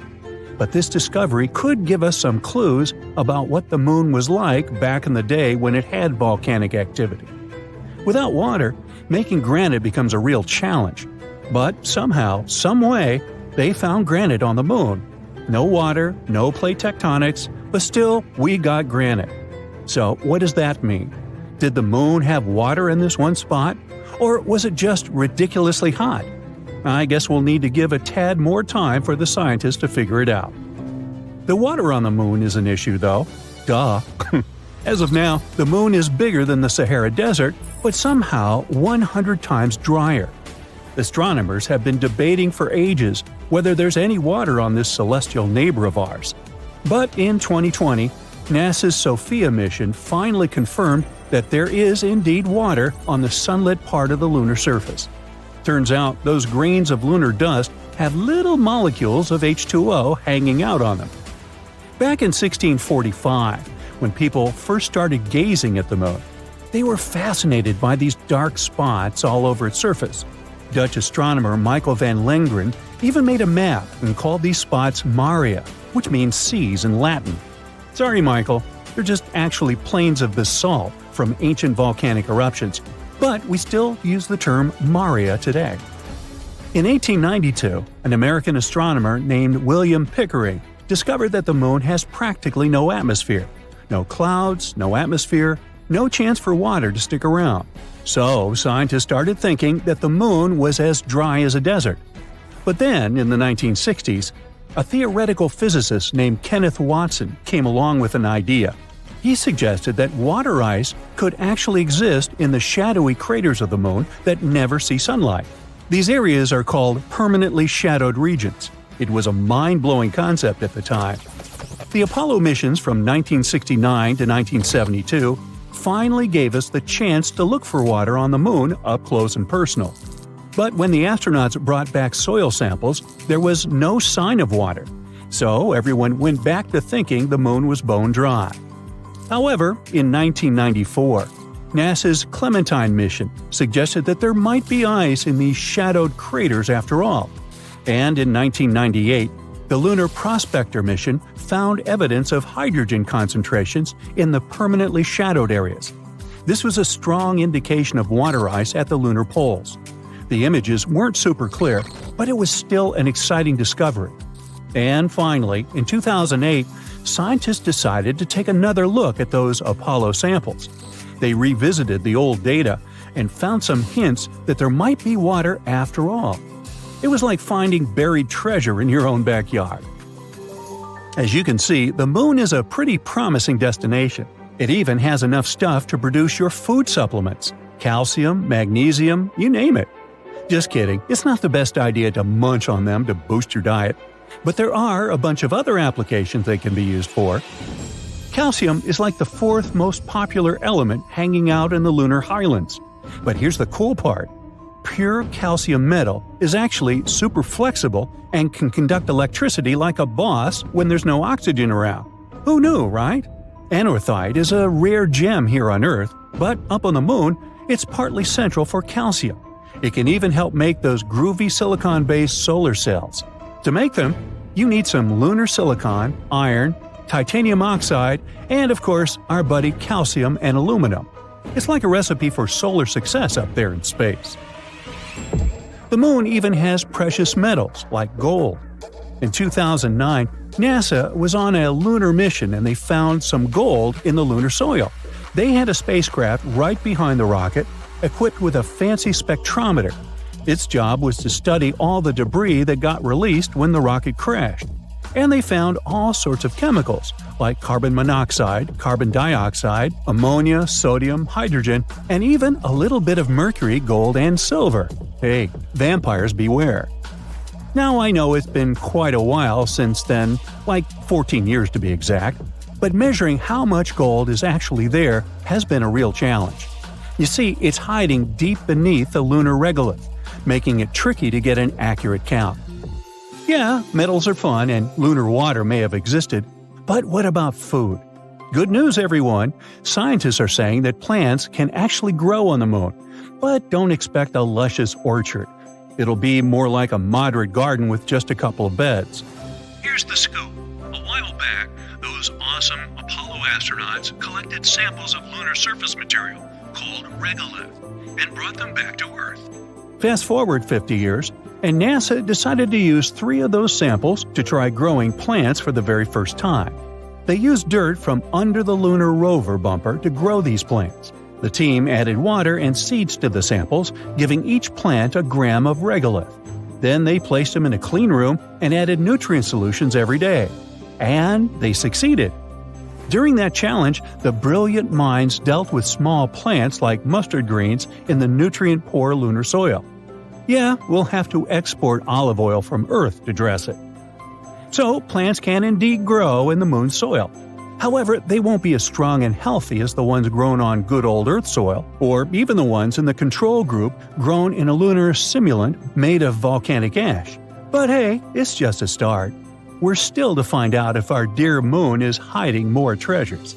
But this discovery could give us some clues about what the moon was like back in the day when it had volcanic activity. Without water, making granite becomes a real challenge. But somehow, some way, they found granite on the moon. No water, no plate tectonics, but still, we got granite. So what does that mean? Did the moon have water in this one spot? Or was it just ridiculously hot? I guess we'll need to give a tad more time for the scientists to figure it out. The water on the moon is an issue, though. Duh. As of now, the moon is bigger than the Sahara Desert, but somehow 100 times drier. Astronomers have been debating for ages whether there's any water on this celestial neighbor of ours. But in 2020, NASA's SOFIA mission finally confirmed that there is indeed water on the sunlit part of the lunar surface. Turns out those grains of lunar dust have little molecules of H2O hanging out on them. Back in 1645, when people first started gazing at the moon, they were fascinated by these dark spots all over its surface. Dutch astronomer Michael van Lengren even made a map and called these spots Maria, which means seas in Latin. Sorry, Michael, they're just actually plains of basalt from ancient volcanic eruptions, but we still use the term Maria today. In 1892, an American astronomer named William Pickering discovered that the moon has practically no atmosphere. No clouds, no atmosphere, no chance for water to stick around. So, scientists started thinking that the moon was as dry as a desert. But then, in the 1960s, a theoretical physicist named Kenneth Watson came along with an idea. He suggested that water ice could actually exist in the shadowy craters of the moon that never see sunlight. These areas are called permanently shadowed regions. It was a mind-blowing concept at the time. The Apollo missions from 1969 to 1972 finally gave us the chance to look for water on the moon up close and personal. But when the astronauts brought back soil samples, there was no sign of water. So everyone went back to thinking the moon was bone dry. However, in 1994, NASA's Clementine mission suggested that there might be ice in these shadowed craters after all. And in 1998, the Lunar Prospector mission found evidence of hydrogen concentrations in the permanently shadowed areas. This was a strong indication of water ice at the lunar poles. The images weren't super clear, but it was still an exciting discovery. And finally, in 2008, scientists decided to take another look at those Apollo samples. They revisited the old data and found some hints that there might be water after all. It was like finding buried treasure in your own backyard. As you can see, the moon is a pretty promising destination. It even has enough stuff to produce your food supplements – calcium, magnesium, you name it. Just kidding, it's not the best idea to munch on them to boost your diet. But there are a bunch of other applications they can be used for. Calcium is like the fourth most popular element hanging out in the lunar highlands. But here's the cool part. Pure calcium metal is actually super flexible and can conduct electricity like a boss when there's no oxygen around. Who knew, right? Anorthite is a rare gem here on Earth, but up on the moon, it's partly central for calcium. It can even help make those groovy silicon-based solar cells. To make them, you need some lunar silicon, iron, titanium oxide, and of course, our buddy calcium and aluminum. It's like a recipe for solar success up there in space. The moon even has precious metals like gold. In 2009, NASA was on a lunar mission and they found some gold in the lunar soil. They had a spacecraft right behind the rocket, equipped with a fancy spectrometer. Its job was to study all the debris that got released when the rocket crashed. And they found all sorts of chemicals, like carbon monoxide, carbon dioxide, ammonia, sodium, hydrogen, and even a little bit of mercury, gold, and silver. Hey, vampires beware. Now I know it's been quite a while since then, like 14 years to be exact, but measuring how much gold is actually there has been a real challenge. You see, it's hiding deep beneath the lunar regolith, making it tricky to get an accurate count. Yeah, metals are fun and lunar water may have existed, but what about food? Good news, everyone! Scientists are saying that plants can actually grow on the moon, but don't expect a luscious orchard. It'll be more like a moderate garden with just a couple of beds. Here's the scoop. A while back, those awesome Apollo astronauts collected samples of lunar surface material called regolith and brought them back to Earth. Fast forward 50 years, and NASA decided to use 3 of those samples to try growing plants for the very first time. They used dirt from under the lunar rover bumper to grow these plants. The team added water and seeds to the samples, giving each plant a gram of regolith. Then they placed them in a clean room and added nutrient solutions every day. And they succeeded. During that challenge, the brilliant minds dealt with small plants like mustard greens in the nutrient-poor lunar soil. Yeah, we'll have to export olive oil from Earth to dress it. So, plants can indeed grow in the moon's soil. However, they won't be as strong and healthy as the ones grown on good old Earth soil, or even the ones in the control group grown in a lunar simulant made of volcanic ash. But hey, it's just a start. We're still to find out if our dear moon is hiding more treasures.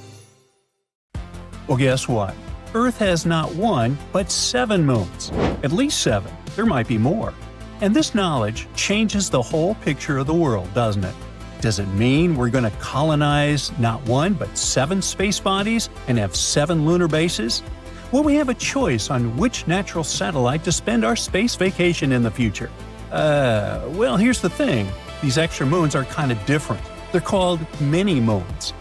Well, guess what? Earth has not 1, but 7 moons. At least 7. There might be more. And this knowledge changes the whole picture of the world, doesn't it? Does it mean we're going to colonize not 1, but 7 space bodies and have 7 lunar bases? Will we have a choice on which natural satellite to spend our space vacation in the future? Well, here's the thing. These extra moons are kind of different. They're called mini-moons.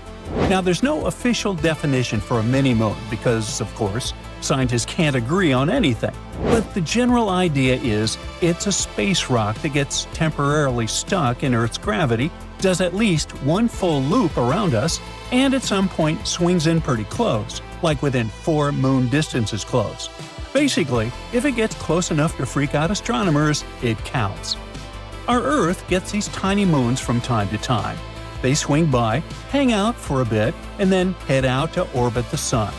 Now, there's no official definition for a mini-moon because, of course, scientists can't agree on anything. But the general idea is it's a space rock that gets temporarily stuck in Earth's gravity, does at least 1 full loop around us, and at some point swings in pretty close, like within 4 moon distances close. Basically, if it gets close enough to freak out astronomers, it counts. Our Earth gets these tiny moons from time to time. They swing by, hang out for a bit, and then head out to orbit the Sun.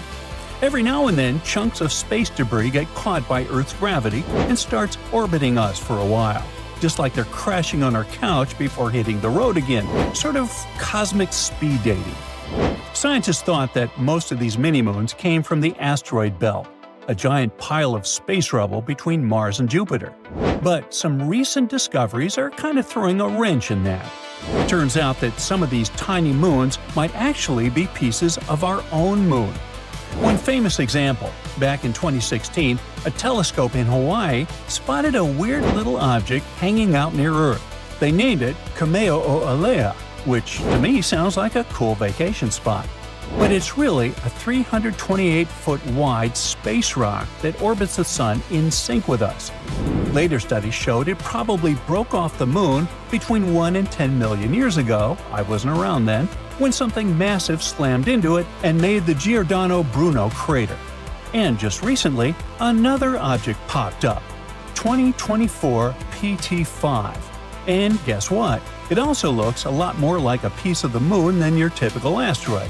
Every now and then, chunks of space debris get caught by Earth's gravity and starts orbiting us for a while, just like they're crashing on our couch before hitting the road again, sort of cosmic speed dating. Scientists thought that most of these mini-moons came from the asteroid belt, a giant pile of space rubble between Mars and Jupiter. But some recent discoveries are kind of throwing a wrench in that. It turns out that some of these tiny moons might actually be pieces of our own moon. One famous example, back in 2016, a telescope in Hawaii spotted a weird little object hanging out near Earth. They named it Kame'o'olea, which to me sounds like a cool vacation spot. But it's really a 328-foot wide space rock that orbits the Sun in sync with us. Later studies showed it probably broke off the Moon between 1 and 10 million years ago — I wasn't around then — when something massive slammed into it and made the Giordano Bruno crater. And just recently, another object popped up, 2024 PT5. And guess what? It also looks a lot more like a piece of the Moon than your typical asteroid.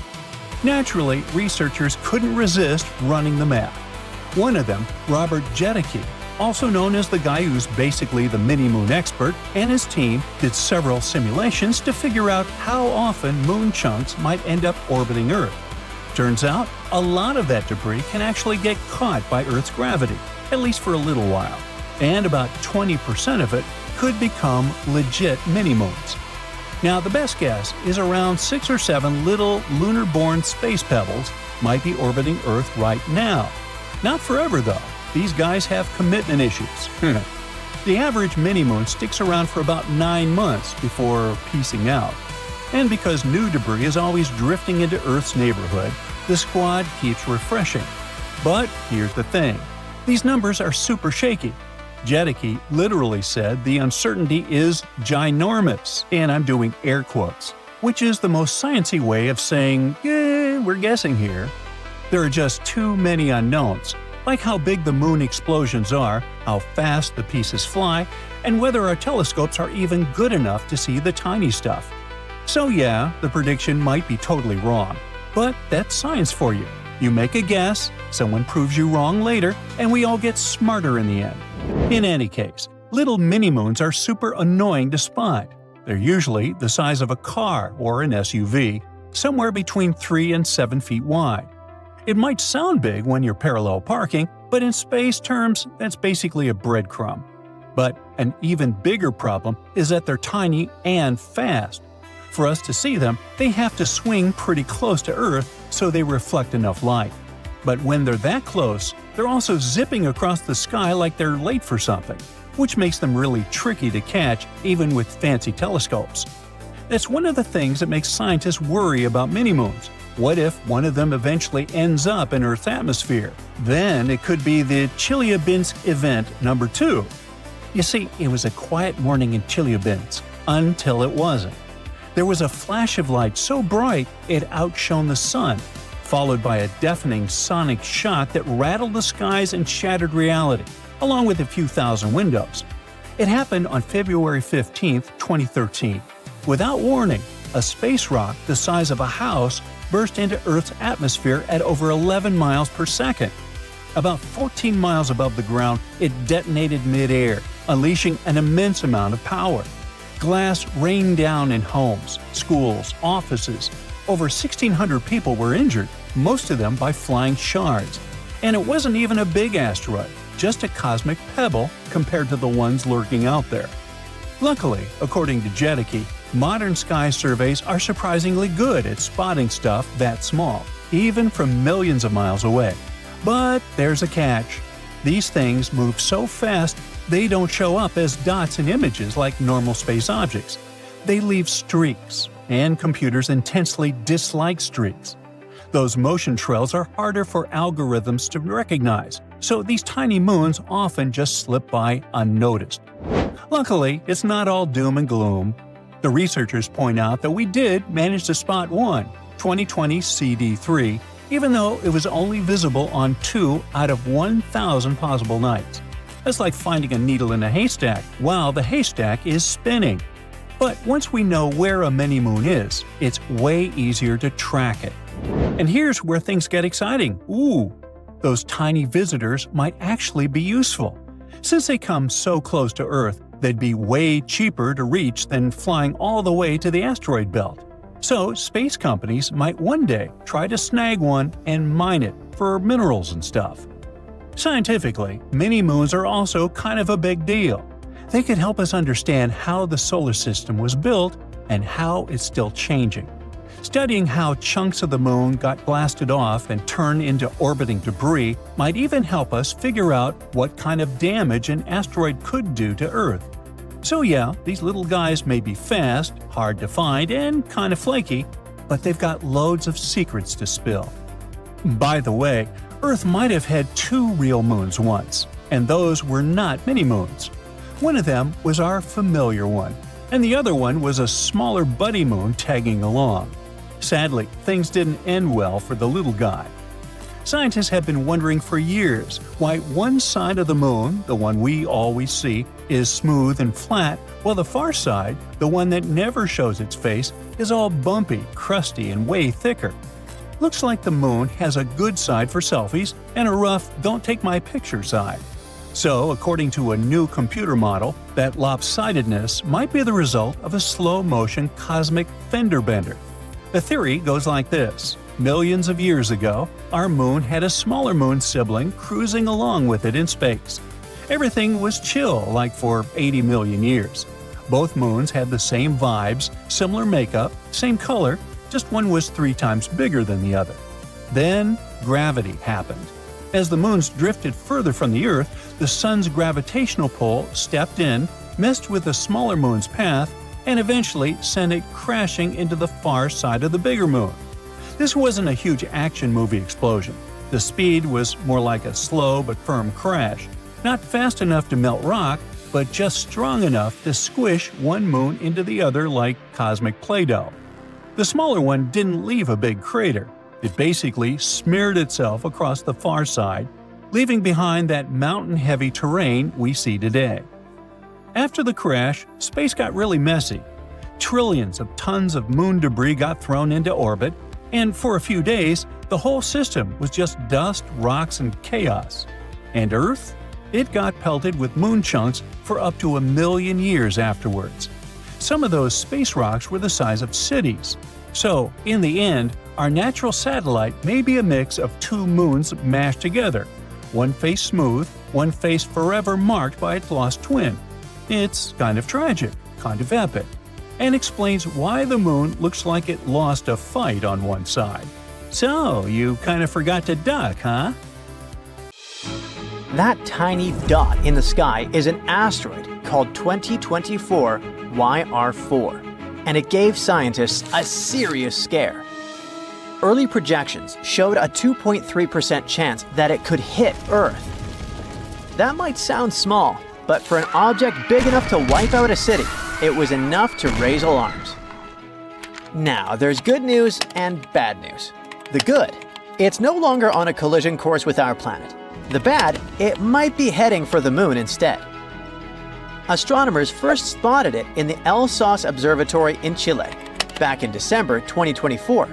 Naturally, researchers couldn't resist running the math. One of them, Robert Jedicke, also known as the guy who's basically the mini-moon expert, and his team did several simulations to figure out how often moon chunks might end up orbiting Earth. Turns out, a lot of that debris can actually get caught by Earth's gravity, at least for a little while, and about 20% of it could become legit mini-moons. Now, the best guess is around 6 or 7 little lunar-born space pebbles might be orbiting Earth right now. Not forever, though. These guys have commitment issues. The average mini-moon sticks around for about 9 months before peacing out. And because new debris is always drifting into Earth's neighborhood, the squad keeps refreshing. But here's the thing. These numbers are super shaky. Jedicke literally said the uncertainty is ginormous, and I'm doing air quotes, which is the most sciencey way of saying, we're guessing here. There are just too many unknowns, like how big the moon explosions are, how fast the pieces fly, and whether our telescopes are even good enough to see the tiny stuff. So yeah, the prediction might be totally wrong, but that's science for you. You make a guess, someone proves you wrong later, and we all get smarter in the end. In any case, little mini-moons are super annoying to spot. They're usually the size of a car or an SUV, somewhere between 3 and 7 feet wide. It might sound big when you're parallel parking, but in space terms, that's basically a breadcrumb. But an even bigger problem is that they're tiny and fast. For us to see them, they have to swing pretty close to Earth so they reflect enough light. But when they're that close, they're also zipping across the sky like they're late for something, which makes them really tricky to catch even with fancy telescopes. That's one of the things that makes scientists worry about mini-moons. What if one of them eventually ends up in Earth's atmosphere? Then it could be the Chelyabinsk event number 2. You see, it was a quiet morning in Chelyabinsk until it wasn't. There was a flash of light so bright it outshone the sun, followed by a deafening sonic shock that rattled the skies and shattered reality, along with a few thousand windows. It happened on February 15, 2013. Without warning, a space rock the size of a house burst into Earth's atmosphere at over 11 miles per second. About 14 miles above the ground, it detonated mid-air, unleashing an immense amount of power. Glass rained down in homes, schools, offices. Over 1,600 people were injured, most of them by flying shards. And it wasn't even a big asteroid, just a cosmic pebble compared to the ones lurking out there. Luckily, according to Jedicke, modern sky surveys are surprisingly good at spotting stuff that small, even from millions of miles away. But there's a catch. These things move so fast they don't show up as dots in images like normal space objects. They leave streaks, and computers intensely dislike streaks. Those motion trails are harder for algorithms to recognize, so these tiny moons often just slip by unnoticed. Luckily, it's not all doom and gloom. The researchers point out that we did manage to spot one, 2020 CD3, even though it was only visible on 2 out of 1,000 possible nights. That's like finding a needle in a haystack while the haystack is spinning. But once we know where a mini-moon is, it's way easier to track it. And here's where things get exciting. those tiny visitors might actually be useful. Since they come so close to Earth, they'd be way cheaper to reach than flying all the way to the asteroid belt. So, space companies might one day try to snag one and mine it for minerals and stuff. Scientifically, mini-moons are also kind of a big deal. They could help us understand how the solar system was built and how it's still changing. Studying how chunks of the moon got blasted off and turned into orbiting debris might even help us figure out what kind of damage an asteroid could do to Earth. So yeah, these little guys may be fast, hard to find, and kind of flaky, but they've got loads of secrets to spill. By the way, Earth might have had 2 real moons once, and those were not mini-moons. One of them was our familiar one, and the other one was a smaller buddy moon tagging along. Sadly, things didn't end well for the little guy. Scientists have been wondering for years why one side of the moon, the one we always see, is smooth and flat, while the far side, the one that never shows its face, is all bumpy, crusty, and way thicker. Looks like the moon has a good side for selfies and a rough don't-take-my-picture side. So, according to a new computer model, that lopsidedness might be the result of a slow-motion cosmic fender bender. The theory goes like this. Millions of years ago, our moon had a smaller moon sibling cruising along with it in space. Everything was chill like for 80 million years. Both moons had the same vibes, similar makeup, same color, just one was 3 times bigger than the other. Then, gravity happened. As the moons drifted further from the Earth, the sun's gravitational pull stepped in, messed with the smaller moon's path, and eventually sent it crashing into the far side of the bigger moon. This wasn't a huge action movie explosion. The speed was more like a slow but firm crash, not fast enough to melt rock, but just strong enough to squish one moon into the other like cosmic Play-Doh. The smaller one didn't leave a big crater. It basically smeared itself across the far side, leaving behind that mountain-heavy terrain we see today. After the crash, space got really messy. Trillions of tons of moon debris got thrown into orbit, and for a few days, the whole system was just dust, rocks, and chaos. And Earth? It got pelted with moon chunks for up to 1 million years afterwards. Some of those space rocks were the size of cities. So, in the end, our natural satellite may be a mix of 2 moons mashed together, one face smooth, one face forever marked by its lost twin. It's kind of tragic, kind of epic, and explains why the moon looks like it lost a fight on one side. So, you kind of forgot to duck, huh? That tiny dot in the sky is an asteroid called 2024 YR4, and it gave scientists a serious scare. Early projections showed a 2.3% chance that it could hit Earth. That might sound small, but for an object big enough to wipe out a city, it was enough to raise alarms. Now, there's good news and bad news. The good, it's no longer on a collision course with our planet. The bad, it might be heading for the moon instead. Astronomers first spotted it in the El Sos Observatory in Chile, back in December 2024.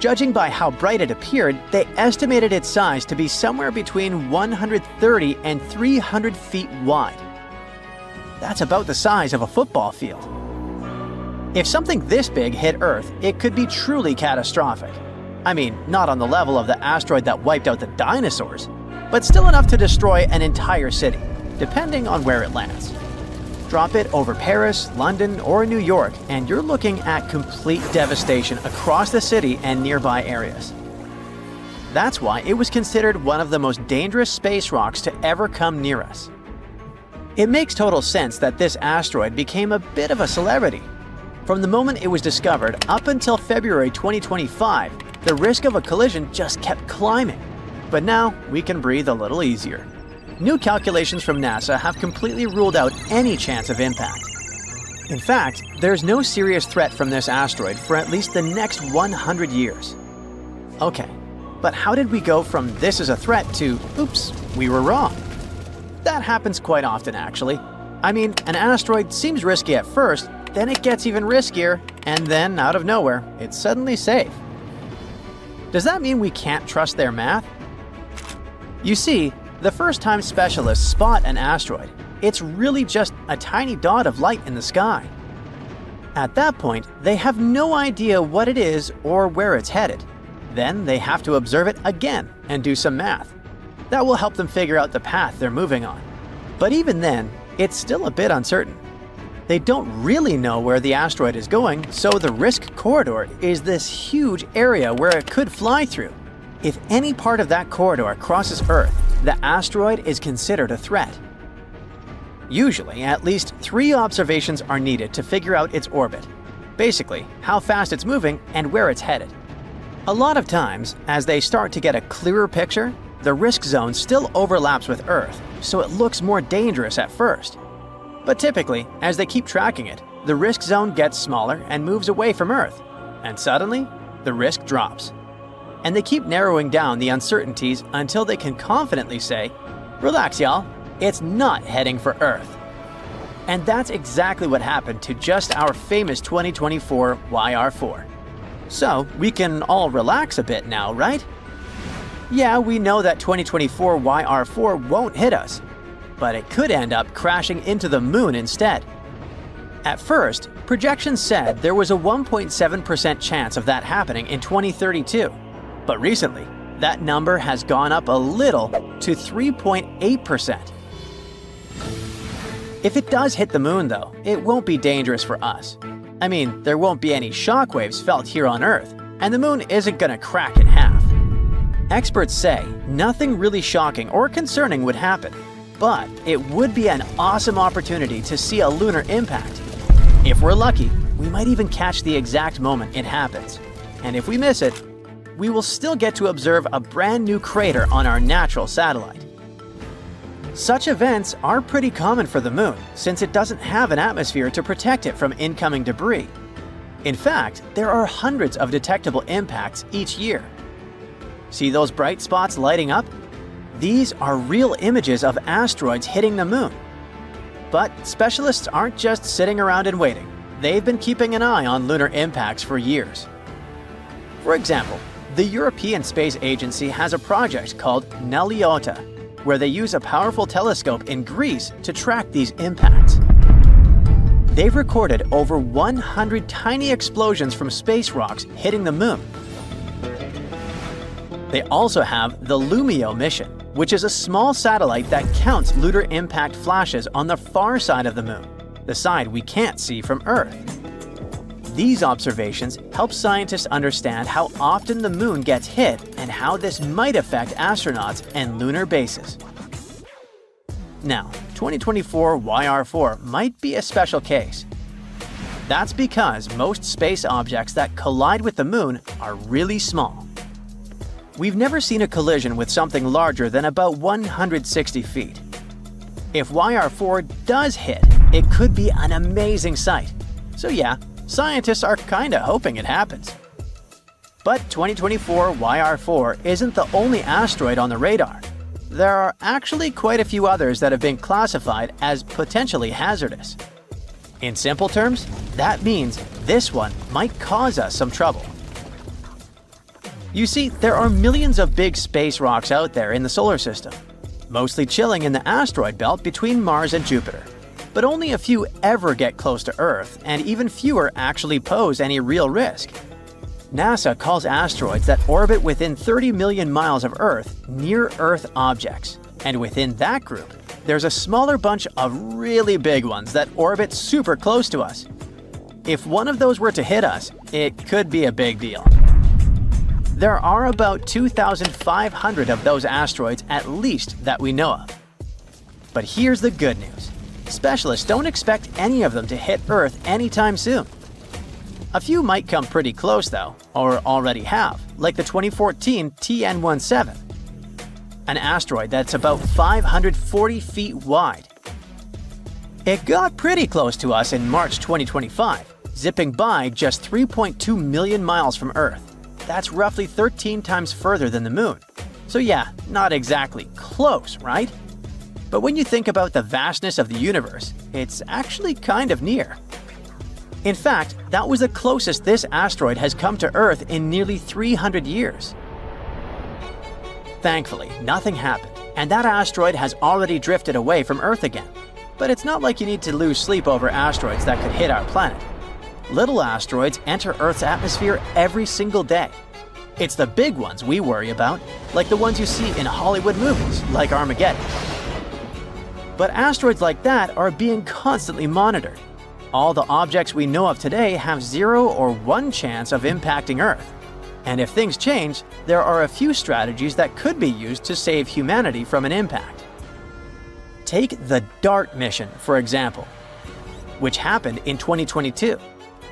Judging by how bright it appeared, they estimated its size to be somewhere between 130 and 300 feet wide. That's about the size of a football field. If something this big hit Earth, it could be truly catastrophic. I mean, not on the level of the asteroid that wiped out the dinosaurs, but still enough to destroy an entire city, depending on where it lands. Drop it over Paris, London, or New York, and you're looking at complete devastation across the city and nearby areas. That's why it was considered one of the most dangerous space rocks to ever come near us. It makes total sense that this asteroid became a bit of a celebrity. From the moment it was discovered up until February 2025, the risk of a collision just kept climbing. But now we can breathe a little easier. New calculations from NASA have completely ruled out any chance of impact. In fact, there's no serious threat from this asteroid for at least the next 100 years. Okay, but how did we go from this is a threat to, oops, we were wrong? That happens quite often, actually. I mean, an asteroid seems risky at first, then it gets even riskier, and then, out of nowhere, it's suddenly safe. Does that mean we can't trust their math? You see, the first time specialists spot an asteroid, it's really just a tiny dot of light in the sky. At that point, they have no idea what it is or where it's headed. Then they have to observe it again and do some math. That will help them figure out the path they're moving on. But even then, it's still a bit uncertain. They don't really know where the asteroid is going, so the risk corridor is this huge area where it could fly through. If any part of that corridor crosses Earth, the asteroid is considered a threat. Usually, at least 3 observations are needed to figure out its orbit. Basically, how fast it's moving and where it's headed. A lot of times, as they start to get a clearer picture, the risk zone still overlaps with Earth, so it looks more dangerous at first. But typically, as they keep tracking it, the risk zone gets smaller and moves away from Earth, and suddenly, the risk drops. And they keep narrowing down the uncertainties until they can confidently say, "Relax, y'all, it's not heading for Earth." And that's exactly what happened to just our famous 2024 YR4. So, we can all relax a bit now, right? Yeah, we know that 2024 YR4 won't hit us, but it could end up crashing into the moon instead. At first, projections said there was a 1.7% chance of that happening in 2032, but recently, that number has gone up a little to 3.8%. If it does hit the moon, though, it won't be dangerous for us. I mean, there won't be any shockwaves felt here on Earth, and the moon isn't gonna crack in half. Experts say nothing really shocking or concerning would happen, but it would be an awesome opportunity to see a lunar impact. If we're lucky, we might even catch the exact moment it happens. And if we miss it, we will still get to observe a brand new crater on our natural satellite. Such events are pretty common for the moon, since it doesn't have an atmosphere to protect it from incoming debris. In fact, there are hundreds of detectable impacts each year. See those bright spots lighting up? These are real images of asteroids hitting the moon. But specialists aren't just sitting around and waiting. They've been keeping an eye on lunar impacts for years. For example, the European Space Agency has a project called Neliota, where they use a powerful telescope in Greece to track these impacts. They've recorded over 100 tiny explosions from space rocks hitting the moon. They also have the Lumio mission, which is a small satellite that counts lunar impact flashes on the far side of the moon, the side we can't see from Earth. These observations help scientists understand how often the moon gets hit and how this might affect astronauts and lunar bases. Now, 2024 YR4 might be a special case. That's because most space objects that collide with the moon are really small. We've never seen a collision with something larger than about 160 feet. If YR4 does hit, it could be an amazing sight. So yeah, scientists are kinda hoping it happens. But 2024 YR4 isn't the only asteroid on the radar. There are actually quite a few others that have been classified as potentially hazardous. In simple terms, that means this one might cause us some trouble. You see, there are millions of big space rocks out there in the solar system, mostly chilling in the asteroid belt between Mars and Jupiter. But only a few ever get close to Earth, and even fewer actually pose any real risk. NASA calls asteroids that orbit within 30 million miles of Earth near-Earth objects. And within that group, there's a smaller bunch of really big ones that orbit super close to us. If one of those were to hit us, it could be a big deal. There are about 2,500 of those asteroids at least that we know of. But here's the good news. Specialists don't expect any of them to hit Earth anytime soon. A few might come pretty close though, or already have, like the 2014 TN17, an asteroid that's about 540 feet wide. It got pretty close to us in March 2025, zipping by just 3.2 million miles from Earth. That's roughly 13 times further than the moon. So yeah, not exactly close, right? But when you think about the vastness of the universe, it's actually kind of near. In fact, that was the closest this asteroid has come to Earth in nearly 300 years. Thankfully, nothing happened, and that asteroid has already drifted away from Earth again. But it's not like you need to lose sleep over asteroids that could hit our planet. Little asteroids enter Earth's atmosphere every single day. It's the big ones we worry about, like the ones you see in Hollywood movies, like Armageddon. But asteroids like that are being constantly monitored. All the objects we know of today have 0 or 1 chance of impacting Earth. And if things change, there are a few strategies that could be used to save humanity from an impact. Take the DART mission, for example, which happened in 2022.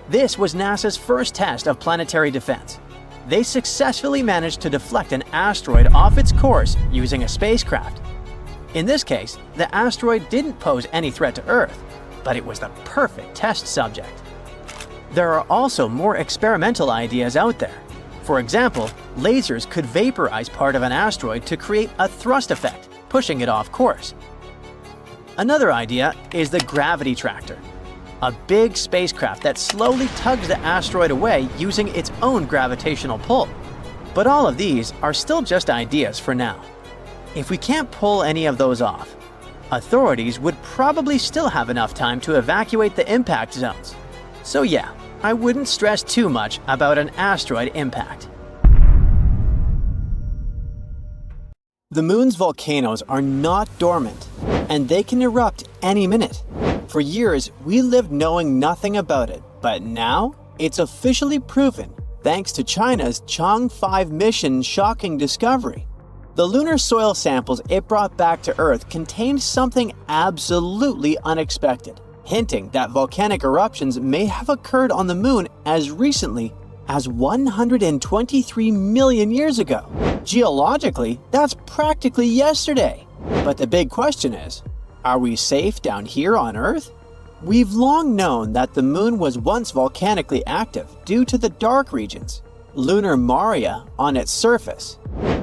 This was NASA's first test of planetary defense. They successfully managed to deflect an asteroid off its course using a spacecraft. In this case, the asteroid didn't pose any threat to Earth, but it was the perfect test subject. There are also more experimental ideas out there. For example, lasers could vaporize part of an asteroid to create a thrust effect, pushing it off course. Another idea is the gravity tractor, a big spacecraft that slowly tugs the asteroid away using its own gravitational pull. But all of these are still just ideas for now. If we can't pull any of those off, authorities would probably still have enough time to evacuate the impact zones. So yeah, I wouldn't stress too much about an asteroid impact. The moon's volcanoes are not dormant, and they can erupt any minute. For years, we lived knowing nothing about it, but now it's officially proven thanks to China's Chang'e 5 mission's shocking discovery. The lunar soil samples it brought back to Earth contained something absolutely unexpected, hinting that volcanic eruptions may have occurred on the moon as recently as 123 million years ago. Geologically, that's practically yesterday. But the big question is, are we safe down here on Earth? We've long known that the moon was once volcanically active due to the dark regions, lunar maria, on its surface.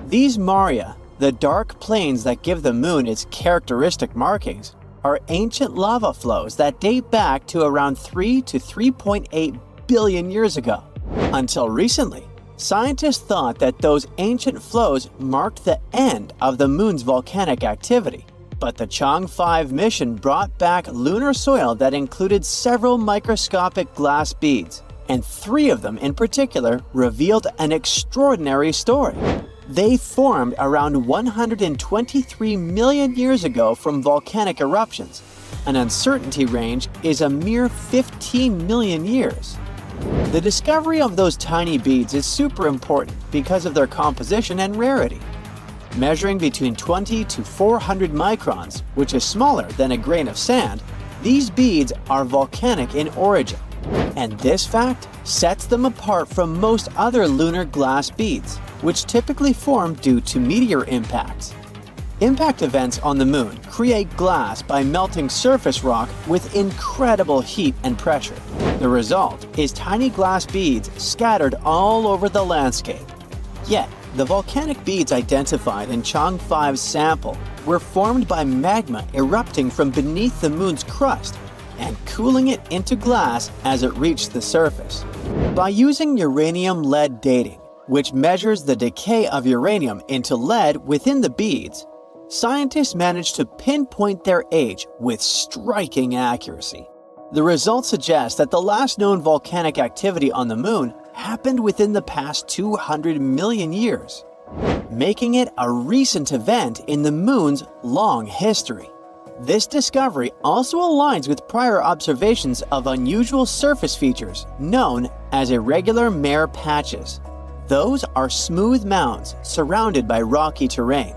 These maria, the dark plains that give the moon its characteristic markings, are ancient lava flows that date back to around 3 to 3.8 billion years ago. Until recently, scientists thought that those ancient flows marked the end of the moon's volcanic activity. But the Chang'e 5 mission brought back lunar soil that included several microscopic glass beads, and 3 of them in particular revealed an extraordinary story. They formed around 123 million years ago from volcanic eruptions. An uncertainty range is a mere 15 million years. The discovery of those tiny beads is super important because of their composition and rarity. Measuring between 20 to 400 microns, which is smaller than a grain of sand, these beads are volcanic in origin. And this fact sets them apart from most other lunar glass beads, which typically form due to meteor impacts. Impact events on the moon create glass by melting surface rock with incredible heat and pressure. The result is tiny glass beads scattered all over the landscape. Yet, the volcanic beads identified in Chang'e 5's sample were formed by magma erupting from beneath the moon's crust and cooling it into glass as it reached the surface. By using uranium-lead dating, which measures the decay of uranium into lead within the beads, scientists managed to pinpoint their age with striking accuracy. The results suggest that the last known volcanic activity on the moon happened within the past 200 million years, making it a recent event in the moon's long history. This discovery also aligns with prior observations of unusual surface features known as irregular mare patches. Those are smooth mounds surrounded by rocky terrain.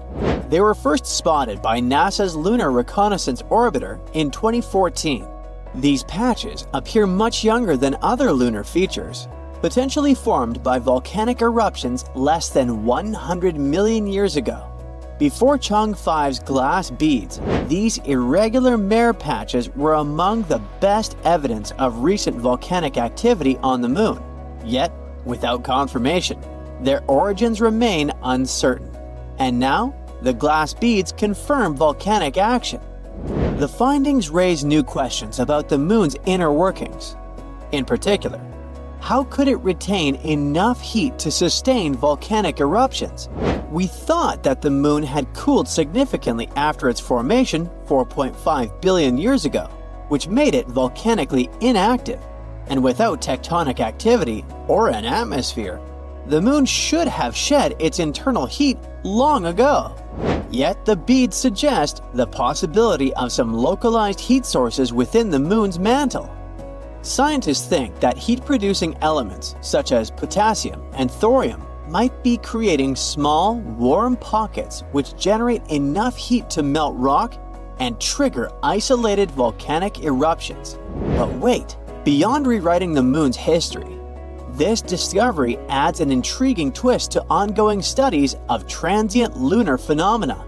They were first spotted by NASA's Lunar Reconnaissance Orbiter in 2014. These patches appear much younger than other lunar features, potentially formed by volcanic eruptions less than 100 million years ago. Before Chang'e 5's glass beads, these irregular mare patches were among the best evidence of recent volcanic activity on the moon. Yet, without confirmation, their origins remain uncertain. And now, the glass beads confirm volcanic action. The findings raise new questions about the moon's inner workings. In particular, how could it retain enough heat to sustain volcanic eruptions? We thought that the moon had cooled significantly after its formation 4.5 billion years ago, which made it volcanically inactive. And without tectonic activity or an atmosphere, the moon should have shed its internal heat long ago. Yet the beads suggest the possibility of some localized heat sources within the moon's mantle. Scientists think that heat-producing elements such as potassium and thorium might be creating small, warm pockets which generate enough heat to melt rock and trigger isolated volcanic eruptions. But wait, beyond rewriting the moon's history, this discovery adds an intriguing twist to ongoing studies of transient lunar phenomena.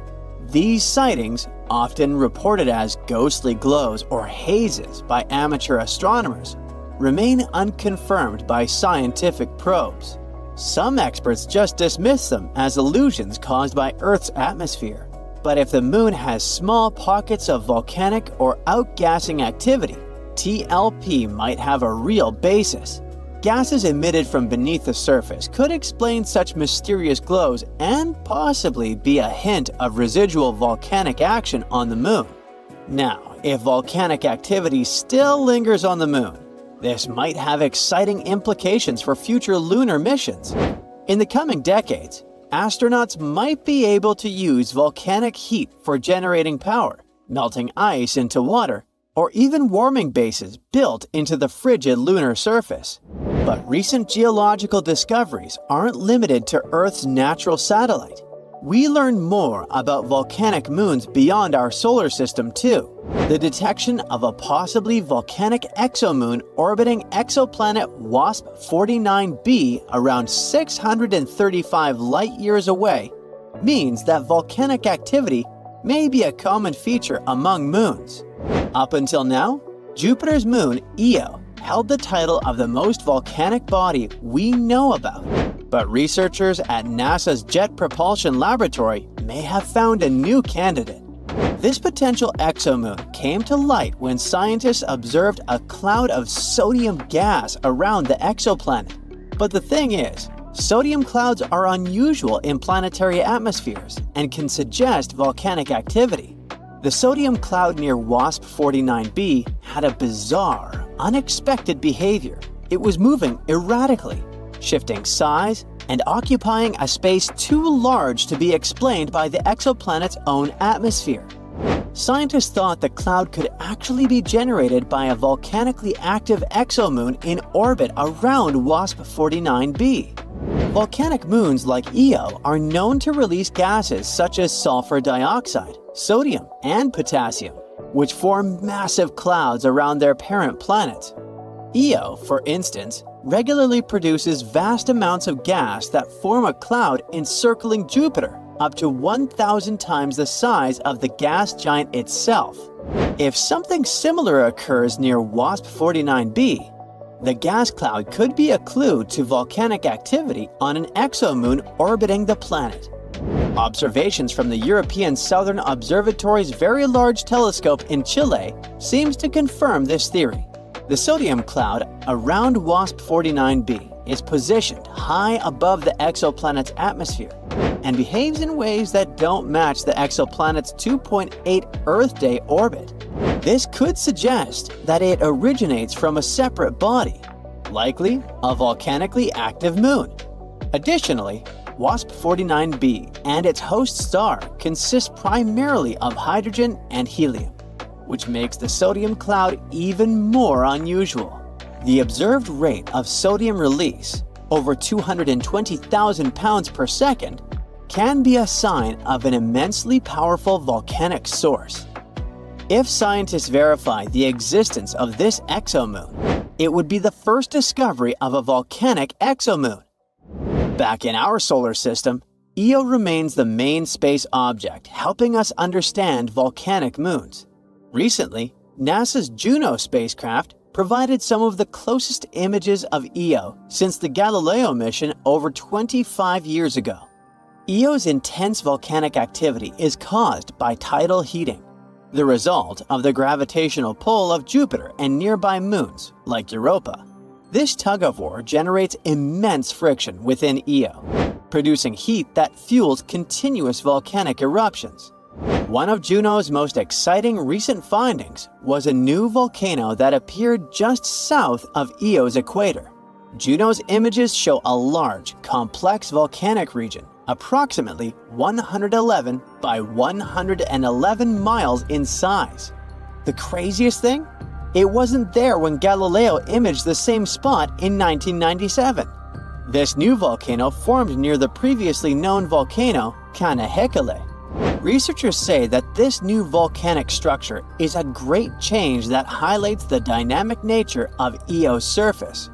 These sightings, often reported as ghostly glows or hazes by amateur astronomers, remain unconfirmed by scientific probes. Some experts just dismiss them as illusions caused by Earth's atmosphere. But if the moon has small pockets of volcanic or outgassing activity, TLP might have a real basis. Gases emitted from beneath the surface could explain such mysterious glows and possibly be a hint of residual volcanic action on the moon. Now, if volcanic activity still lingers on the moon, this might have exciting implications for future lunar missions. In the coming decades, astronauts might be able to use volcanic heat for generating power, melting ice into water, or even warming bases built into the frigid lunar surface. But recent geological discoveries aren't limited to Earth's natural satellite. We learn more about volcanic moons beyond our solar system too. The detection of a possibly volcanic exomoon orbiting exoplanet WASP-49b around 635 light-years away means that volcanic activity may be a common feature among moons. Up until now, Jupiter's moon, Io, held the title of the most volcanic body we know about. But researchers at NASA's Jet Propulsion Laboratory may have found a new candidate. This potential exomoon came to light when scientists observed a cloud of sodium gas around the exoplanet. But the thing is, sodium clouds are unusual in planetary atmospheres and can suggest volcanic activity. The sodium cloud near WASP-49b had a bizarre, unexpected behavior. It was moving erratically, shifting size, and occupying a space too large to be explained by the exoplanet's own atmosphere. Scientists thought the cloud could actually be generated by a volcanically active exomoon in orbit around WASP-49b. Volcanic moons like Io are known to release gases such as sulfur dioxide, sodium, and potassium, which form massive clouds around their parent planets. Io, for instance, regularly produces vast amounts of gas that form a cloud encircling Jupiter, up to 1,000 times the size of the gas giant itself. If something similar occurs near WASP-49b, the gas cloud could be a clue to volcanic activity on an exomoon orbiting the planet. Observations from the European Southern Observatory's Very Large Telescope in Chile seems to confirm this theory. The sodium cloud around WASP-49b is positioned high above the exoplanet's atmosphere and behaves in ways that don't match the exoplanet's 2.8 Earth day orbit. This could suggest that it originates from a separate body, likely a volcanically active moon. Additionally, WASP-49b and its host star consist primarily of hydrogen and helium, which makes the sodium cloud even more unusual. The observed rate of sodium release, over 220,000 pounds per second, can be a sign of an immensely powerful volcanic source. If scientists verify the existence of this exomoon, it would be the first discovery of a volcanic exomoon. Back in our solar system, Io remains the main space object, helping us understand volcanic moons. Recently, NASA's Juno spacecraft provided some of the closest images of Io since the Galileo mission over 25 years ago. Io's intense volcanic activity is caused by tidal heating, the result of the gravitational pull of Jupiter and nearby moons, like Europa. This tug-of-war generates immense friction within Io, producing heat that fuels continuous volcanic eruptions. One of Juno's most exciting recent findings was a new volcano that appeared just south of Io's equator. Juno's images show a large, complex volcanic region, approximately 111 by 111 miles in size. The craziest thing? It wasn't there when Galileo imaged the same spot in 1997. This new volcano formed near the previously known volcano Canahekale. Researchers say that this new volcanic structure is a great change that highlights the dynamic nature of Io's surface.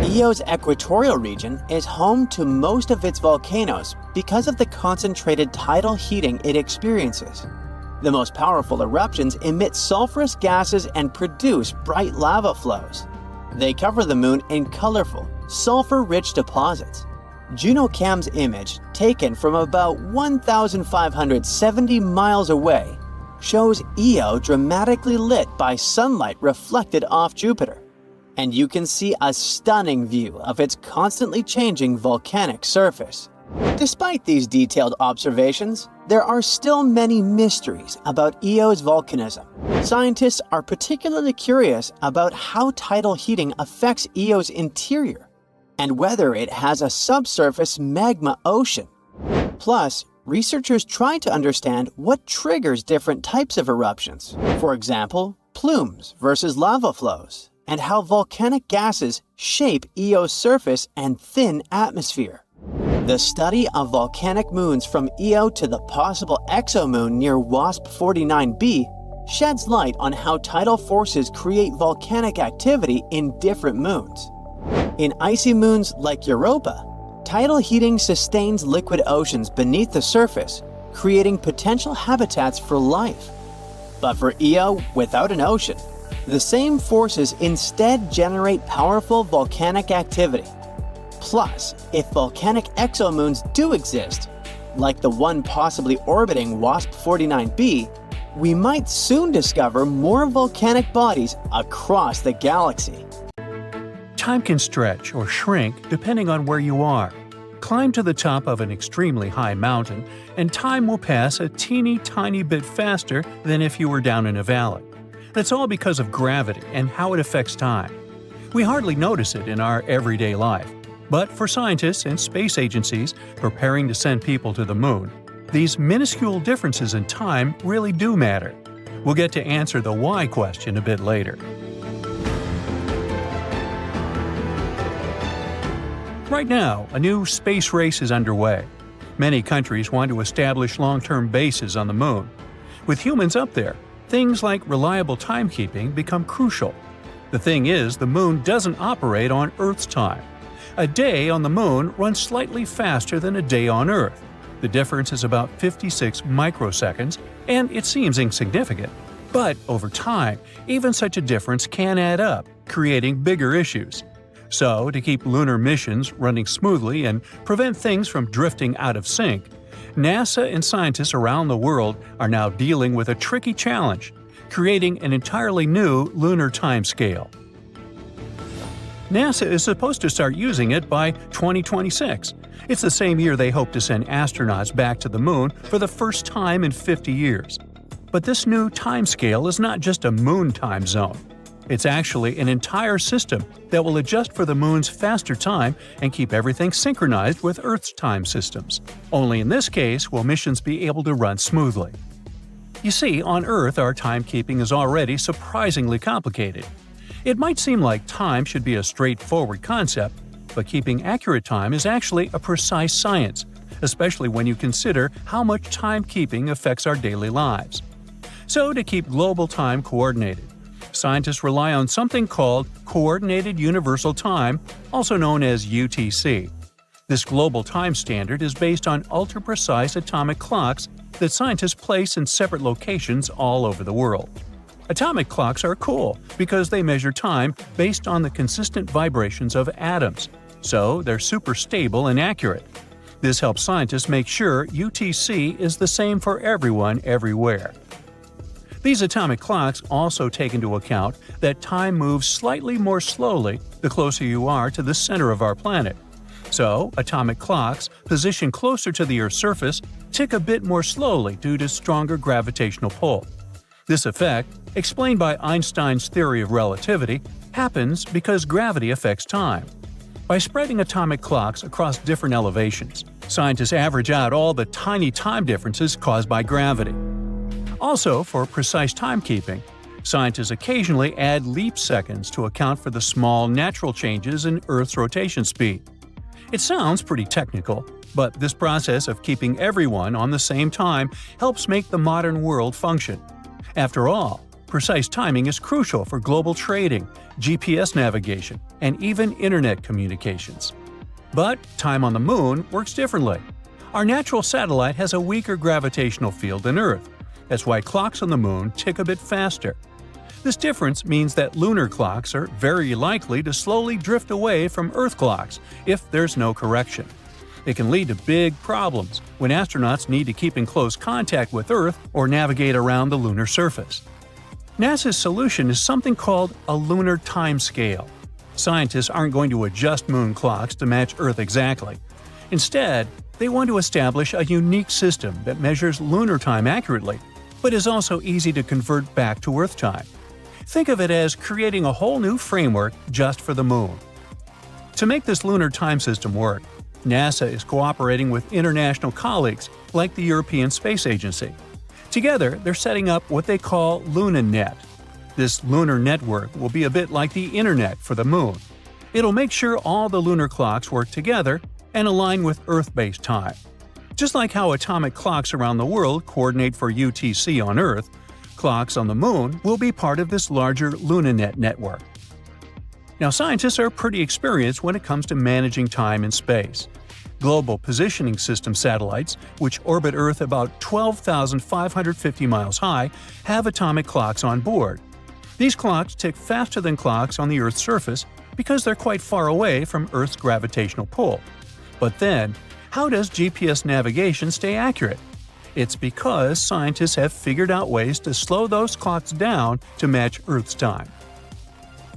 Io's equatorial region is home to most of its volcanoes because of the concentrated tidal heating it experiences. The most powerful eruptions emit sulfurous gases and produce bright lava flows. They cover the moon in colorful, sulfur-rich deposits. JunoCam's image, taken from about 1,570 miles away, shows Io dramatically lit by sunlight reflected off Jupiter. And you can see a stunning view of its constantly changing volcanic surface. Despite these detailed observations, there are still many mysteries about Io's volcanism. Scientists are particularly curious about how tidal heating affects Io's interior, and whether it has a subsurface magma ocean. Plus, researchers try to understand what triggers different types of eruptions. For example, plumes versus lava flows, and how volcanic gases shape Io's surface and thin atmosphere. The study of volcanic moons from Io to the possible exomoon near WASP 49b sheds light on how tidal forces create volcanic activity in different moons. In icy moons like Europa, tidal heating sustains liquid oceans beneath the surface, creating potential habitats for life. But for Io without an ocean, the same forces instead generate powerful volcanic activity. Plus, if volcanic exomoons do exist, like the one possibly orbiting WASP 49b, we might soon discover more volcanic bodies across the galaxy. Time can stretch or shrink depending on where you are. Climb to the top of an extremely high mountain, and time will pass a teeny tiny bit faster than if you were down in a valley. That's all because of gravity and how it affects time. We hardly notice it in our everyday life. But for scientists and space agencies preparing to send people to the moon, these minuscule differences in time really do matter. We'll get to answer the why question a bit later. Right now, a new space race is underway. Many countries want to establish long-term bases on the moon. With humans up there, things like reliable timekeeping become crucial. The thing is, the moon doesn't operate on Earth's time. A day on the moon runs slightly faster than a day on Earth. The difference is about 56 microseconds, and it seems insignificant. But over time, even such a difference can add up, creating bigger issues. So, to keep lunar missions running smoothly and prevent things from drifting out of sync, NASA and scientists around the world are now dealing with a tricky challenge: creating an entirely new lunar timescale. NASA is supposed to start using it by 2026. It's the same year they hope to send astronauts back to the moon for the first time in 50 years. But this new timescale is not just a moon time zone. It's actually an entire system that will adjust for the moon's faster time and keep everything synchronized with Earth's time systems. Only in this case will missions be able to run smoothly. You see, on Earth our timekeeping is already surprisingly complicated. It might seem like time should be a straightforward concept, but keeping accurate time is actually a precise science, especially when you consider how much timekeeping affects our daily lives. So, to keep global time coordinated, scientists rely on something called Coordinated Universal Time, also known as UTC. This global time standard is based on ultra-precise atomic clocks that scientists place in separate locations all over the world. Atomic clocks are cool because they measure time based on the consistent vibrations of atoms, so they're super stable and accurate. This helps scientists make sure UTC is the same for everyone everywhere. These atomic clocks also take into account that time moves slightly more slowly the closer you are to the center of our planet. So, atomic clocks, positioned closer to the Earth's surface, tick a bit more slowly due to stronger gravitational pull. This effect, explained by Einstein's theory of relativity, happens because gravity affects time. By spreading atomic clocks across different elevations, scientists average out all the tiny time differences caused by gravity. Also, for precise timekeeping, scientists occasionally add leap seconds to account for the small natural changes in Earth's rotation speed. It sounds pretty technical, but this process of keeping everyone on the same time helps make the modern world function. After all, precise timing is crucial for global trading, GPS navigation, and even internet communications. But time on the Moon works differently. Our natural satellite has a weaker gravitational field than Earth. That's why clocks on the Moon tick a bit faster. This difference means that lunar clocks are very likely to slowly drift away from Earth clocks if there's no correction. It can lead to big problems when astronauts need to keep in close contact with Earth or navigate around the lunar surface. NASA's solution is something called a lunar timescale. Scientists aren't going to adjust moon clocks to match Earth exactly. Instead, they want to establish a unique system that measures lunar time accurately, but is also easy to convert back to Earth time. Think of it as creating a whole new framework just for the Moon. To make this lunar time system work, NASA is cooperating with international colleagues like the European Space Agency. Together, they're setting up what they call LunaNet. This lunar network will be a bit like the Internet for the Moon. It'll make sure all the lunar clocks work together and align with Earth-based time. Just like how atomic clocks around the world coordinate for UTC on Earth, clocks on the Moon will be part of this larger LunaNet network. Now, scientists are pretty experienced when it comes to managing time in space. Global Positioning System satellites, which orbit Earth about 12,550 miles high, have atomic clocks on board. These clocks tick faster than clocks on the Earth's surface because they're quite far away from Earth's gravitational pull. But then, how does GPS navigation stay accurate? It's because scientists have figured out ways to slow those clocks down to match Earth's time.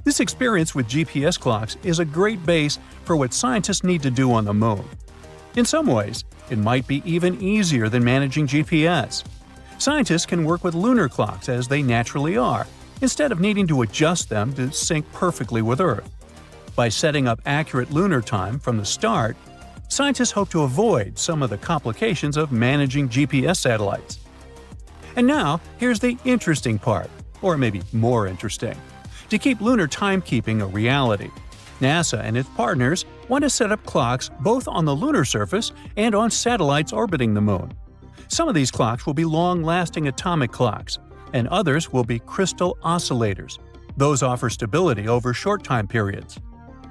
This experience with GPS clocks is a great base for what scientists need to do on the Moon. In some ways, it might be even easier than managing GPS. Scientists can work with lunar clocks as they naturally are, instead of needing to adjust them to sync perfectly with Earth. By setting up accurate lunar time from the start, scientists hope to avoid some of the complications of managing GPS satellites. And now, here's the interesting part, or maybe more interesting. To keep lunar timekeeping a reality, NASA and its partners want to set up clocks both on the lunar surface and on satellites orbiting the Moon. Some of these clocks will be long-lasting atomic clocks, and others will be crystal oscillators. Those offer stability over short time periods.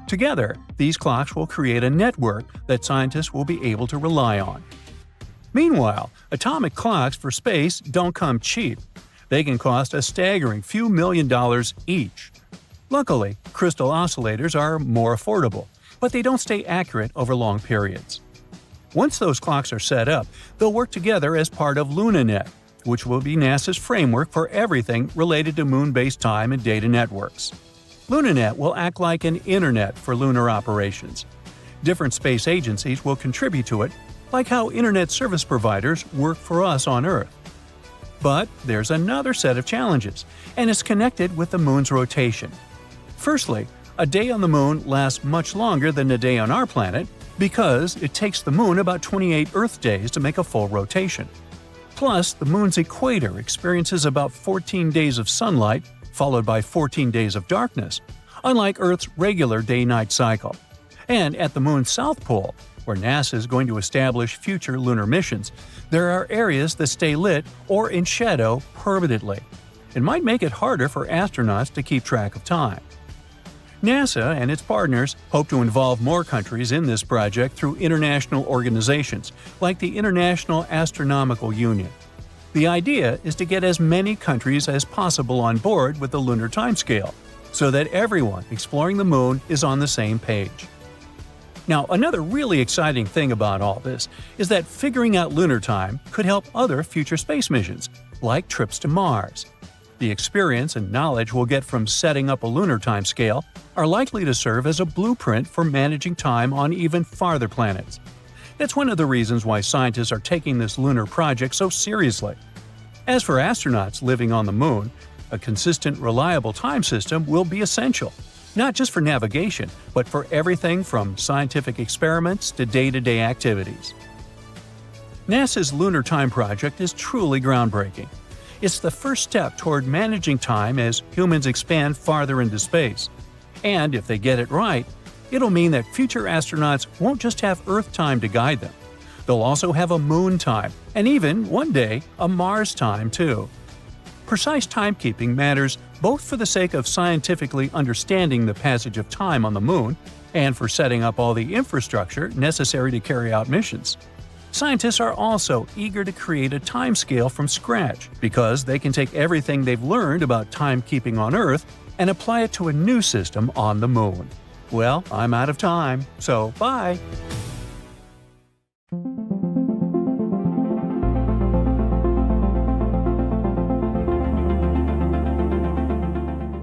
Together, these clocks will create a network that scientists will be able to rely on. Meanwhile, atomic clocks for space don't come cheap. They can cost a staggering few $1 million each. Luckily, crystal oscillators are more affordable, but they don't stay accurate over long periods. Once those clocks are set up, they'll work together as part of LunaNet, which will be NASA's framework for everything related to moon-based time and data networks. LunaNet will act like an internet for lunar operations. Different space agencies will contribute to it, like how internet service providers work for us on Earth. But there's another set of challenges, and it's connected with the Moon's rotation. Firstly, a day on the Moon lasts much longer than a day on our planet because it takes the Moon about 28 Earth days to make a full rotation. Plus, the Moon's equator experiences about 14 days of sunlight, followed by 14 days of darkness, unlike Earth's regular day-night cycle. And at the Moon's south pole, where NASA is going to establish future lunar missions, there are areas that stay lit or in shadow permanently. It might make it harder for astronauts to keep track of time. NASA and its partners hope to involve more countries in this project through international organizations like the International Astronomical Union. The idea is to get as many countries as possible on board with the lunar timescale, so that everyone exploring the Moon is on the same page. Now, another really exciting thing about all this is that figuring out lunar time could help other future space missions, like trips to Mars. The experience and knowledge we'll get from setting up a lunar timescale are likely to serve as a blueprint for managing time on even farther planets. That's one of the reasons why scientists are taking this lunar project so seriously. As for astronauts living on the Moon, a consistent, reliable time system will be essential, not just for navigation, but for everything from scientific experiments to day-to-day activities. NASA's Lunar Time Project is truly groundbreaking. It's the first step toward managing time as humans expand farther into space. And if they get it right, it'll mean that future astronauts won't just have Earth time to guide them. They'll also have a Moon time, and even, one day, a Mars time too. Precise timekeeping matters both for the sake of scientifically understanding the passage of time on the Moon and for setting up all the infrastructure necessary to carry out missions. Scientists are also eager to create a timescale from scratch because they can take everything they've learned about timekeeping on Earth and apply it to a new system on the Moon. Well, I'm out of time, so bye!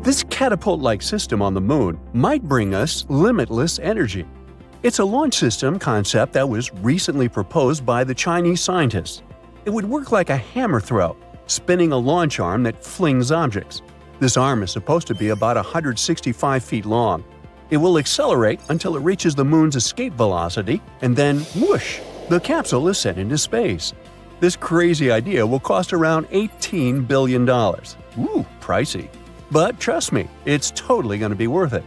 This catapult-like system on the Moon might bring us limitless energy. It's a launch system concept that was recently proposed by the Chinese scientists. It would work like a hammer throw, spinning a launch arm that flings objects. This arm is supposed to be about 165 feet long. It will accelerate until it reaches the Moon's escape velocity, and then whoosh! The capsule is sent into space. This crazy idea will cost around $18 billion. Ooh, pricey. But trust me, it's totally going to be worth it.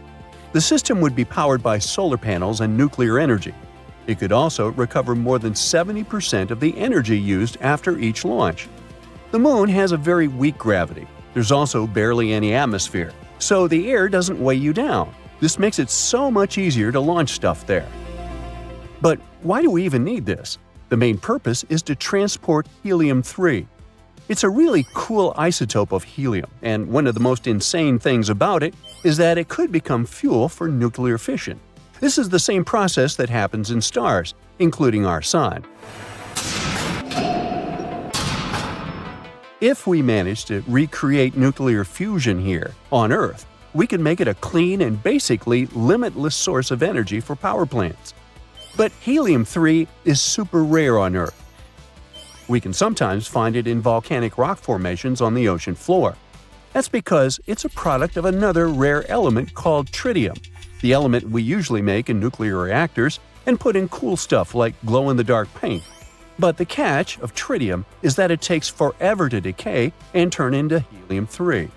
The system would be powered by solar panels and nuclear energy. It could also recover more than 70% of the energy used after each launch. The Moon has a very weak gravity. There's also barely any atmosphere, so the air doesn't weigh you down. This makes it so much easier to launch stuff there. But why do we even need this? The main purpose is to transport helium-3. It's a really cool isotope of helium, and one of the most insane things about it is that it could become fuel for nuclear fission. This is the same process that happens in stars, including our Sun. If we manage to recreate nuclear fusion here, on Earth, we can make it a clean and basically limitless source of energy for power plants. But helium-3 is super rare on Earth. We can sometimes find it in volcanic rock formations on the ocean floor. That's because it's a product of another rare element called tritium, the element we usually make in nuclear reactors and put in cool stuff like glow-in-the-dark paint. But the catch of tritium is that it takes forever to decay and turn into helium-3.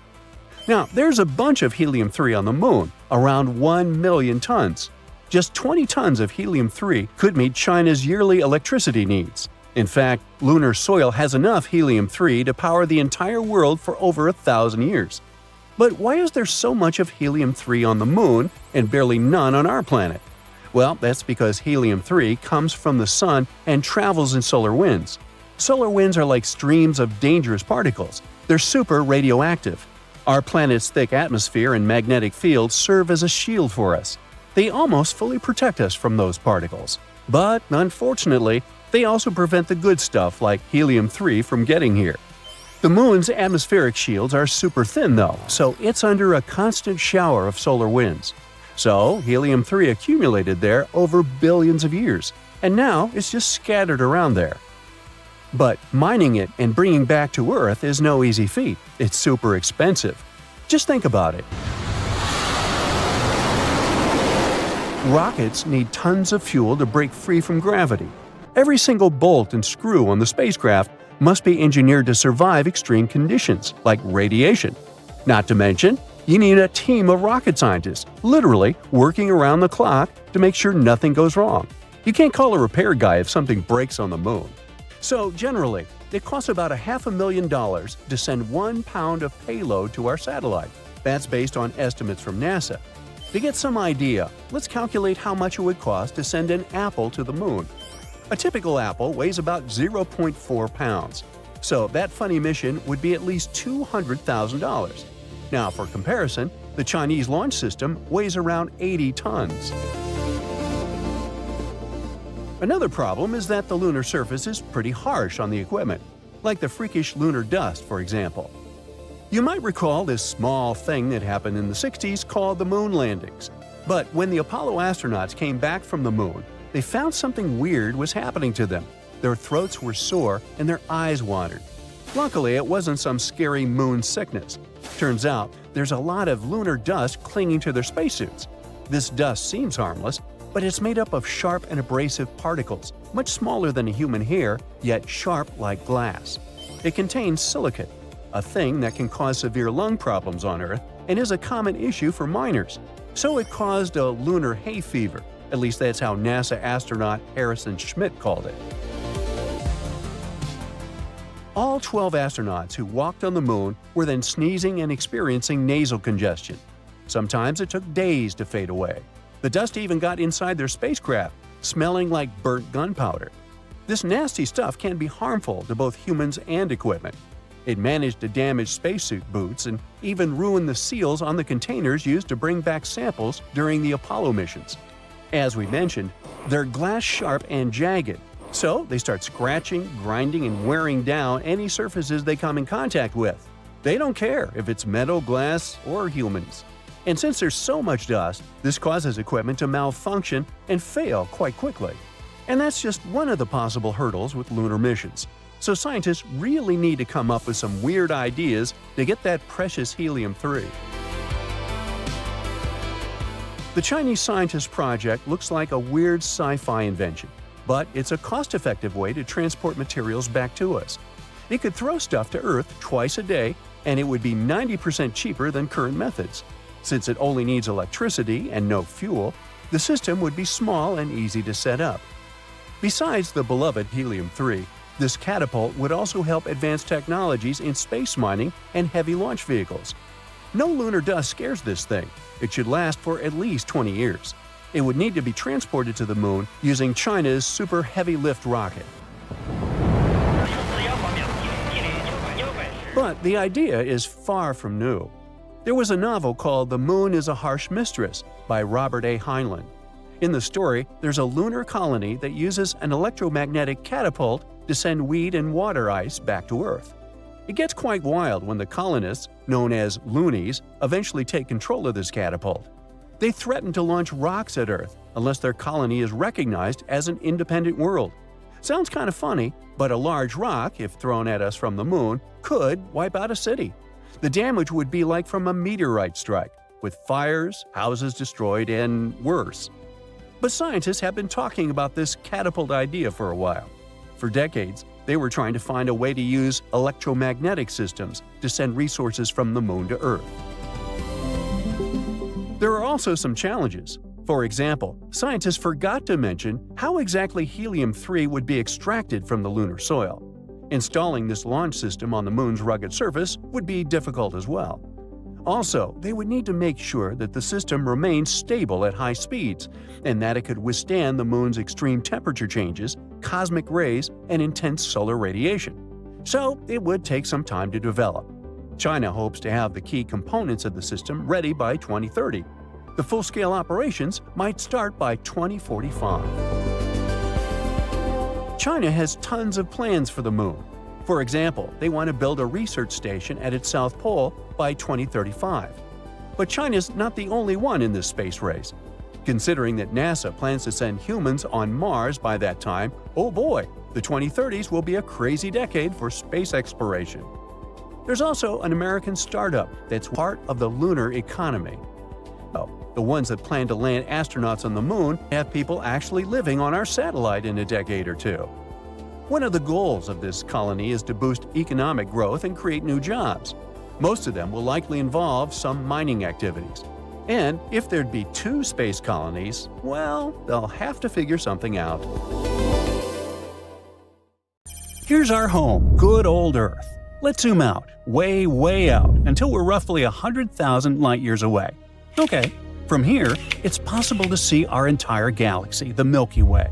Now, there's a bunch of helium-3 on the Moon, around 1 million tons. Just 20 tons of helium-3 could meet China's yearly electricity needs. In fact, lunar soil has enough helium-3 to power the entire world for over 1,000 years. But why is there so much of helium-3 on the Moon and barely none on our planet? Well, that's because helium-3 comes from the Sun and travels in solar winds. Solar winds are like streams of dangerous particles. They're super radioactive. Our planet's thick atmosphere and magnetic field serve as a shield for us. They almost fully protect us from those particles. But, unfortunately, they also prevent the good stuff like helium-3 from getting here. The Moon's atmospheric shields are super thin though, so it's under a constant shower of solar winds. So, helium-3 accumulated there over billions of years, and now it's just scattered around there. But mining it and bringing back to Earth is no easy feat. It's super expensive. Just think about it. Rockets need tons of fuel to break free from gravity. Every single bolt and screw on the spacecraft must be engineered to survive extreme conditions, like radiation. Not to mention, you need a team of rocket scientists, literally working around the clock to make sure nothing goes wrong. You can't call a repair guy if something breaks on the Moon. So generally, it costs about $500,000 to send 1 pound of payload to our satellite. That's based on estimates from NASA. To get some idea, let's calculate how much it would cost to send an apple to the Moon. A typical apple weighs about 0.4 pounds, so that funny mission would be at least $200,000. Now, for comparison, the Chinese launch system weighs around 80 tons. Another problem is that the lunar surface is pretty harsh on the equipment, like the freakish lunar dust, for example. You might recall this small thing that happened in the 60s called the moon landings. But when the Apollo astronauts came back from the moon, they found something weird was happening to them. Their throats were sore and their eyes watered. Luckily, it wasn't some scary moon sickness. Turns out, there's a lot of lunar dust clinging to their spacesuits. This dust seems harmless, but it's made up of sharp and abrasive particles, much smaller than a human hair, yet sharp like glass. It contains silicate, a thing that can cause severe lung problems on Earth and is a common issue for miners. So it caused a lunar hay fever. At least that's how NASA astronaut Harrison Schmitt called it. All 12 astronauts who walked on the moon were then sneezing and experiencing nasal congestion. Sometimes it took days to fade away. The dust even got inside their spacecraft, smelling like burnt gunpowder. This nasty stuff can be harmful to both humans and equipment. It managed to damage spacesuit boots and even ruin the seals on the containers used to bring back samples during the Apollo missions. As we mentioned, they're glass-sharp and jagged, so they start scratching, grinding, and wearing down any surfaces they come in contact with. They don't care if it's metal, glass, or humans. And since there's so much dust, this causes equipment to malfunction and fail quite quickly. And that's just one of the possible hurdles with lunar missions. So scientists really need to come up with some weird ideas to get that precious helium-3. The Chinese scientist project looks like a weird sci-fi invention, but it's a cost-effective way to transport materials back to us. It could throw stuff to Earth twice a day, and it would be 90% cheaper than current methods. Since it only needs electricity and no fuel, the system would be small and easy to set up. Besides the beloved helium-3, this catapult would also help advance technologies in space mining and heavy launch vehicles. No lunar dust scares this thing. It should last for at least 20 years. It would need to be transported to the moon using China's super heavy lift rocket. But the idea is far from new. There was a novel called The Moon is a Harsh Mistress by Robert A. Heinlein. In the story, there's a lunar colony that uses an electromagnetic catapult to send weed and water ice back to Earth. It gets quite wild when the colonists, known as loonies, eventually take control of this catapult. They threaten to launch rocks at Earth unless their colony is recognized as an independent world. Sounds kind of funny, but a large rock, if thrown at us from the moon, could wipe out a city. The damage would be like from a meteorite strike, with fires, houses destroyed, and worse. But scientists have been talking about this catapult idea for a while. For decades, they were trying to find a way to use electromagnetic systems to send resources from the moon to Earth. There are also some challenges. For example, scientists forgot to mention how exactly helium-3 would be extracted from the lunar soil. Installing this launch system on the moon's rugged surface would be difficult as well. Also, they would need to make sure that the system remains stable at high speeds and that it could withstand the moon's extreme temperature changes, cosmic rays, and intense solar radiation. So, it would take some time to develop. China hopes to have the key components of the system ready by 2030. The full-scale operations might start by 2045. China has tons of plans for the moon. For example, they want to build a research station at its south pole by 2035. But China's not the only one in this space race. Considering that NASA plans to send humans on Mars by that time, oh boy, the 2030s will be a crazy decade for space exploration. There's also an American startup that's part of the lunar economy. The ones that plan to land astronauts on the moon have people actually living on our satellite in a decade or two. One of the goals of this colony is to boost economic growth and create new jobs. Most of them will likely involve some mining activities. And if there'd be 2 space colonies, well, they'll have to figure something out. Here's our home, good old Earth. Let's zoom out, way, way out, until we're roughly 100,000 light-years away. Okay, from here, it's possible to see our entire galaxy, the Milky Way.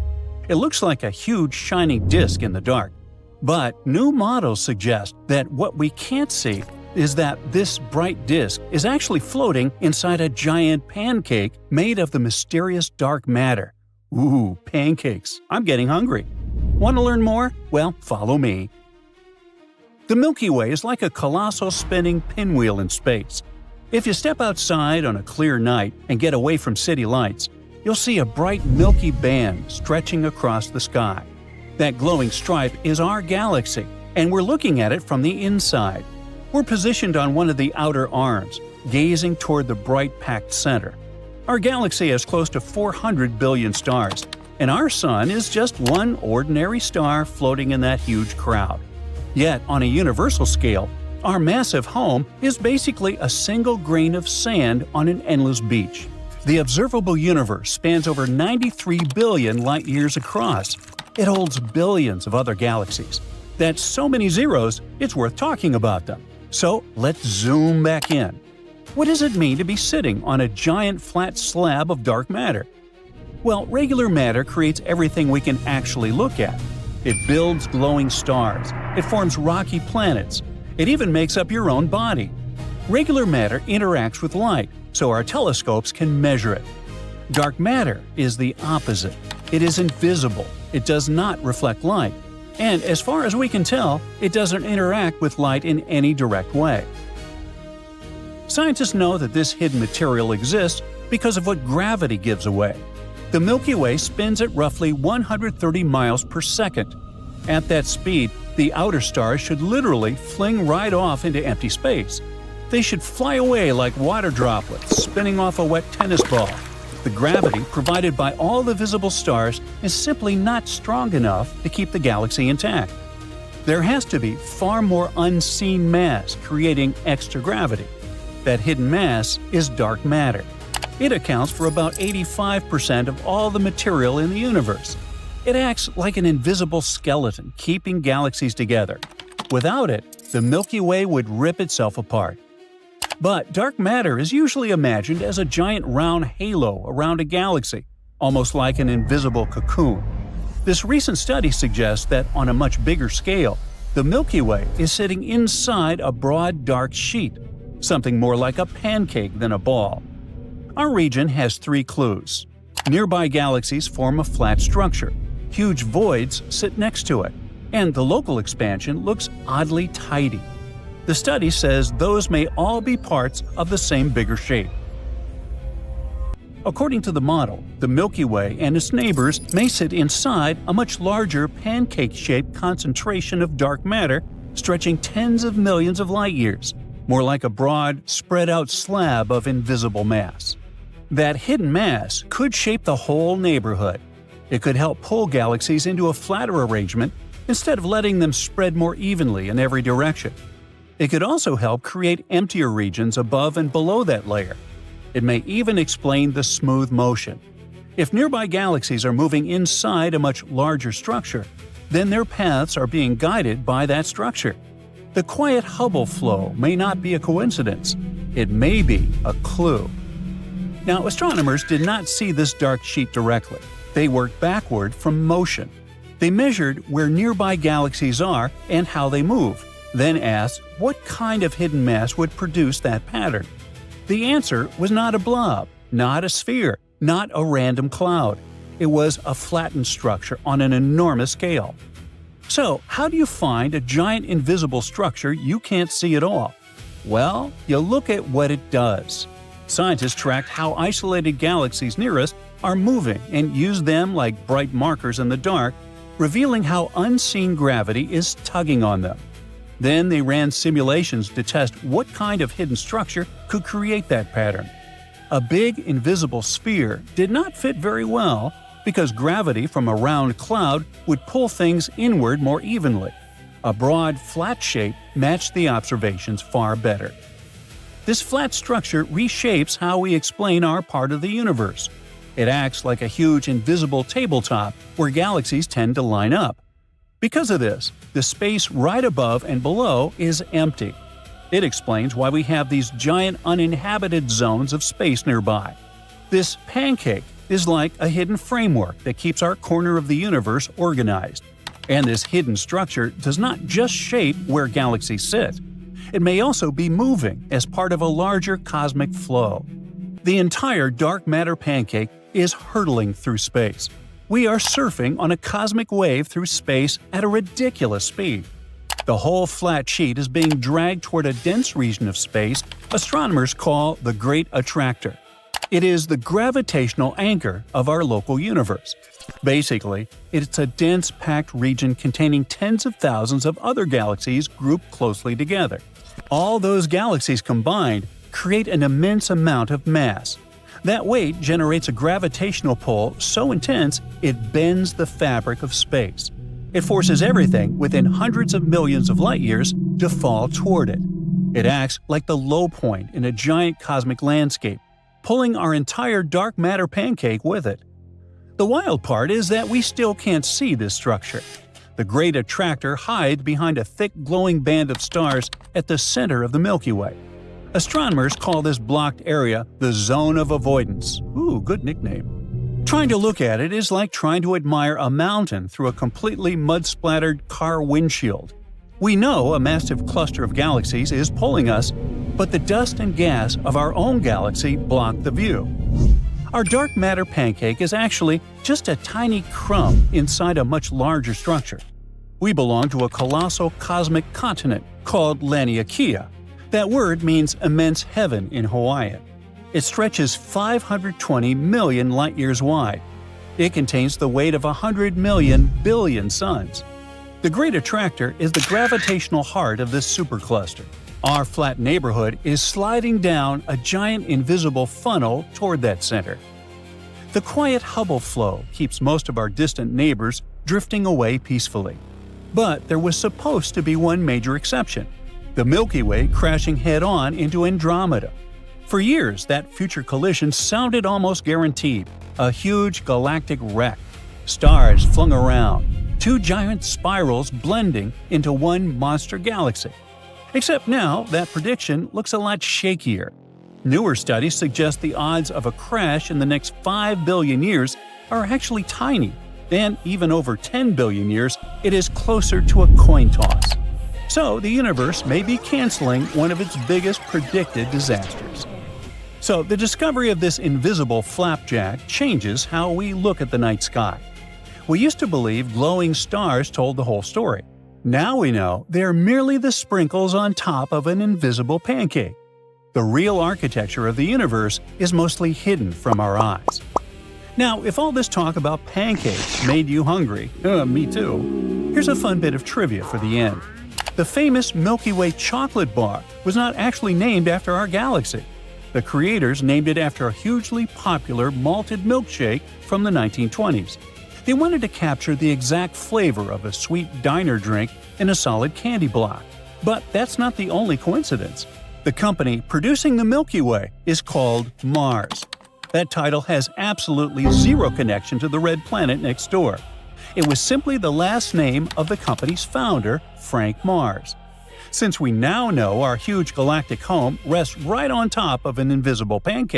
It looks like a huge shining disk in the dark. But new models suggest that what we can't see is that this bright disk is actually floating inside a giant pancake made of the mysterious dark matter. Ooh, pancakes. I'm getting hungry. Want to learn more? Well, follow me. The Milky Way is like a colossal spinning pinwheel in space. If you step outside on a clear night and get away from city lights, you'll see a bright milky band stretching across the sky. That glowing stripe is our galaxy, and we're looking at it from the inside. We're positioned on one of the outer arms, gazing toward the bright packed center. Our galaxy has close to 400 billion stars, and our Sun is just one ordinary star floating in that huge crowd. Yet, on a universal scale, our massive home is basically a single grain of sand on an endless beach. The observable universe spans over 93 billion light-years across. It holds billions of other galaxies. That's so many zeros, it's worth talking about them. So let's zoom back in. What does it mean to be sitting on a giant flat slab of dark matter? Well, regular matter creates everything we can actually look at. It builds glowing stars. It forms rocky planets. It even makes up your own body. Regular matter interacts with light, so our telescopes can measure it. Dark matter is the opposite. It is invisible. It does not reflect light. And as far as we can tell, it doesn't interact with light in any direct way. Scientists know that this hidden material exists because of what gravity gives away. The Milky Way spins at roughly 130 miles per second. At that speed, the outer stars should literally fling right off into empty space. They should fly away like water droplets spinning off a wet tennis ball. The gravity provided by all the visible stars is simply not strong enough to keep the galaxy intact. There has to be far more unseen mass creating extra gravity. That hidden mass is dark matter. It accounts for about 85% of all the material in the universe. It acts like an invisible skeleton keeping galaxies together. Without it, the Milky Way would rip itself apart. But dark matter is usually imagined as a giant round halo around a galaxy, almost like an invisible cocoon. This recent study suggests that on a much bigger scale, the Milky Way is sitting inside a broad dark sheet, something more like a pancake than a ball. Our region has 3 clues. Nearby galaxies form a flat structure. Huge voids sit next to it, and the local expansion looks oddly tidy. The study says those may all be parts of the same bigger shape. According to the model, the Milky Way and its neighbors may sit inside a much larger pancake-shaped concentration of dark matter stretching tens of millions of light-years, more like a broad, spread-out slab of invisible mass. That hidden mass could shape the whole neighborhood. It could help pull galaxies into a flatter arrangement instead of letting them spread more evenly in every direction. It could also help create emptier regions above and below that layer. It may even explain the smooth motion. If nearby galaxies are moving inside a much larger structure, then their paths are being guided by that structure. The quiet Hubble flow may not be a coincidence. It may be a clue. Now, astronomers did not see this dark sheet directly. They worked backward from motion. They measured where nearby galaxies are and how they move, then asked what kind of hidden mass would produce that pattern. The answer was not a blob, not a sphere, not a random cloud. It was a flattened structure on an enormous scale. So, how do you find a giant invisible structure you can't see at all? Well, you look at what it does. Scientists tracked how isolated galaxies near us are moving and use them like bright markers in the dark, revealing how unseen gravity is tugging on them. Then they ran simulations to test what kind of hidden structure could create that pattern. A big, invisible sphere did not fit very well because gravity from a round cloud would pull things inward more evenly. A broad, flat shape matched the observations far better. This flat structure reshapes how we explain our part of the universe. It acts like a huge invisible tabletop where galaxies tend to line up. Because of this, the space right above and below is empty. It explains why we have these giant uninhabited zones of space nearby. This pancake is like a hidden framework that keeps our corner of the universe organized. And this hidden structure does not just shape where galaxies sit. It may also be moving as part of a larger cosmic flow. The entire dark matter pancake is hurtling through space. We are surfing on a cosmic wave through space at a ridiculous speed. The whole flat sheet is being dragged toward a dense region of space astronomers call the Great Attractor. It is the gravitational anchor of our local universe. Basically, it's a dense, packed region containing tens of thousands of other galaxies grouped closely together. All those galaxies combined create an immense amount of mass. That weight generates a gravitational pull so intense it bends the fabric of space. It forces everything within hundreds of millions of light years to fall toward it. It acts like the low point in a giant cosmic landscape, pulling our entire dark matter pancake with it. The wild part is that we still can't see this structure. The Great Attractor hides behind a thick glowing band of stars at the center of the Milky Way. Astronomers call this blocked area the Zone of Avoidance. Ooh, good nickname. Trying to look at it is like trying to admire a mountain through a completely mud-splattered car windshield. We know a massive cluster of galaxies is pulling us, but the dust and gas of our own galaxy block the view. Our dark matter pancake is actually just a tiny crumb inside a much larger structure. We belong to a colossal cosmic continent called Laniakea. That word means immense heaven in Hawaiian. It stretches 520 million light-years wide. It contains the weight of 100 million billion suns. The Great Attractor is the gravitational heart of this supercluster. Our flat neighborhood is sliding down a giant invisible funnel toward that center. The quiet Hubble flow keeps most of our distant neighbors drifting away peacefully. But there was supposed to be one major exception: the Milky Way crashing head-on into Andromeda. For years, that future collision sounded almost guaranteed, a huge galactic wreck. Stars flung around, two giant spirals blending into one monster galaxy. Except now, that prediction looks a lot shakier. Newer studies suggest the odds of a crash in the next 5 billion years are actually tiny, and even over 10 billion years, it is closer to a coin toss. So the universe may be canceling one of its biggest predicted disasters. So the discovery of this invisible flapjack changes how we look at the night sky. We used to believe glowing stars told the whole story. Now we know they're merely the sprinkles on top of an invisible pancake. The real architecture of the universe is mostly hidden from our eyes. Now, if all this talk about pancakes made you hungry, me too, here's a fun bit of trivia for the end. The famous Milky Way chocolate bar was not actually named after our galaxy. The creators named it after a hugely popular malted milkshake from the 1920s. They wanted to capture the exact flavor of a sweet diner drink in a solid candy block. But that's not the only coincidence. The company producing the Milky Way is called Mars. That title has absolutely zero connection to the red planet next door. It was simply the last name of the company's founder, Frank Mars. Since we now know our huge galactic home rests right on top of an invisible pancake,